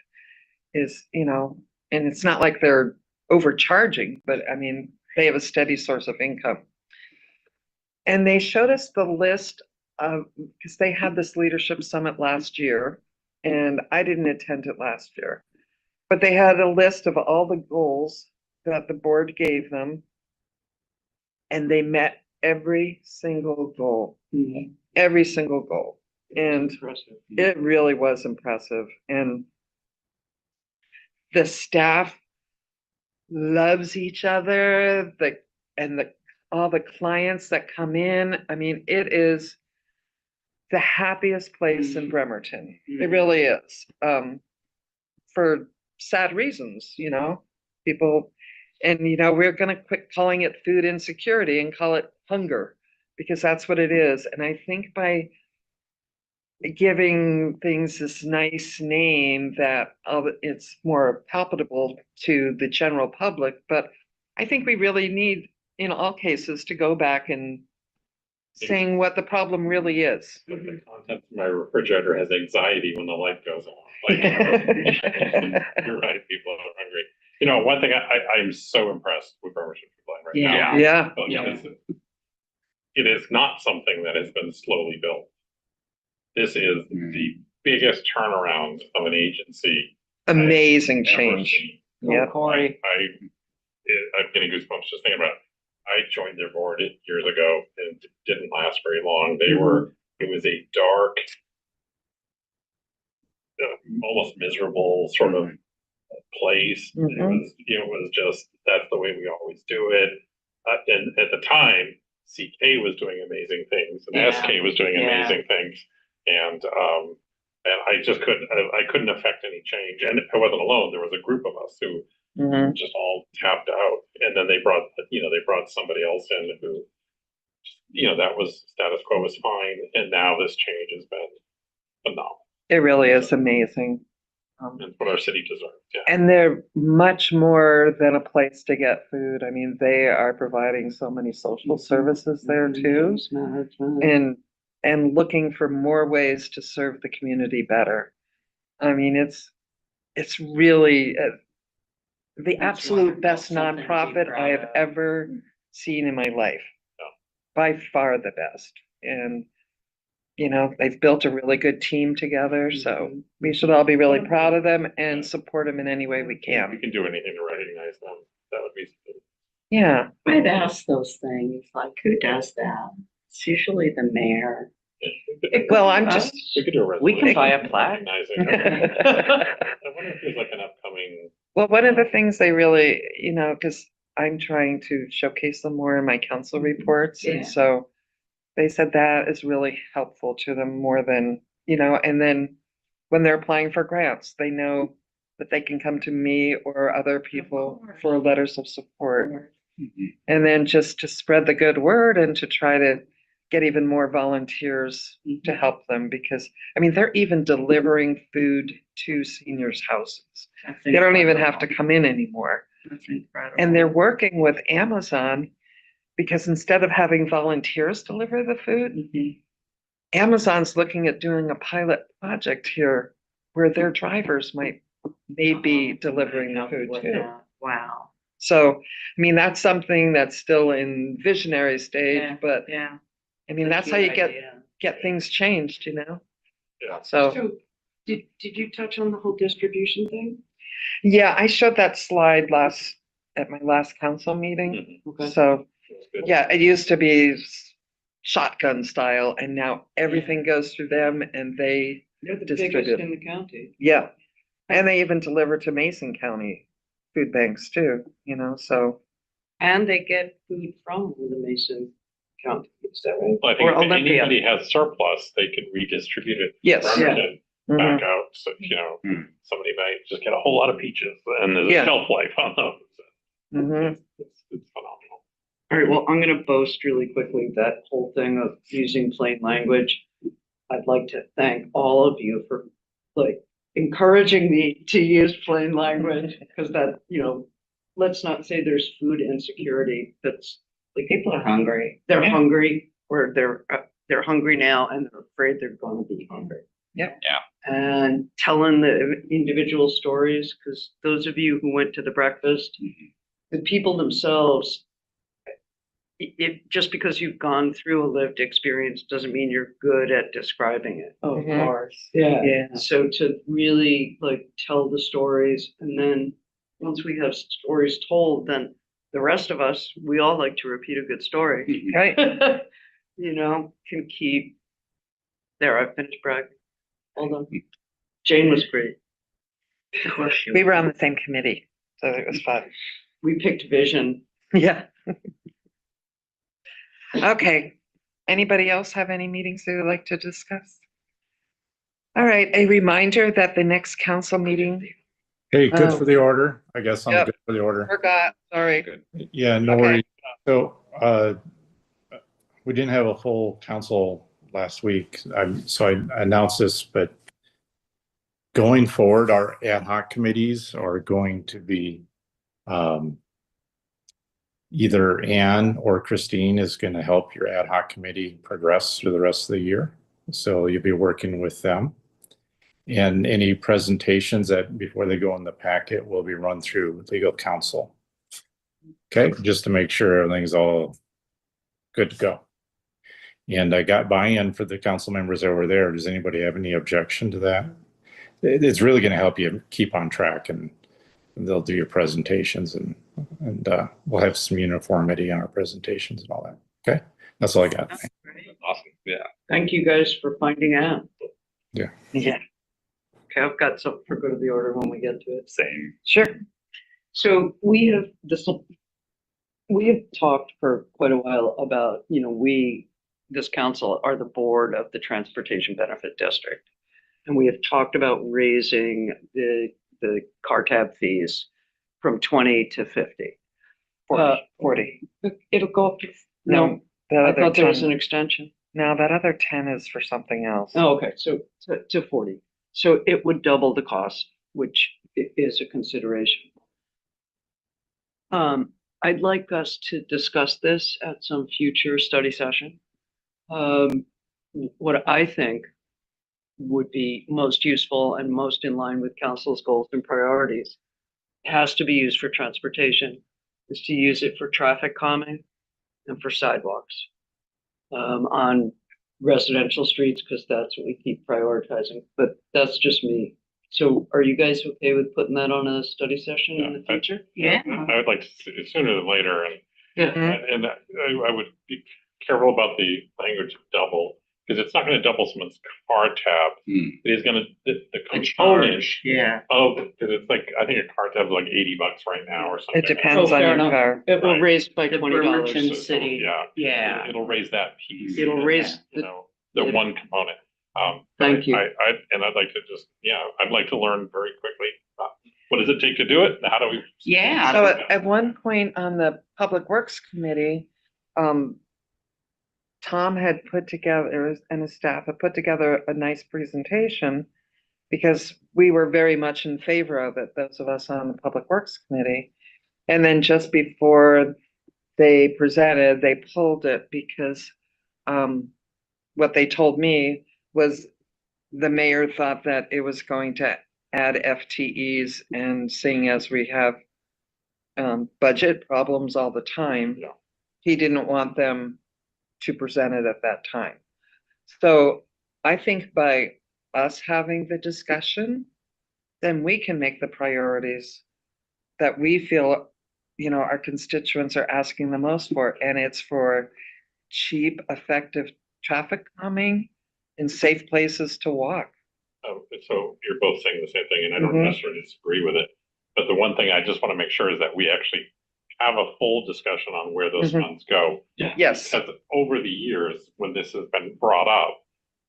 is, you know, and it's not like they're overcharging, but I mean, they have a steady source of income. And they showed us the list of, because they had this leadership summit last year, and I didn't attend it last year, but they had a list of all the goals that the board gave them, and they met every single goal, every single goal. And it really was impressive. And the staff loves each other, all the clients that come in. I mean, it is the happiest place in Bremerton. It really is. For sad reasons, you know, people, and you know, we're gonna quit calling it food insecurity and call it hunger, because that's what it is. And I think by giving things this nice name that it's more palatable to the general public, but I think we really need, in all cases, to go back and saying what the problem really is. The contents of my refrigerator has anxiety when the light goes on. Like, you're right, people are hungry. You know, one thing I'm so impressed with Bremerton Food Line right now. Yeah, Like, it is not something that has been slowly built. This is the biggest turnaround of an agency. amazing I've ever change. seen. Yeah, I'm getting goosebumps just thinking about it. I joined their board years ago and it didn't last very long. It was a dark, almost miserable sort of place. It was just, that's the way we always do it. And at the time, CK was doing amazing things and SK was doing amazing things. And I just couldn't affect any change. And I wasn't alone. There was a group of us who just all tapped out. And then they brought somebody else in who, you know, that was status quo was fine. And now this change has been phenomenal. it really is amazing. It's what our city deserves. Yeah. And they're much more than a place to get food. I mean, they are providing so many social services there too. And looking for more ways to serve the community better. I mean, it's really the absolute best nonprofit I have ever seen in my life. By far the best. And, you know, they've built a really good team together. So we should all be really proud of them and support them in any way we If can. we can do anything to recognize them, that would be. Yeah. I've asked those things, like, who does that? It's usually the mayor. Well, I'm just. We could do a We can resolution buy a plaque. recognizing them. I wonder if there's like an upcoming. Well, one of the things they really, you know, because I'm trying to showcase them more in my council reports. And so they said that is really helpful to them more than you know, and then when they're applying for grants, they know that they can come to me or other people for letters of support. And then just to spread the good word and to try to get even more volunteers to help them, because, I mean, they're even delivering food to seniors' houses. They don't even have to come in anymore. That's incredible. And they're working with Amazon because instead of having volunteers deliver the food, Mhm. Amazon's looking at doing a pilot project here where their drivers might maybe delivering the food With too. that. Wow. So, I mean, that's something that's still in visionary stage, Yeah, but yeah. I mean, that's how you Good idea. get things changed, you know? Yeah. So, So, did you touch on the whole distribution thing? yeah, I showed that slide at my last council meeting. Okay. So, That's good. yeah, it used to be shotgun style and now everything goes through them and they, They're the Distribute. biggest in the county. yeah. And they even deliver to Mason County food banks too, you know, so, And they get food from the Mason County, is that right? Well, I think Or if Olympia. anybody has surplus, they could redistribute it. yes. Bremerton Mhm. back out, so, you know, somebody might just get a whole lot of peaches and there's Yeah. a shelf life on those. Mhm. It's phenomenal. All right, well, I'm gonna boast really quickly that whole thing of using plain language. I'd like to thank all of you for like encouraging me to use plain language, because that, you know, let's not say there's food insecurity. That's like People are hungry. they're Yeah. hungry, or they're hungry now and they're afraid they're gonna be hungry. Yep. Yeah. And telling the individual stories, because those of you who went to the breakfast, the people themselves, it just because you've gone through a lived experience doesn't mean you're good at describing it. Oh, of Mhm. course. Yeah. So to really like tell the stories, and then once we have stories told, then the rest of us, we all like to repeat a good story. Right. You know, can keep. There, I finished bragging. Hold on. Jane was great. Of course she We was. were on the same committee, so it was fun. We picked vision. Yeah. Okay. Anybody else have any meetings they would like to discuss? All right, a reminder that the next council meeting, Hey, good Oh. for the order. I guess I'm Yep. good for the order. forgot, sorry. Yeah, no Okay. worries. So, we didn't have a full council last week. So I announced this, but going forward, our ad hoc committees are going to be, either Ann or Christine is going to help your ad hoc committee progress through the rest of the year. So you'll be working with them. And any presentations that before they go in the packet will be run through legal counsel. Okay, just to make sure everything's all good to go. And I got buy-in for the council members over there. Does anybody have any objection to that? It's really going to help you keep on track, and they'll do your presentations, and we'll have some uniformity on our presentations and all that. Okay, that's all I got. That's great. Awesome. Yeah. Thank you guys for finding out. Yeah. Yeah, Okay, I've got something for good of the order when we get to it. Same. sure. So we have talked for quite a while about, you know, this council are the board of the Transportation Benefit District. And we have talked about raising the car tab fees from 20 to 50. 40. It'll go up to, no, The I other thought there was 10 an extension. No, that other 10 is for something else. Oh, okay, so to 40. So it would double the cost, which is a consideration. I'd like us to discuss this at some future study session. What I think would be most useful and most in line with council's goals and priorities has to be used for transportation, is to use it for traffic calming and for sidewalks on residential streets, because that's what we keep prioritizing, but that's just me. So are you guys okay with putting that on a study session in the future? Yeah. I would like to see it sooner than later, Yeah. and I would be careful about the language of double, because it's not gonna double someone's car tab. It is gonna, the component Yeah. of, because it's like, I think a car tab is like $80 right now or something. It depends Oh, on fair your enough. car. It will Right. raise by The $20. Bremerton So, City. Yeah. Yeah. It'll raise that piece. It'll raise You know, the one component. Thank you. And I'd like to just, I'd like to learn very quickly. What does it take to do it? How do we? Yeah. So at one point on the Public Works Committee, Tom had put together, and his staff had put together a nice presentation because we were very much in favor of it, those of us on the Public Works Committee. And then just before they presented, they pulled it because what they told me was the mayor thought that it was going to add FTEs, and seeing as we have budget problems all the time, he didn't want them to present it at that time. So I think by us having the discussion, then we can make the priorities that we feel, our constituents are asking the most for, and it's for cheap, effective traffic calming and safe places to walk. So you're both saying the same thing, and I don't Mhm. necessarily disagree with it. But the one thing I just want to make sure is that we actually have a full discussion on where those Mhm. funds go. Yes, Because over the years, when this has been brought up,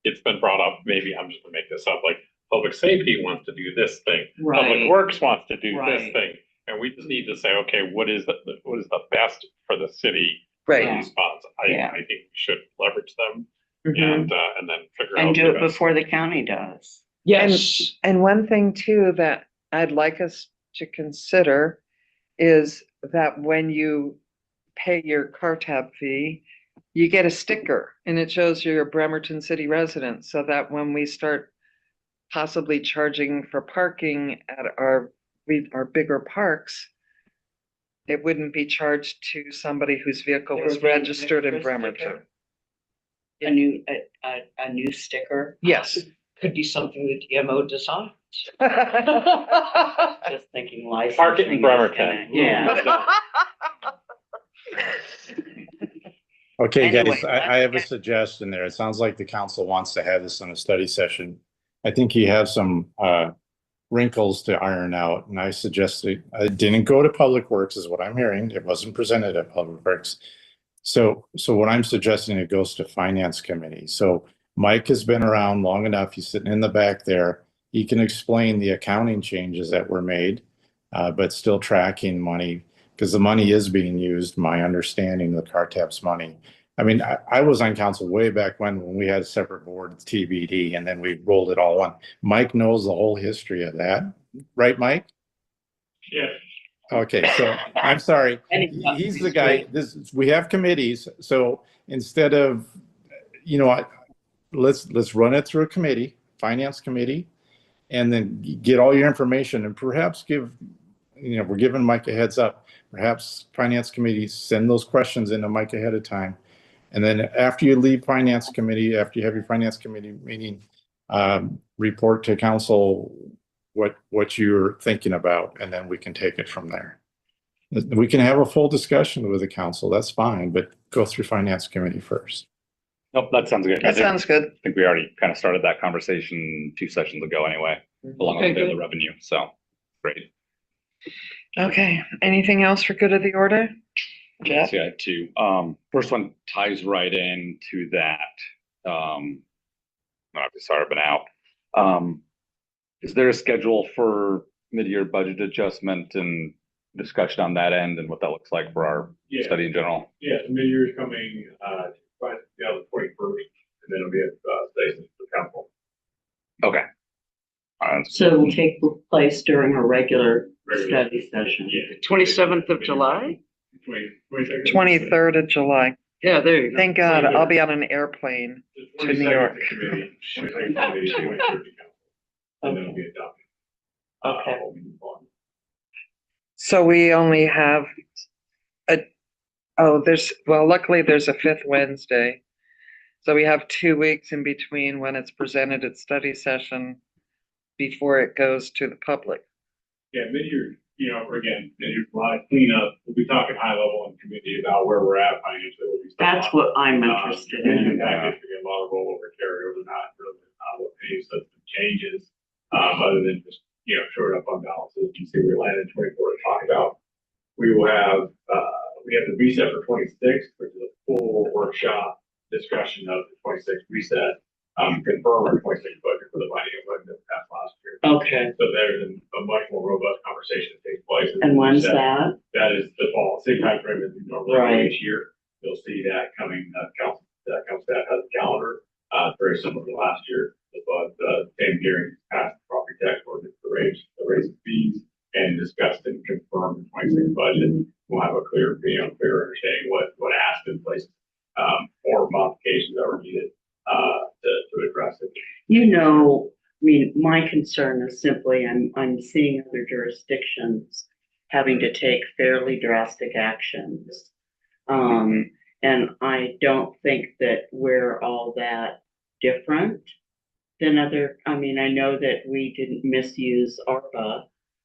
it's been brought up, maybe I'm just gonna make this up, like public safety wants to do this thing. Public Right. Works wants to do this Right. thing. And we just need to say, okay, what is the best for the city? right. Yeah. These funds. Yeah. I think we should leverage them Mhm. and then figure out. And do the it best. before the county does. Yes. And one thing too that I'd like us to consider is that when you pay your car tab fee, you get a sticker and it shows you're a Bremerton city resident, so that when we start possibly charging for parking at our bigger parks, it wouldn't be charged to somebody whose vehicle There was would be a registered in extra Bremerton. sticker? A new sticker? Yes. Could be something that DMO decides. Just thinking licensing. Park it in is Bremerton. gonna- Yeah. Okay, Anyway, guys, I have a suggestion there. It sounds like the council wants to have this in a study session. I think you have some wrinkles to iron out, and I suggested, I didn't go to Public Works is what I'm hearing. It wasn't presented at Public Works. So what I'm suggesting, it goes to Finance Committee. So Mike has been around long enough. He's sitting in the back there. He can explain the accounting changes that were made, but still tracking money, because the money is being used, my understanding, the car tabs money. I mean, I was on council way back when we had a separate board, TBD, and then we rolled it all on. Mike knows the whole history of that, right, Mike? Yeah. Okay, so I'm sorry. And He's the guy, we have committees, so instead of, let's run it through a committee, Finance Committee, and then get all your information and perhaps give, we're giving Mike a heads up. Perhaps Finance Committee, send those questions into Mike ahead of time. And then after you leave Finance Committee, after you have your Finance Committee meeting, report to council what you're thinking about, and then we can take it from there. We can have a full discussion with the council, that's fine, but go through Finance Committee first. Nope, that sounds good. That sounds good. I think we already kind of started that conversation 2 sessions ago anyway, along Okay, with the good. revenue, so, great. Okay, anything else for good of the order? Jeff? So I have 2. First one ties right into that. I'm sorry, I've been out. Is there a schedule for mid-year budget adjustment and discussion on that end and what that looks like for our study in general? Yeah, the mid-year is coming, the 21st, and then it'll be at, station for council. Okay. So it will take place during a regular study session. Yeah. 27th of July? 22nd. 23rd of July. Yeah, there you go. Thank God, I'll be on an airplane. The To New 22nd York. committee, 22nd committee, 23rd to council. And then it'll be adopted. Okay. So we only have luckily there's a 5th Wednesday. So we have 2 weeks in between when it's presented at study session before it goes to the public. Yeah, mid-year, again, mid-year, a lot of cleanup. We'll be talking high level in committee about where we're at financially. What we spent That's on. what I'm interested Mid-year in. package, we get a lot of rollover carryover, not really, what any substantive changes, other than just, short up on balances. You see, we landed 24 to talk about. We will have, we have the reset for 26, which is a full workshop discussion of the 26 reset. confirm our 26 budget for the biennial budget that passed last year. Okay, So there's a much more robust conversation that takes place. and when's that? That is the fall, same time frame as we normally do Right. each year. You'll see that coming, council staff has a calendar, very similar to last year. But, same hearing passed the property tax ordinance, the raise of fees, and discussed and confirmed the 26 budget. We'll have a clear understanding what asked in place, or modifications that were needed, to address it. You know, I mean, my concern is simply I'm seeing other jurisdictions having to take fairly drastic actions. And I don't think that we're all that different than I mean, I know that we didn't misuse ARPA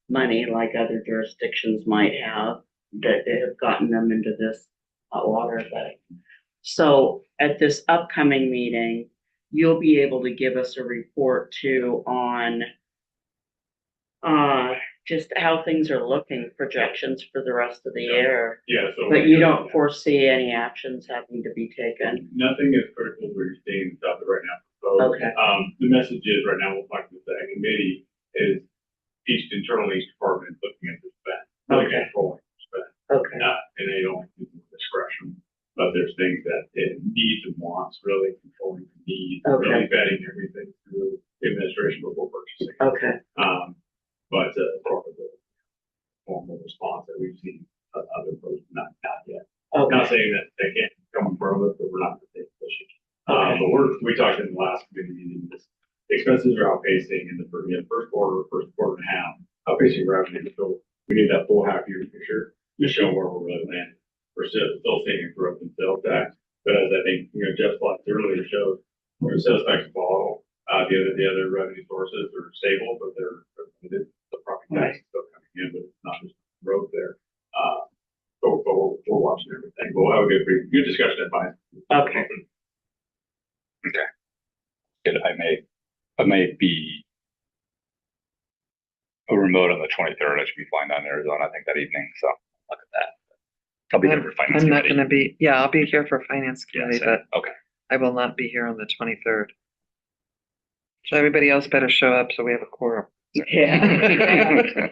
money like other jurisdictions might have, that they have gotten them into this hot water thing. So at this upcoming meeting, you'll be able to give us a report too on just how things are looking, projections for the rest of the year. Yeah, so. But you don't foresee any actions having to be taken. Nothing is critical we're seeing stuff right now. So, Okay. the message is right now, we'll talk to the committee is each department is looking at the spend. Really Okay. controlling the spend. Okay. And they don't use discretion, but there's things that it needs and wants, really controlling the needs, Okay. really vetting everything through administration before purchasing. Okay. But, sort of the formal response that we've seen other folks, not yet. I'm not saying that they can't come in front of us, but we're not going to take position. But we talked in the last committee meeting, this expenses are outpacing in the first quarter and a half, outpacing revenue. So we need that full half year picture to show where we're really landing. We're still seeing a growth in sales tax, but as I think, Jeff Flott earlier showed, where sales tax is volatile, the other revenue sources are stable, but they're limited. The property tax is still coming in, but it's not just growth there. So we're watching everything. We'll have a good discussion at five. Okay. Good. I may be remote on the 23rd. I should be flying down to Arizona, I think, that evening. So look at that. I'll be there for finance. I'm not committee. gonna be, yeah, I'll be here for finance Yeah, committee, same. but Okay. I will not be here on the 23rd. So everybody else better show up so we have a quorum. Yeah.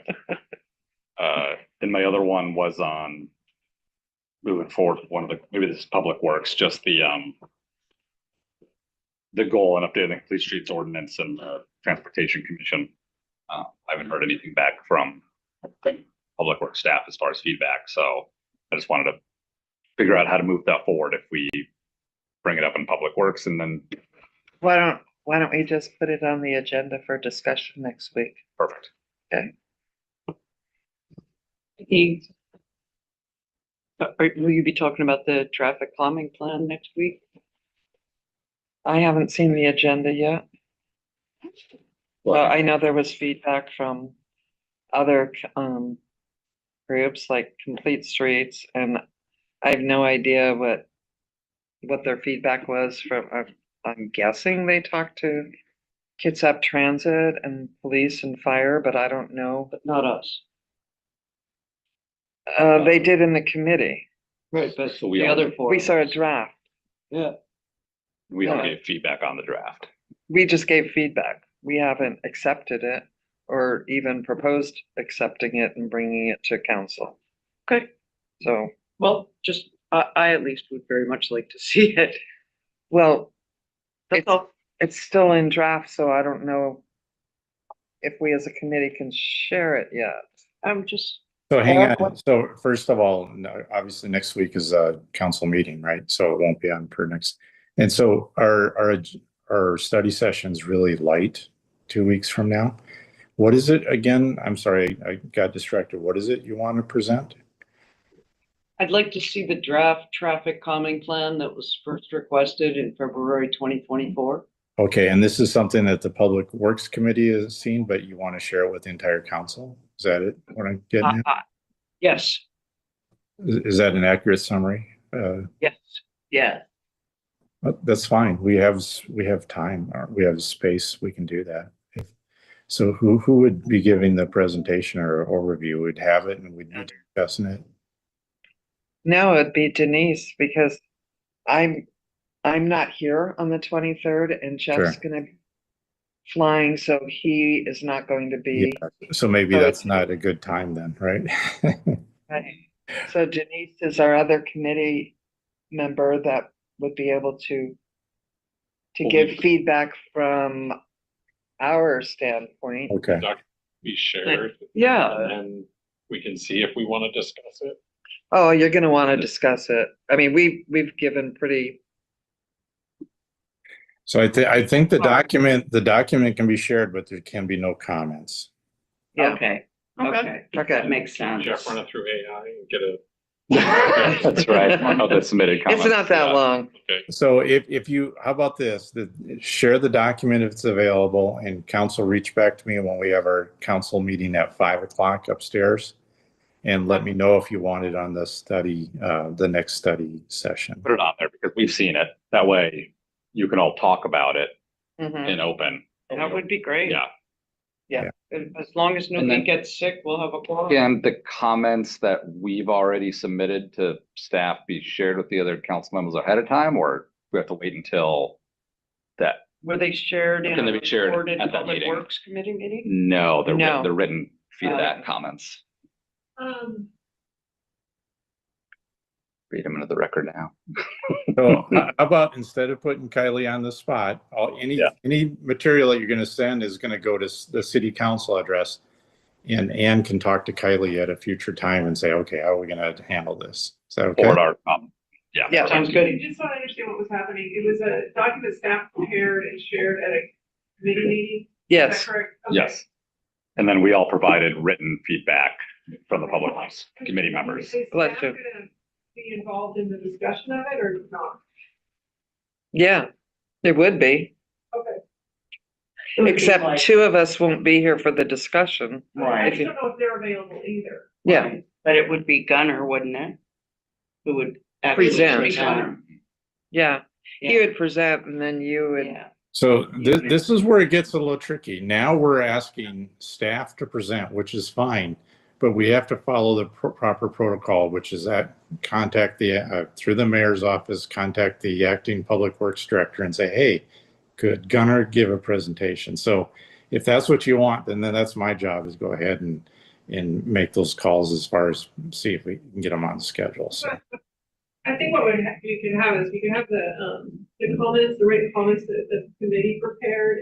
And my other one was on moving forward, maybe this is Public Works, just the goal and updating the Complete Streets Ordinance and the Transportation Commission. I haven't heard anything back from Public Works staff as far as feedback, so I just wanted to figure out how to move that forward if we bring it up in Public Works and then Why don't we just put it on the agenda for discussion next week? perfect. Will you be talking about the traffic calming plan next week? I haven't seen the agenda yet. Well, I know there was feedback from other groups like Complete Streets, and I have no idea what their feedback was from. I'm guessing they talked to Kitsap Transit and police and fire, but I don't know. But not us. They did in the committee. Right, but So we the all- other four. We saw a draft. Yeah. We all Yeah. gave feedback on the draft. We just gave feedback. We haven't accepted it or even proposed accepting it and bringing it to council. Okay, So, well, just, I at least would very much like to see it. well, That's It's- all. it's still in draft, so I don't know if we as a committee can share it yet. I'm just, So hang Eric, on. So first of all, obviously next week is a council meeting, right? So it won't be on for next. And so our study session's really light 2 weeks from now. What is it again? I'm sorry, I got distracted. What is it you want to present? I'd like to see the draft traffic calming plan that was first requested in February 2024. Okay, and this is something that the Public Works Committee has seen, but you want to share it with the entire council? Is that it? What I'm getting at? Yes, Is that an accurate summary? yes, yeah. That's fine. We have time, or we have space. We can do that. So who would be giving the presentation or overview? Would have it and we'd be discussing it. No, it'd be Denise because I'm I'm not here on the 23rd and Jeff's Sure. gonna be flying, so he is not going to be. So maybe So that's it's- not a good time then, right? Right. So Denise is our other committee member that would be able to Well, give we- feedback from our standpoint. Okay. Be shared. Yeah. And then we can see if we want to discuss it. Oh, you're gonna wanna discuss it. I mean, we've given pretty, So I think the document can be shared, but there can be no comments. yeah, Okay, Okay. okay, okay. that makes sense. Jeff, run it through AI and get a. That's right. Of the submitted comments. It's not that yeah. long. Okay. So if you, how about this, share the document if it's available, and council reach back to me when we have our council meeting at 5 o'clock upstairs. And let me know if you want it on the study, the next study session. Put it on there because we've seen it. That way you can all talk about it Mhm. in open. That would be great. Yeah. As long as nobody then- gets sick, we'll have a quorum. Can the comments that we've already submitted to staff be shared with the other council members ahead of time, or we have to wait until that? Were they shared in Can a they be shared recorded at that Public meeting? Works Committee meeting? No, No. the written feedback comments. Read them into the record now. So how about instead of putting Kylie on the spot, Yeah. any material that you're going to send is going to go to the city council address. And Ann can talk to Kylie at a future time and say, okay, how are we going to handle this? Is that okay? Forward our, yeah. Yeah. Sounds good. Just so I understand what was happening, it was a document staff prepared and shared at a committee meeting? Is that Yes, correct? Okay. Yes. And then we all provided written feedback from the public works committee members. Is Bless staff you. gonna be involved in the discussion of it or not? yeah, it would be, Okay. It would be except like- two of us won't be here for the discussion. I Right, just don't know if they're available either. Yeah, but it would be Gunner, wouldn't it? Who would actually Present. present. yeah. He Yeah. would present and then you would, Yeah, So this is where it gets a little tricky. Now we're asking staff to present, which is fine, but we have to follow the proper protocol, which is that contact through the mayor's office, contact the acting public works director and say, hey, could Gunnar give a presentation? So if that's what you want, then that's my job, is go ahead and make those calls as far as see if we can get them on the schedule. So I think what you can have is, you can have the comments, the written comments that the committee prepared,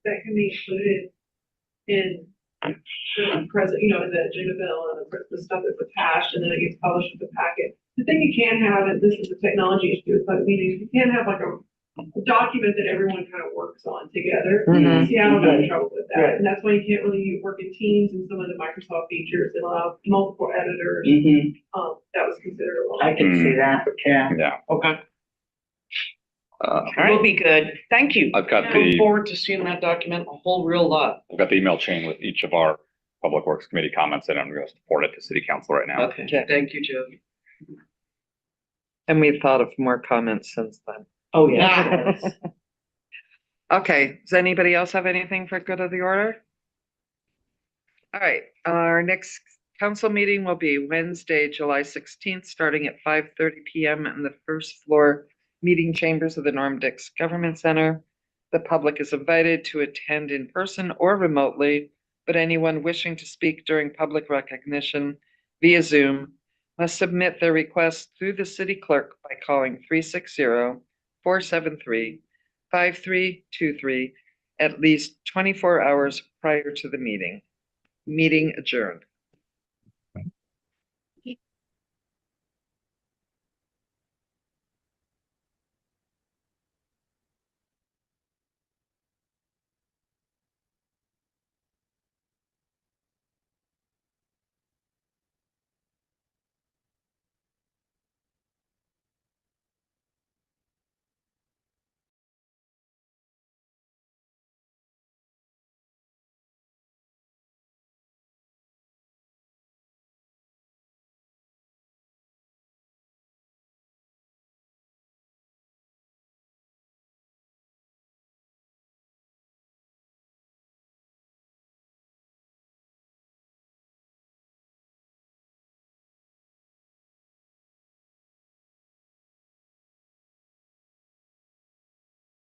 that can be included in the present, in the agenda bill and the stuff that's attached, and then it gets published with the packet. The thing you can have, and this is a technology issue with public meetings, you can have like a document that everyone kind of works on together. Mhm. Seattle got in trouble with that, and that's why you can't really work in teams and some of the Microsoft features that allow multiple editors. mhm, That was considered a lot. I can see that, yeah. Yeah. Okay. Uh, We'll be good, thank you. I've got Look the, forward to seeing that document a whole real lot. I've got the email chain with each of our public works committee comments and I'm going to forward it to city council right now. Okay, Okay. thank you, Joe. and we've thought of more comments since then. Oh, yeah. Okay, does anybody else have anything for good of the order? All right, our next council meeting will be Wednesday, July 16th, starting at 5:30 PM in the first floor meeting chambers of the Norm Dix Government Center. The public is invited to attend in person or remotely, but anyone wishing to speak during public recognition via Zoom must submit their request through the city clerk by calling 360-473-5323 at least 24 hours prior to the meeting. Meeting adjourned.